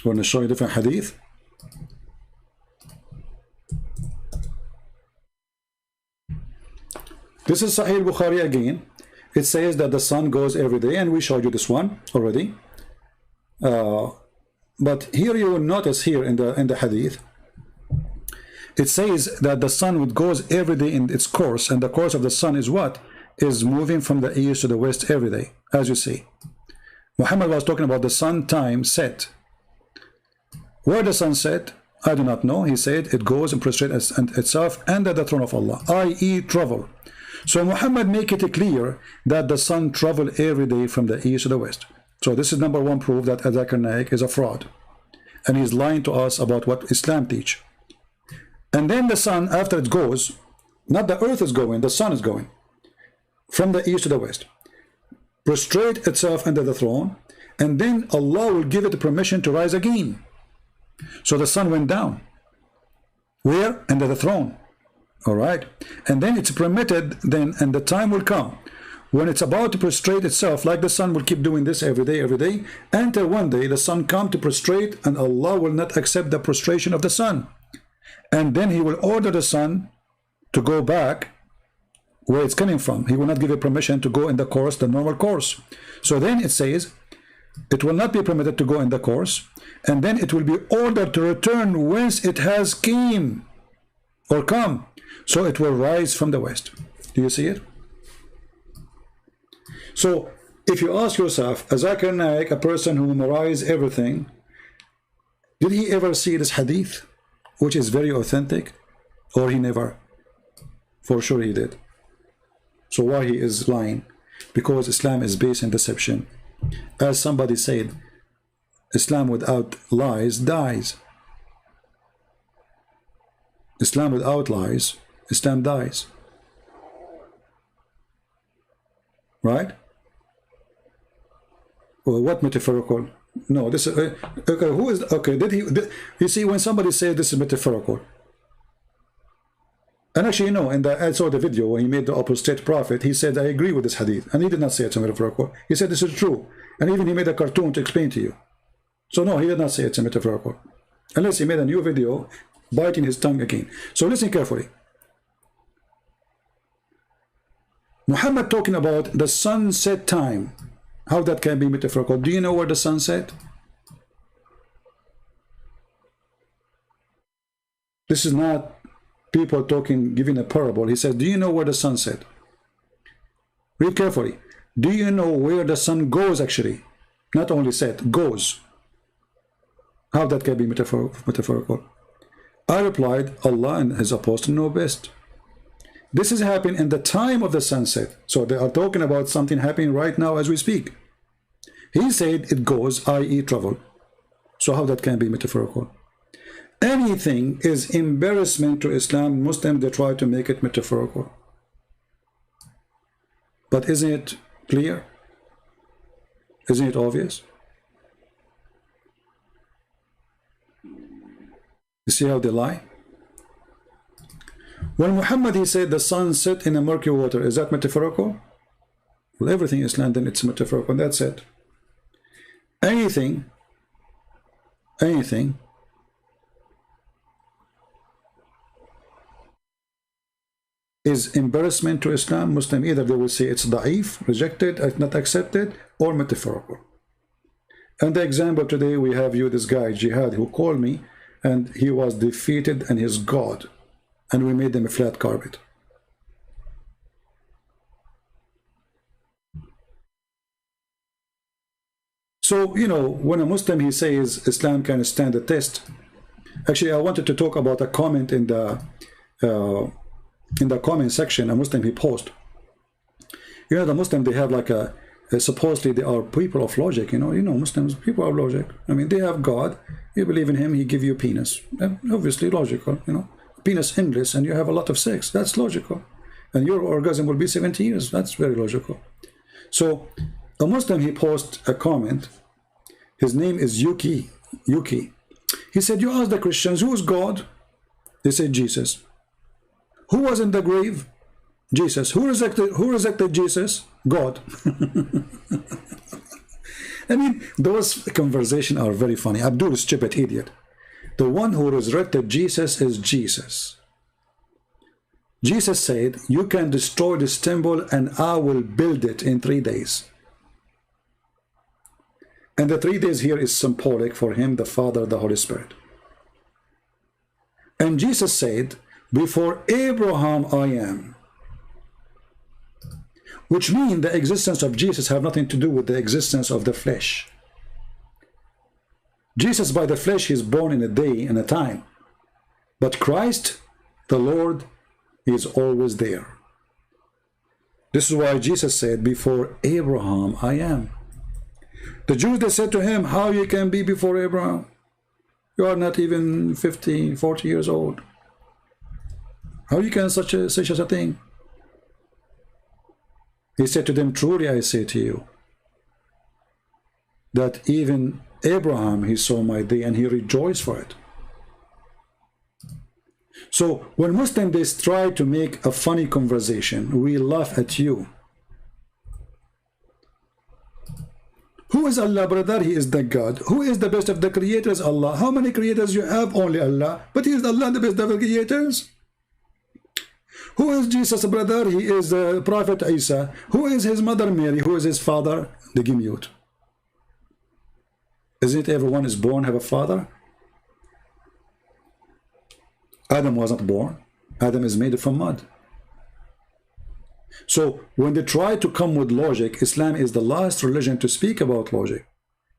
I want to show you different hadith. This is Sahih Bukhari again. It says that the sun goes every day, and we showed you this one already. But here you will notice here in the hadith, it says that the sun goes every day in its course, and the course of the sun is what? Is moving from the east to the west every day, as you see. Muhammad was talking about the sun time set. Where the sun set, I do not know. He said it goes and prostrates itself under the throne of Allah, i.e. travel. So Muhammad make it clear that the sun travel every day from the east to the west. So this is number one proof that Zakir Naik is a fraud, and he's lying to us about what Islam teach. And then the sun, after it goes, not the earth is going, the sun is going from the east to the west, prostrate itself under the throne, and then Allah will give it the permission to rise again. So the sun went down. Where? Under the throne. All right. And then it's permitted then, and the time will come when it's about to prostrate itself, like the sun will keep doing this every day, until one day the sun come to prostrate, and Allah will not accept the prostration of the sun. And then he will order the sun to go back where it's coming from. He will not give it permission to go in the course, the normal course. So then it says, it will not be permitted to go in the course, and then it will be ordered to return whence it has came or come. So it will rise from the west. Do you see it? So if you ask yourself, a Zakir Naik, a person who memorized everything, did he ever see this hadith, which is very authentic, or he never? For sure he did. So why he is lying? Because Islam is based in deception. As somebody said, Islam without lies dies. Islam without lies, Islam dies. Right? Well, what metaphorical? No, this is okay. Who is okay? You see, when somebody says this is metaphorical, and actually, you know, I saw the video when he made the apostate prophet. He said, "I agree with this hadith," and he did not say it's metaphorical. He said this is true, and even he made a cartoon to explain to you. So no, he did not say it's metaphorical, unless he made a new video biting his tongue again. So listen carefully. Muhammad talking about the sunset time. How that can be metaphorical? Do you know where the sun set? This is not people talking, giving a parable. He says, do you know where the sun set? Read carefully. Do you know where the sun goes actually? Not only set, goes. How that can be metaphorical? I replied, Allah and His Apostle know best. This is happening in the time of the sunset. So they are talking about something happening right now as we speak. He said it goes, i.e. travel. So how that can be metaphorical? Anything is embarrassment to Islam. Muslims, they try to make it metaphorical. But isn't it clear? Isn't it obvious? You see how they lie? When Muhammad, he said the sun set in a murky water, is that metaphorical? Well, everything is land, then it's metaphorical. That's it. Anything is embarrassment to Islam. Muslim, either they will say it's da'if, rejected, not accepted, or metaphorical. And the example today, we have you, this guy, Jihad, who called me, and he was defeated and his God. And we made them a flat carpet. So, you know, when a Muslim, he says Islam can stand the test. Actually, I wanted to talk about a comment in the comment section. A Muslim, he posted. You know, the Muslim, they have like supposedly they are people of logic. You know, Muslims, people of logic. I mean, they have God. You believe in Him, He give you penis. Obviously logical, you know. Penis endless, and you have a lot of sex. That's logical. And your orgasm will be 70 years. That's very logical. So a Muslim, he posted a comment. His name is Yuki. He said, you ask the Christians, who is God? They said Jesus. Who was in the grave? Jesus. Who resurrected Jesus? God. I mean, those conversations are very funny. Abdul, stupid idiot. The one who resurrected Jesus is Jesus. Jesus said, you can destroy this temple and I will build it in 3 days. And the 3 days here is symbolic for Him, the Father, the Holy Spirit. And Jesus said, before Abraham I am. Which means the existence of Jesus have nothing to do with the existence of the flesh. Jesus by the flesh is born in a day and a time. But Christ, the Lord, is always there. This is why Jesus said, before Abraham I am. The Jews, they said to Him, how you can be before Abraham? You are not even 50, 40 years old. How you can say such a thing? He said to them, truly I say to you, that even Abraham, he saw my day and he rejoiced for it. So when Muslims, they try to make a funny conversation, we laugh at you. Who is Allah, brother? He is the God. Who is the best of the creators? Allah. How many creators you have? Only Allah. But he is Allah, the best of the creators. Who is Jesus, brother? He is the Prophet Isa. Who is his mother Mary? Who is his father? The Gimyut. Isn't everyone is born have a father? Adam wasn't born. Adam is made from mud. So when they try to come with logic, Islam is the last religion to speak about logic.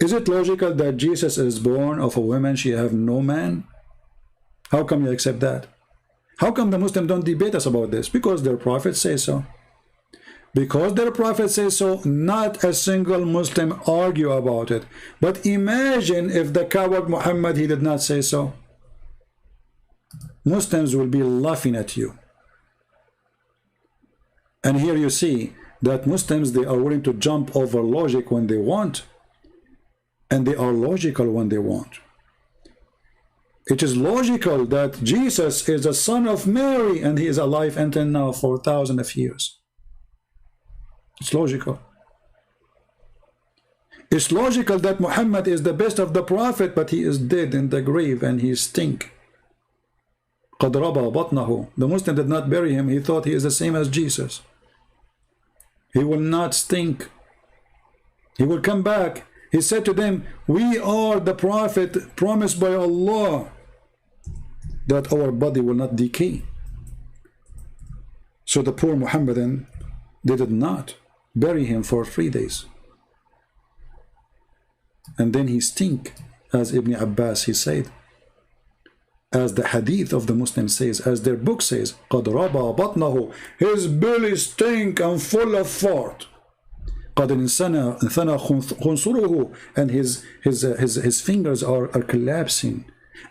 Is it logical that Jesus is born of a woman, she have no man? How come you accept that? How come the Muslims don't debate us about this? Because their prophet says so. Because their prophet says so, not a single Muslim argue about it. But imagine if the coward Muhammad, he did not say so. Muslims will be laughing at you. And here you see that Muslims, they are willing to jump over logic when they want, and they are logical when they want. It is logical that Jesus is the son of Mary and he is alive until now for thousands of years. It's logical. It's logical that Muhammad is the best of the prophet, but he is dead in the grave and he stink. قَدْ رَبَى بَطْنَهُ. The Muslim did not bury him. He thought he is the same as Jesus. He will not stink. He will come back. He said to them, we are the prophet promised by Allah that our body will not decay. So the poor Muhammadan, they did not bury him for 3 days. And then he stink, as Ibn Abbas, he said. As the hadith of the Muslim says, as their book says, قَدْ رَبَى بَطْنَهُ. His belly stink and full of fart. قَدْ انثنى خُنْصُرُهُ. And his fingers are collapsing.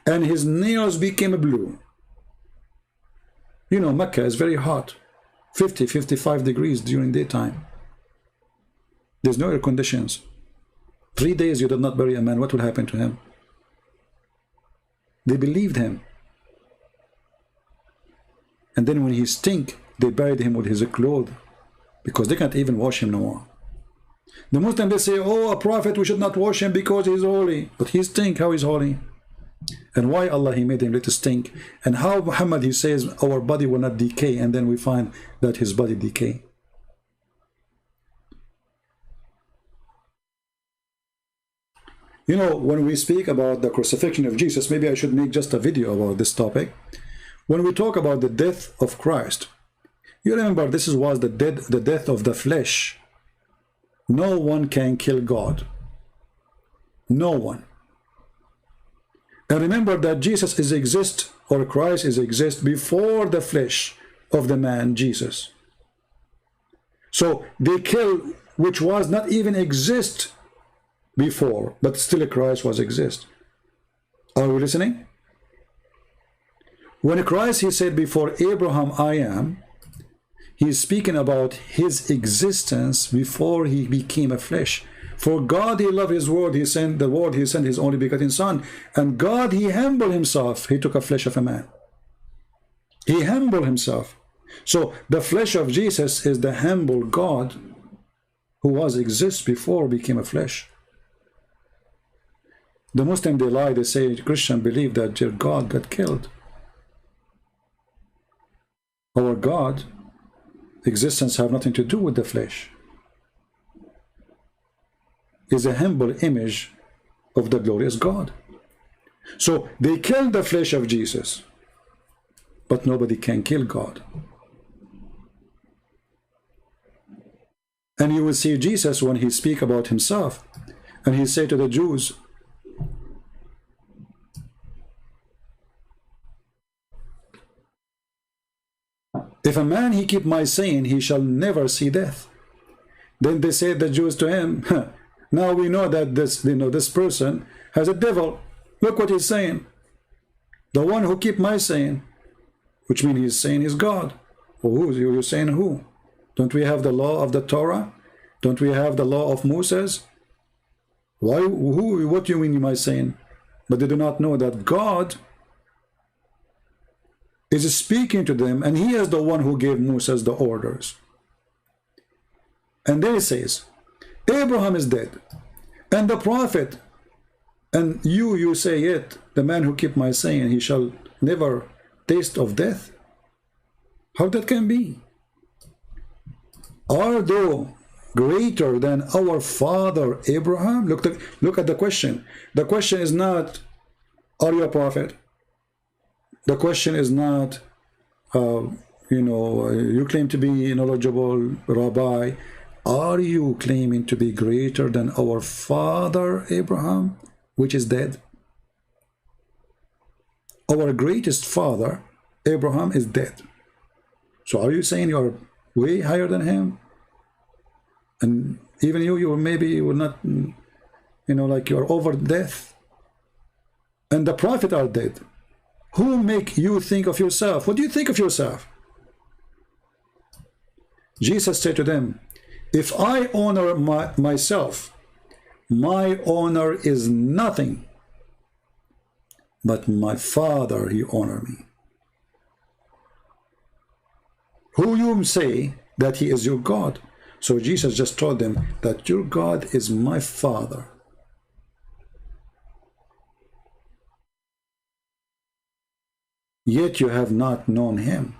And his nails became blue. You know, Mecca is very hot. 50, 55 degrees during daytime. There's no air conditions. 3 days you did not bury a man. What will happen to him? They believed him. And then when he stink, they buried him with his clothes, because they can't even wash him no more. The Muslims, they say, oh, a prophet, we should not wash him because he's holy. But he stink, how is holy? And why Allah, he made him little stink? And how Muhammad, he says, our body will not decay, and then we find that his body decay. You know, when we speak about the crucifixion of Jesus, maybe I should make just a video about this topic. When we talk about the death of Christ, you remember this was the death of the flesh. No one can kill God. No one. And remember that Jesus is exist, or Christ is exist before the flesh of the man Jesus. So they kill which was not even exist before, but still Christ was exist. Are we listening? When Christ, he said, before Abraham I am, he's speaking about his existence before he became a flesh. For God, he loved his word, he sent the word, he sent his only begotten son. And God, he humbled himself, he took a flesh of a man. He humbled himself. So the flesh of Jesus is the humble God who was exist before became a flesh. The Muslim, they lie, they say Christian believe that their God got killed. Our God existence have nothing to do with the flesh. Is a humble image of the glorious God. So they killed the flesh of Jesus, but nobody can kill God. And you will see Jesus when he speak about himself, and he say to the Jews, if a man he keep my saying, he shall never see death. Then they said, the Jews to him, now we know that this person has a devil. Look what he's saying. The one who keep my saying, which means he's saying is God. Well, who? You're saying who? Don't we have the law of the Torah? Don't we have the law of Moses? Why? Who? What do you mean by saying? But they do not know that God is speaking to them, and he is the one who gave Moses the orders. And then he says, Abraham is dead, And the prophet, and you say it, the man who keep my saying, he shall never taste of death. How that can be? Are thou greater than our father Abraham? Look at the question. The question is not, are you a prophet? The question is not, you claim to be knowledgeable, rabbi. Are you claiming to be greater than our father Abraham, which is dead? Our greatest father, Abraham, is dead. So are you saying you are way higher than him? And even you maybe will not, like you are over death. And the prophet are dead. Who make you think of yourself? What do you think of yourself? Jesus said to them, if I honor myself, my honor is nothing, but my Father, he honor me. Who you say that he is your God? So Jesus just told them that your God is my Father. Yet you have not known him,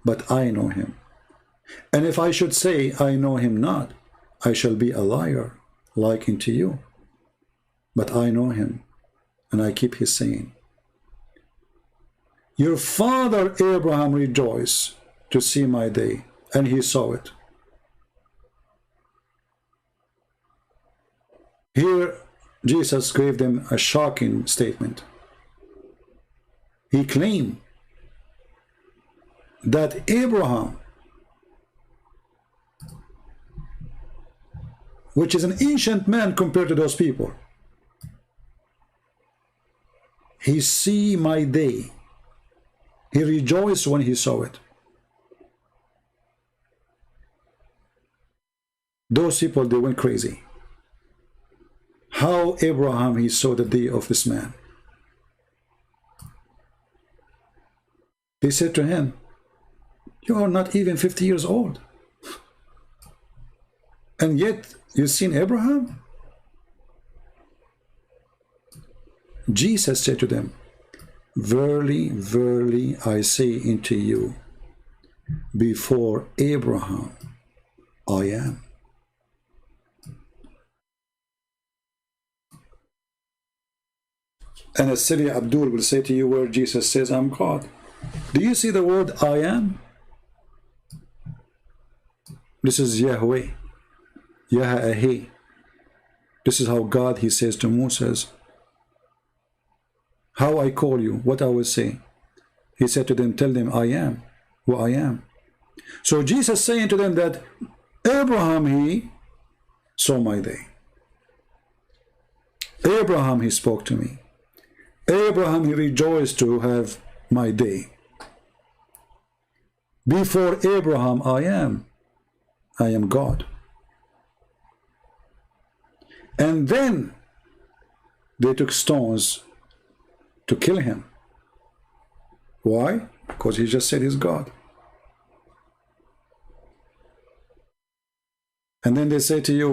but I know him. And if I should say I know him not, I shall be a liar like unto you. But I know him, and I keep his saying. Your father Abraham rejoiced to see my day, and he saw it. Here, Jesus gave them a shocking statement. He claimed that Abraham, which is an ancient man compared to those people, he see my day. He rejoiced when he saw it. Those people, they went crazy. How Abraham, he saw the day of this man. They said to him, you are not even 50 years old. And yet you've seen Abraham? Jesus said to them, verily, verily, I say unto you, before Abraham, I am. And a silly Abdul will say to you where Jesus says, I'm God. Do you see the word I am? This is Yahweh. Yahweh. This is how God, he says to Moses, how I call you, what I will say. He said to them, tell them I am who I am. So Jesus saying to them that Abraham, he saw my day. Abraham, he spoke to me. Abraham, he rejoiced to have my day. Before Abraham, I am God. And then they took stones to kill him. Why? Because he just said he's God. And then they say to you,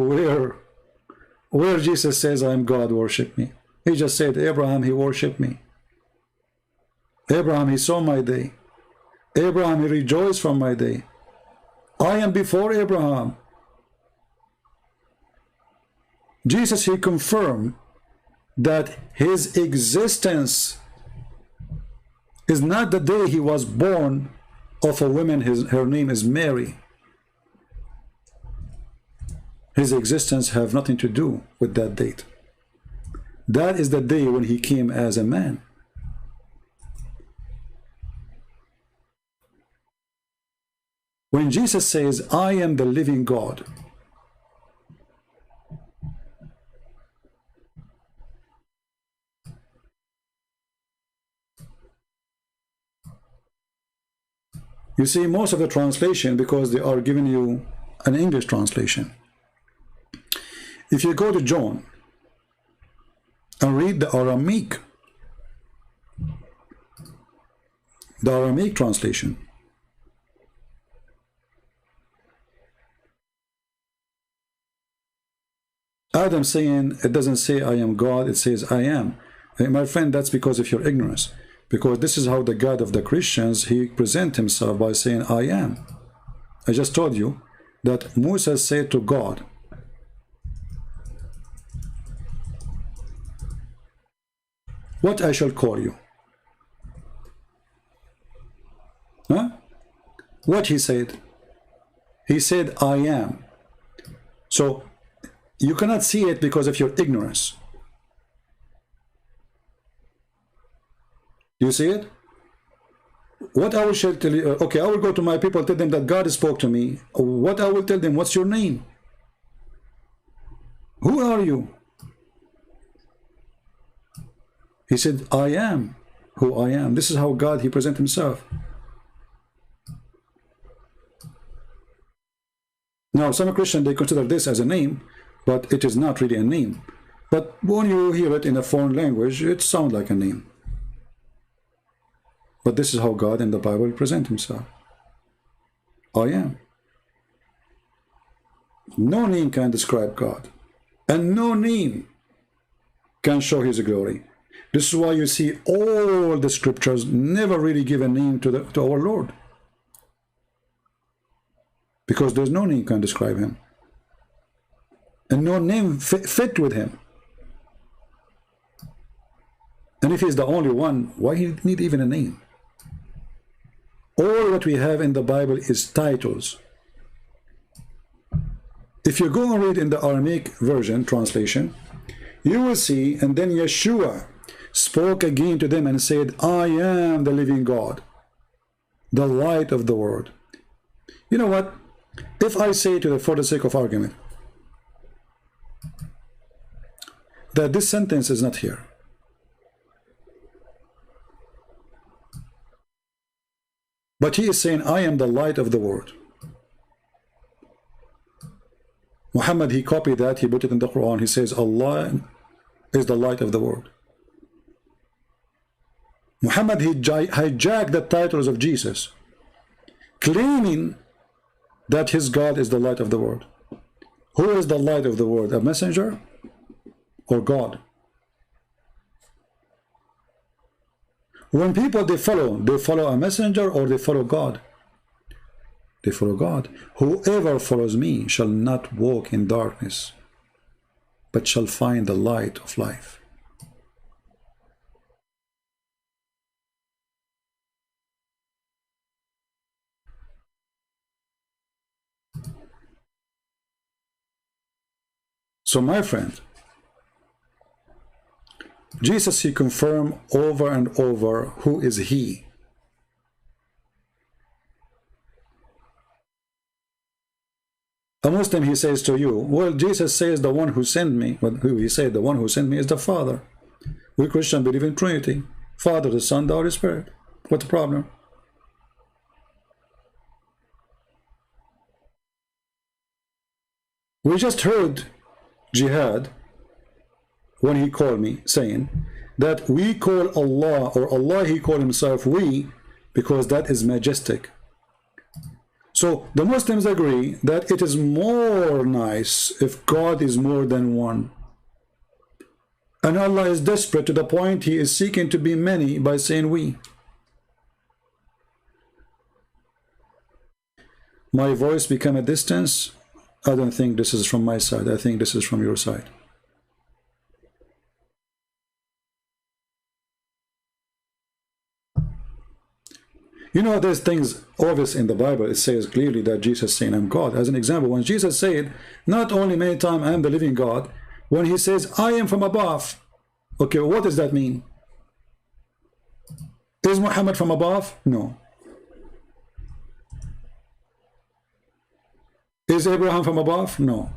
where Jesus says I am God, worship me. He just said, Abraham, he worshiped me. Abraham, he saw my day. Abraham, he rejoiced from my day. I am before Abraham. Jesus, he confirmed that his existence is not the day he was born of a woman, her name is Mary. His existence have nothing to do with that date. That is the day when he came as a man. When Jesus says, I am the living God, you see most of the translation, because they are giving you an English translation. If you go to John and read the Aramaic translation, Adam saying, it doesn't say I am God, it says I am. Hey, my friend, that's because of your ignorance. Because this is how the God of the Christians, he presents himself by saying I am. I just told you that Musa said to God, what I shall call you? Huh? What he said? He said, I am. So, you cannot see it because of your ignorance. You see it? What I will tell you, okay, I will go to my people, tell them that God spoke to me. What I will tell them, what's your name? Who are you? He said, I am who I am. This is how God, he presents himself. Now, some Christians, they consider this as a name, but it is not really a name. But when you hear it in a foreign language, it sounds like a name. But this is how God in the Bible presents himself. I am. No name can describe God. And no name can show his glory. This is why you see all the scriptures never really give a name to our Lord. Because there's no name can describe him. And no name fit with him. And if he's the only one, why he need even a name? All what we have in the Bible is titles. If you go and read in the Aramaic version, translation, you will see, and then Yeshua spoke again to them and said, I am the living God, the light of the world. You know what? If I say to the, for the sake of argument, that this sentence is not here, but he is saying, I am the light of the world. Muhammad, he copied that, he put it in the Quran, he says, Allah is the light of the world. Muhammad, he hijacked the titles of Jesus, claiming that his God is the light of the world. Who is the light of the world? A messenger or God? When people, they follow a messenger or they follow God? They follow God. Whoever follows me shall not walk in darkness, but shall find the light of life. So my friend, Jesus, he confirmed over and over who is he. A Muslim, he says to you, well, Jesus says the one who sent me, well, who he said the one who sent me is the Father. We Christians believe in Trinity, Father, the Son, the Holy Spirit. What's the problem? We just heard Jihad, when he called me, saying that we call Allah, or Allah, he called himself we, because that is majestic. So the Muslims agree that it is more nice if God is more than one. And Allah is desperate to the point he is seeking to be many by saying we. My voice become a distance. I don't think this is from my side. I think this is from your side. You know, there's things obvious in the Bible. It says clearly that Jesus saying, I'm God. As an example, when Jesus said, not only many times I am the living God, when he says, I am from above. Okay, what does that mean? Is Muhammad from above? No. Is Abraham from above? No.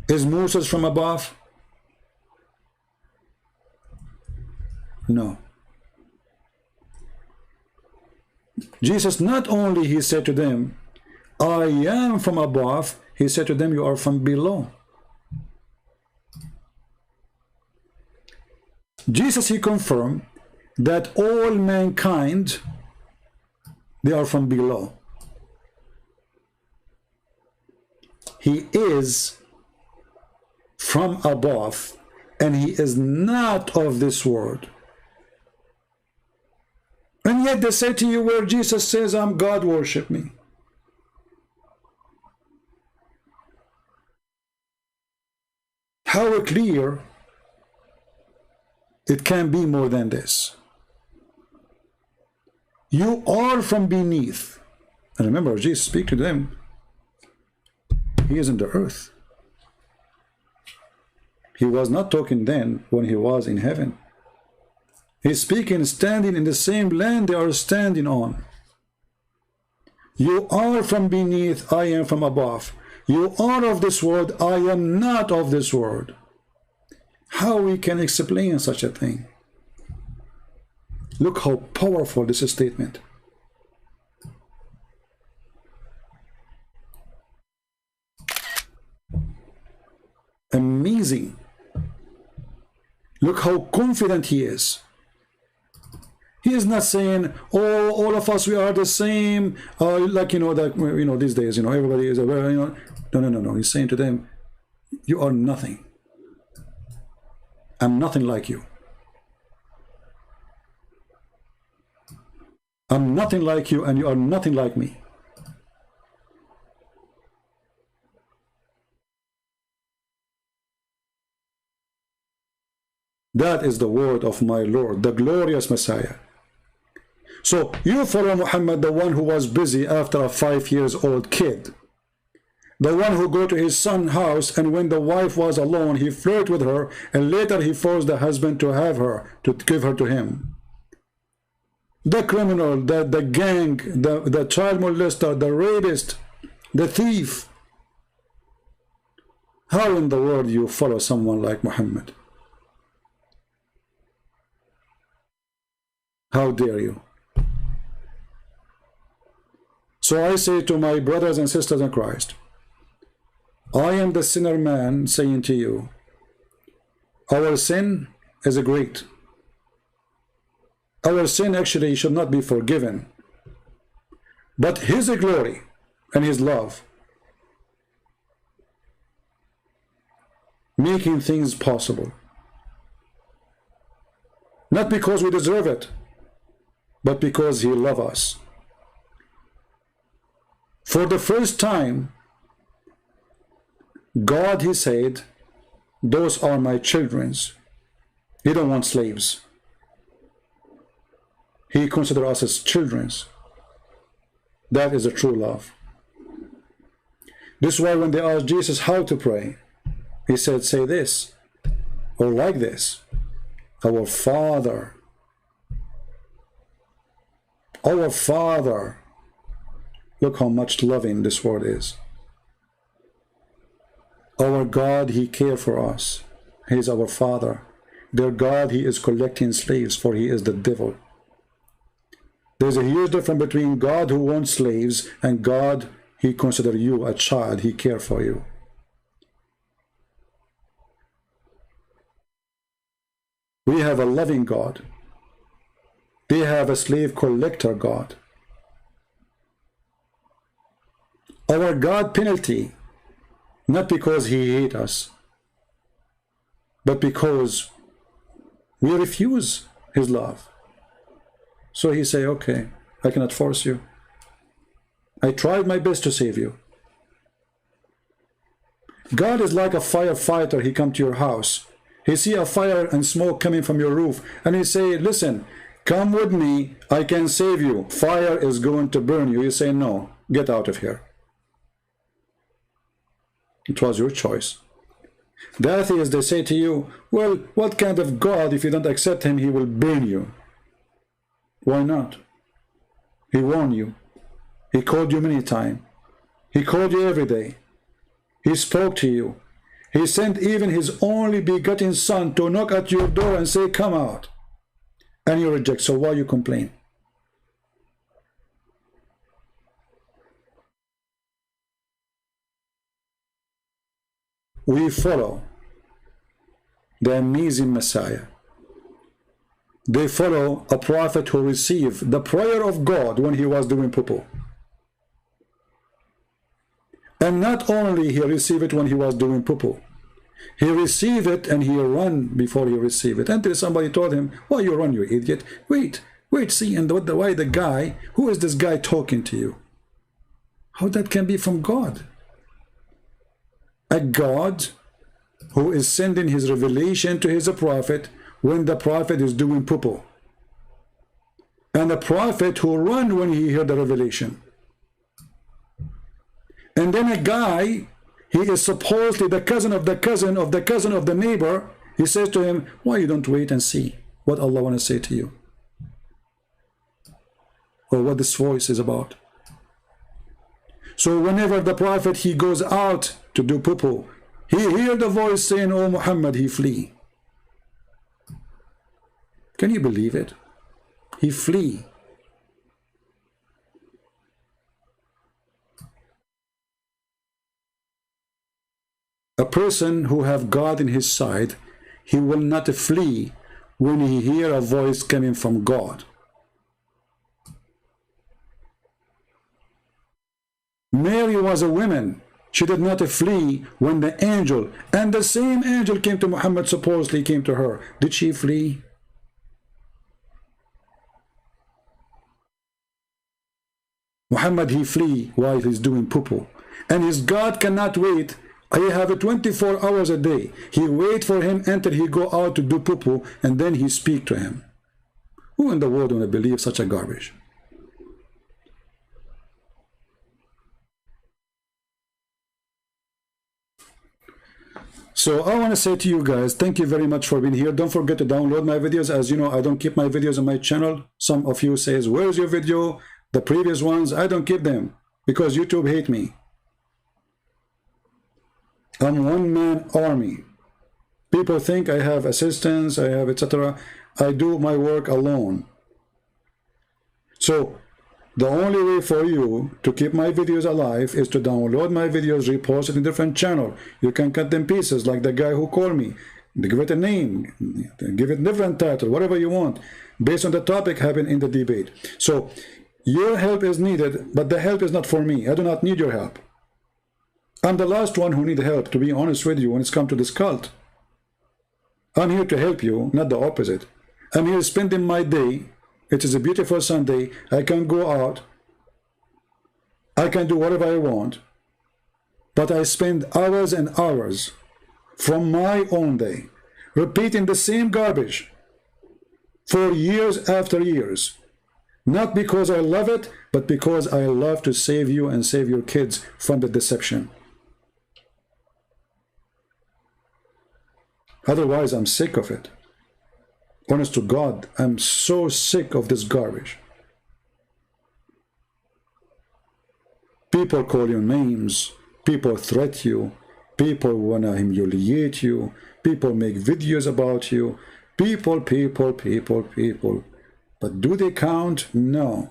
Is Moses from above? No. Jesus, not only he said to them, I am from above, he said to them, you are from below. Jesus, he confirmed that all mankind, they are from below. he is from above, and he is not of this world. And yet they say to you, where Jesus says, I'm God, worship me. How clear it can be more than this. You are from beneath. And remember, Jesus speak to them. He is in the earth. He was not talking then when he was in heaven. He's speaking standing in the same land they are standing on. You are from beneath, I am from above. You are of this world, I am not of this world. How we can explain such a thing? Look how powerful this is statement. Amazing. Look how confident he is. He is not saying, "Oh, all of us we are the same." Like these days, everybody is aware. No. He's saying to them, "You are nothing. I'm nothing like you. I'm nothing like you, and you are nothing like me." That is the word of my Lord, the glorious Messiah. So you follow Muhammad, the one who was busy after a 5-year-old kid, the one who go to his son's house, and when the wife was alone, he flirted with her, and later he forced the husband to have her, to give her to him. The criminal, the gang, the child molester, the rapist, the thief. How in the world you follow someone like Muhammad? How dare you? So I say to my brothers and sisters in Christ, I am the sinner man saying to you, our sin is great. Our sin actually should not be forgiven. But his glory and his love, making things possible. Not because we deserve it, but because he loves us. For the first time, God, he said, those are my children's. He don't want slaves. He considers us as children's. That is a true love. This is why when they asked Jesus how to pray, he said, say this, or like this, our Father. Our Father. Look how much loving this word is. Our God, he cares for us. He is our Father. Their God, he is collecting slaves, for he is the devil. There's a huge difference between God who wants slaves and God, he considers you a child, he cares for you. We have a loving God. They have a slave collector God. Our God penalty, not because he hates us, but because we refuse his love. So he say, okay, I cannot force you. I tried my best to save you. God is like a firefighter. He come to your house. He see a fire and smoke coming from your roof, and he say, listen, come with me, I can save you. Fire is going to burn you. You say, no, get out of here. It was your choice. The atheists, they say to you, well, what kind of God, if you don't accept him, he will burn you? Why not? He warned you. He called you many times. He called you every day. He spoke to you. He sent even his only begotten son to knock at your door and say, come out. And you reject, so why you complain? We follow the amazing Messiah. They follow a prophet who received the prayer of God when he was doing poo-poo. And not only he received it when he was doing poo-poo, he received it and he ran before he received it. Until somebody told him, why you run, you idiot? Wait, see, and why the guy, who is this guy talking to you? How that can be from God? A God who is sending his revelation to his prophet when the prophet is doing poo-poo. And a prophet who ran when he heard the revelation. And then a guy, he is supposedly the cousin of the cousin of the cousin of the neighbor. He says to him, why you don't wait and see what Allah want to say to you? Or what this voice is about. So whenever the prophet, he goes out to do poo-poo, he hear the voice saying, oh Muhammad, he flee. Can you believe it? He flee. A person who have God in his side, he will not flee when he hear a voice coming from God. Mary was a woman. She did not flee when the angel, and the same angel came to Muhammad, supposedly came to her. Did she flee? Muhammad, he flee while he's doing poo-poo. And his God cannot wait. He have 24 hours a day. He wait for him until he go out to do poo-poo, and then he speak to him. Who in the world want to believe such a garbage? So I want to say to you guys, thank you very much for being here. Don't forget to download my videos. As you know, I don't keep my videos on my channel. Some of you says, where's your video? The previous ones, I don't keep them because YouTube hate me. I'm one-man army. People think I have assistants, I have etc. I do my work alone. So the only way for you to keep my videos alive is to download my videos, repost it in different channel. You can cut them pieces like the guy who called me. Give it a name, give it different title, whatever you want, based on the topic happened in the debate. So your help is needed, but the help is not for me. I do not need your help. I'm the last one who need help, to be honest with you, when it's come to this cult. I'm here to help you, not the opposite. I'm here spending my day. It is a beautiful Sunday. I can go out. I can do whatever I want. But I spend hours and hours from my own day repeating the same garbage for years after years. Not because I love it, but because I love to save you and save your kids from the deception. Otherwise, I'm sick of it. Honest to God, I'm so sick of this garbage. People call you names. People threat you. People want to humiliate you. People make videos about you. People. But do they count? No.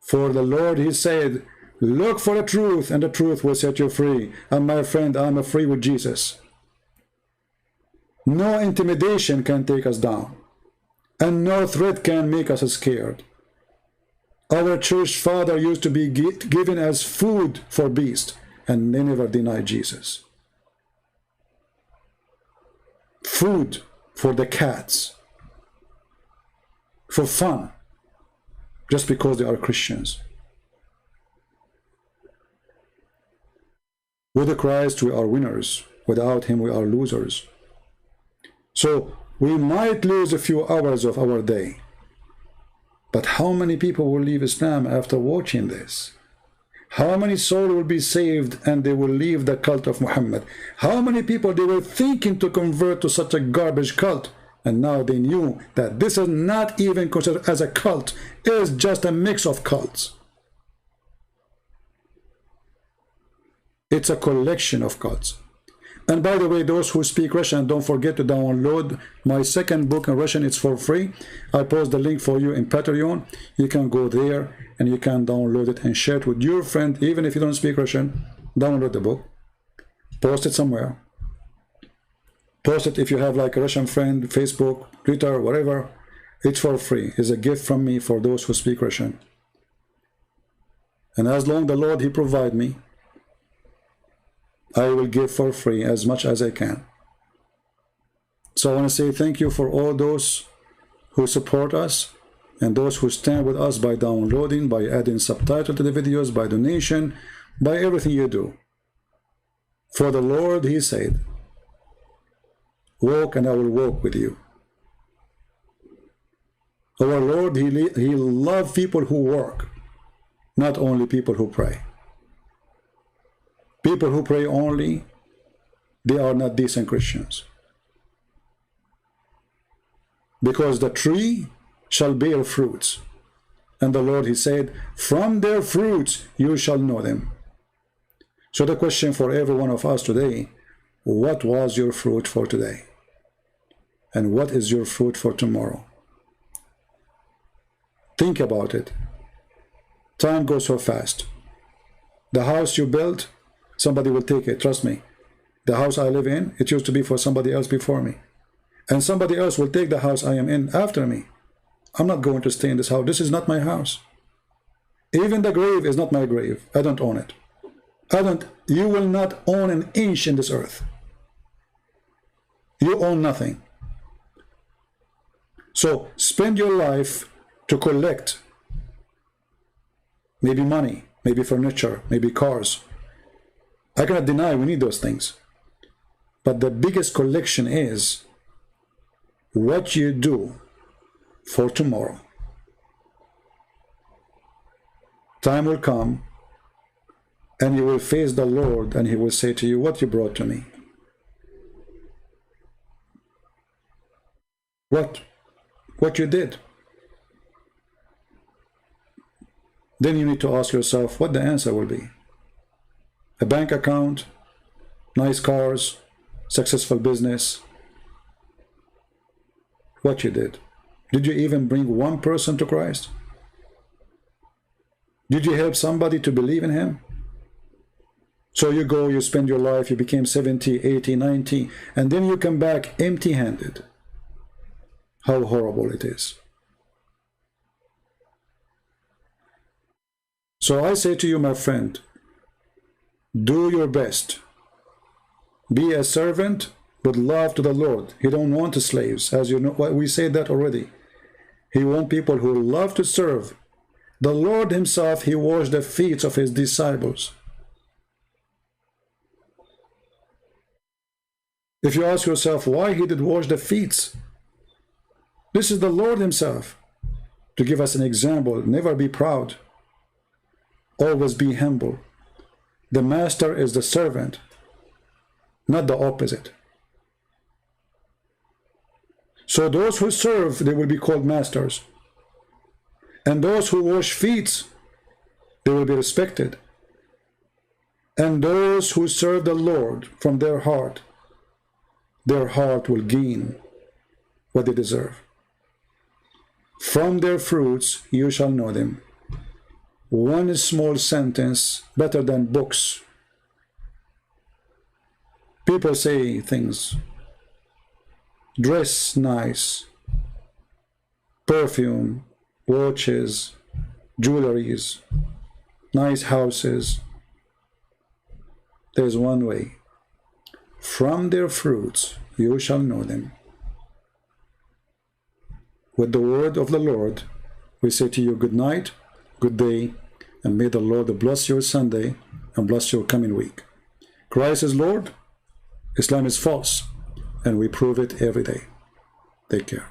For the Lord, he said, look for the truth, and the truth will set you free. And my friend, I'm free with Jesus. No intimidation can take us down. And no threat can make us scared. Our church father used to be given as food for beasts, and they never denied Jesus. Food for the cats. For fun. Just because they are Christians. With Christ, we are winners. Without him, we are losers. So we might lose a few hours of our day. But how many people will leave Islam after watching this? How many souls will be saved and they will leave the cult of Muhammad? How many people they were thinking to convert to such a garbage cult, and now they knew that this is not even considered as a cult, it is just a mix of cults. It's a collection of cults. And by the way, those who speak Russian, don't forget to download my second book in Russian. It's for free. I post the link for you in Patreon. You can go there and you can download it and share it with your friend. Even if you don't speak Russian, download the book. Post it somewhere. Post it if you have like a Russian friend, Facebook, Twitter, whatever. It's for free. It's a gift from me for those who speak Russian. And as long the Lord, he provide me, I will give for free as much as I can. So I want to say thank you for all those who support us and those who stand with us by downloading, by adding subtitles to the videos, by donation, by everything you do. For the Lord, he said, walk and I will walk with you. Our Lord, he loves people who work, not only people who pray. People who pray only, they are not decent Christians. Because the tree shall bear fruits. And the Lord, he said, from their fruits you shall know them. So the question for every one of us today, what was your fruit for today? And what is your fruit for tomorrow? Think about it. Time goes so fast. The house you built, somebody will take it, trust me. The house I live in, it used to be for somebody else before me. And somebody else will take the house I am in after me. I'm not going to stay in this house. This is not my house. Even the grave is not my grave. I don't own it. You will not own an inch in this earth. You own nothing. So spend your life to collect maybe money, maybe furniture, maybe cars. I cannot deny we need those things. But the biggest collection is what you do for tomorrow. Time will come and you will face the Lord and he will say to you, what you brought to me? What you did? Then you need to ask yourself what the answer will be. A bank account, nice cars, successful business. What you did? Did you even bring one person to Christ? Did you help somebody to believe in him? So you go, you spend your life, you became 70, 80, 90, and then you come back empty-handed. How horrible it is. So I say to you, my friend, do your best. Be a servant with love to the Lord. He don't want slaves, as you know. We said that already. He wants people who love to serve. The Lord himself, he washed the feet of his disciples. If you ask yourself why he did wash the feet, this is the Lord himself to give us an example. Never be proud. Always be humble. The master is the servant, not the opposite. So those who serve, they will be called masters. And those who wash feet, they will be respected. And those who serve the Lord from their heart will gain what they deserve. From their fruits you shall know them. One small sentence better than books. People say things. Dress nice. Perfume, watches, jewelries, nice houses. There's one way. From their fruits you shall know them. With the word of the Lord, we say to you good night, good day, and may the Lord bless your Sunday and bless your coming week. Christ is Lord, Islam is false, and we prove it every day. Take care.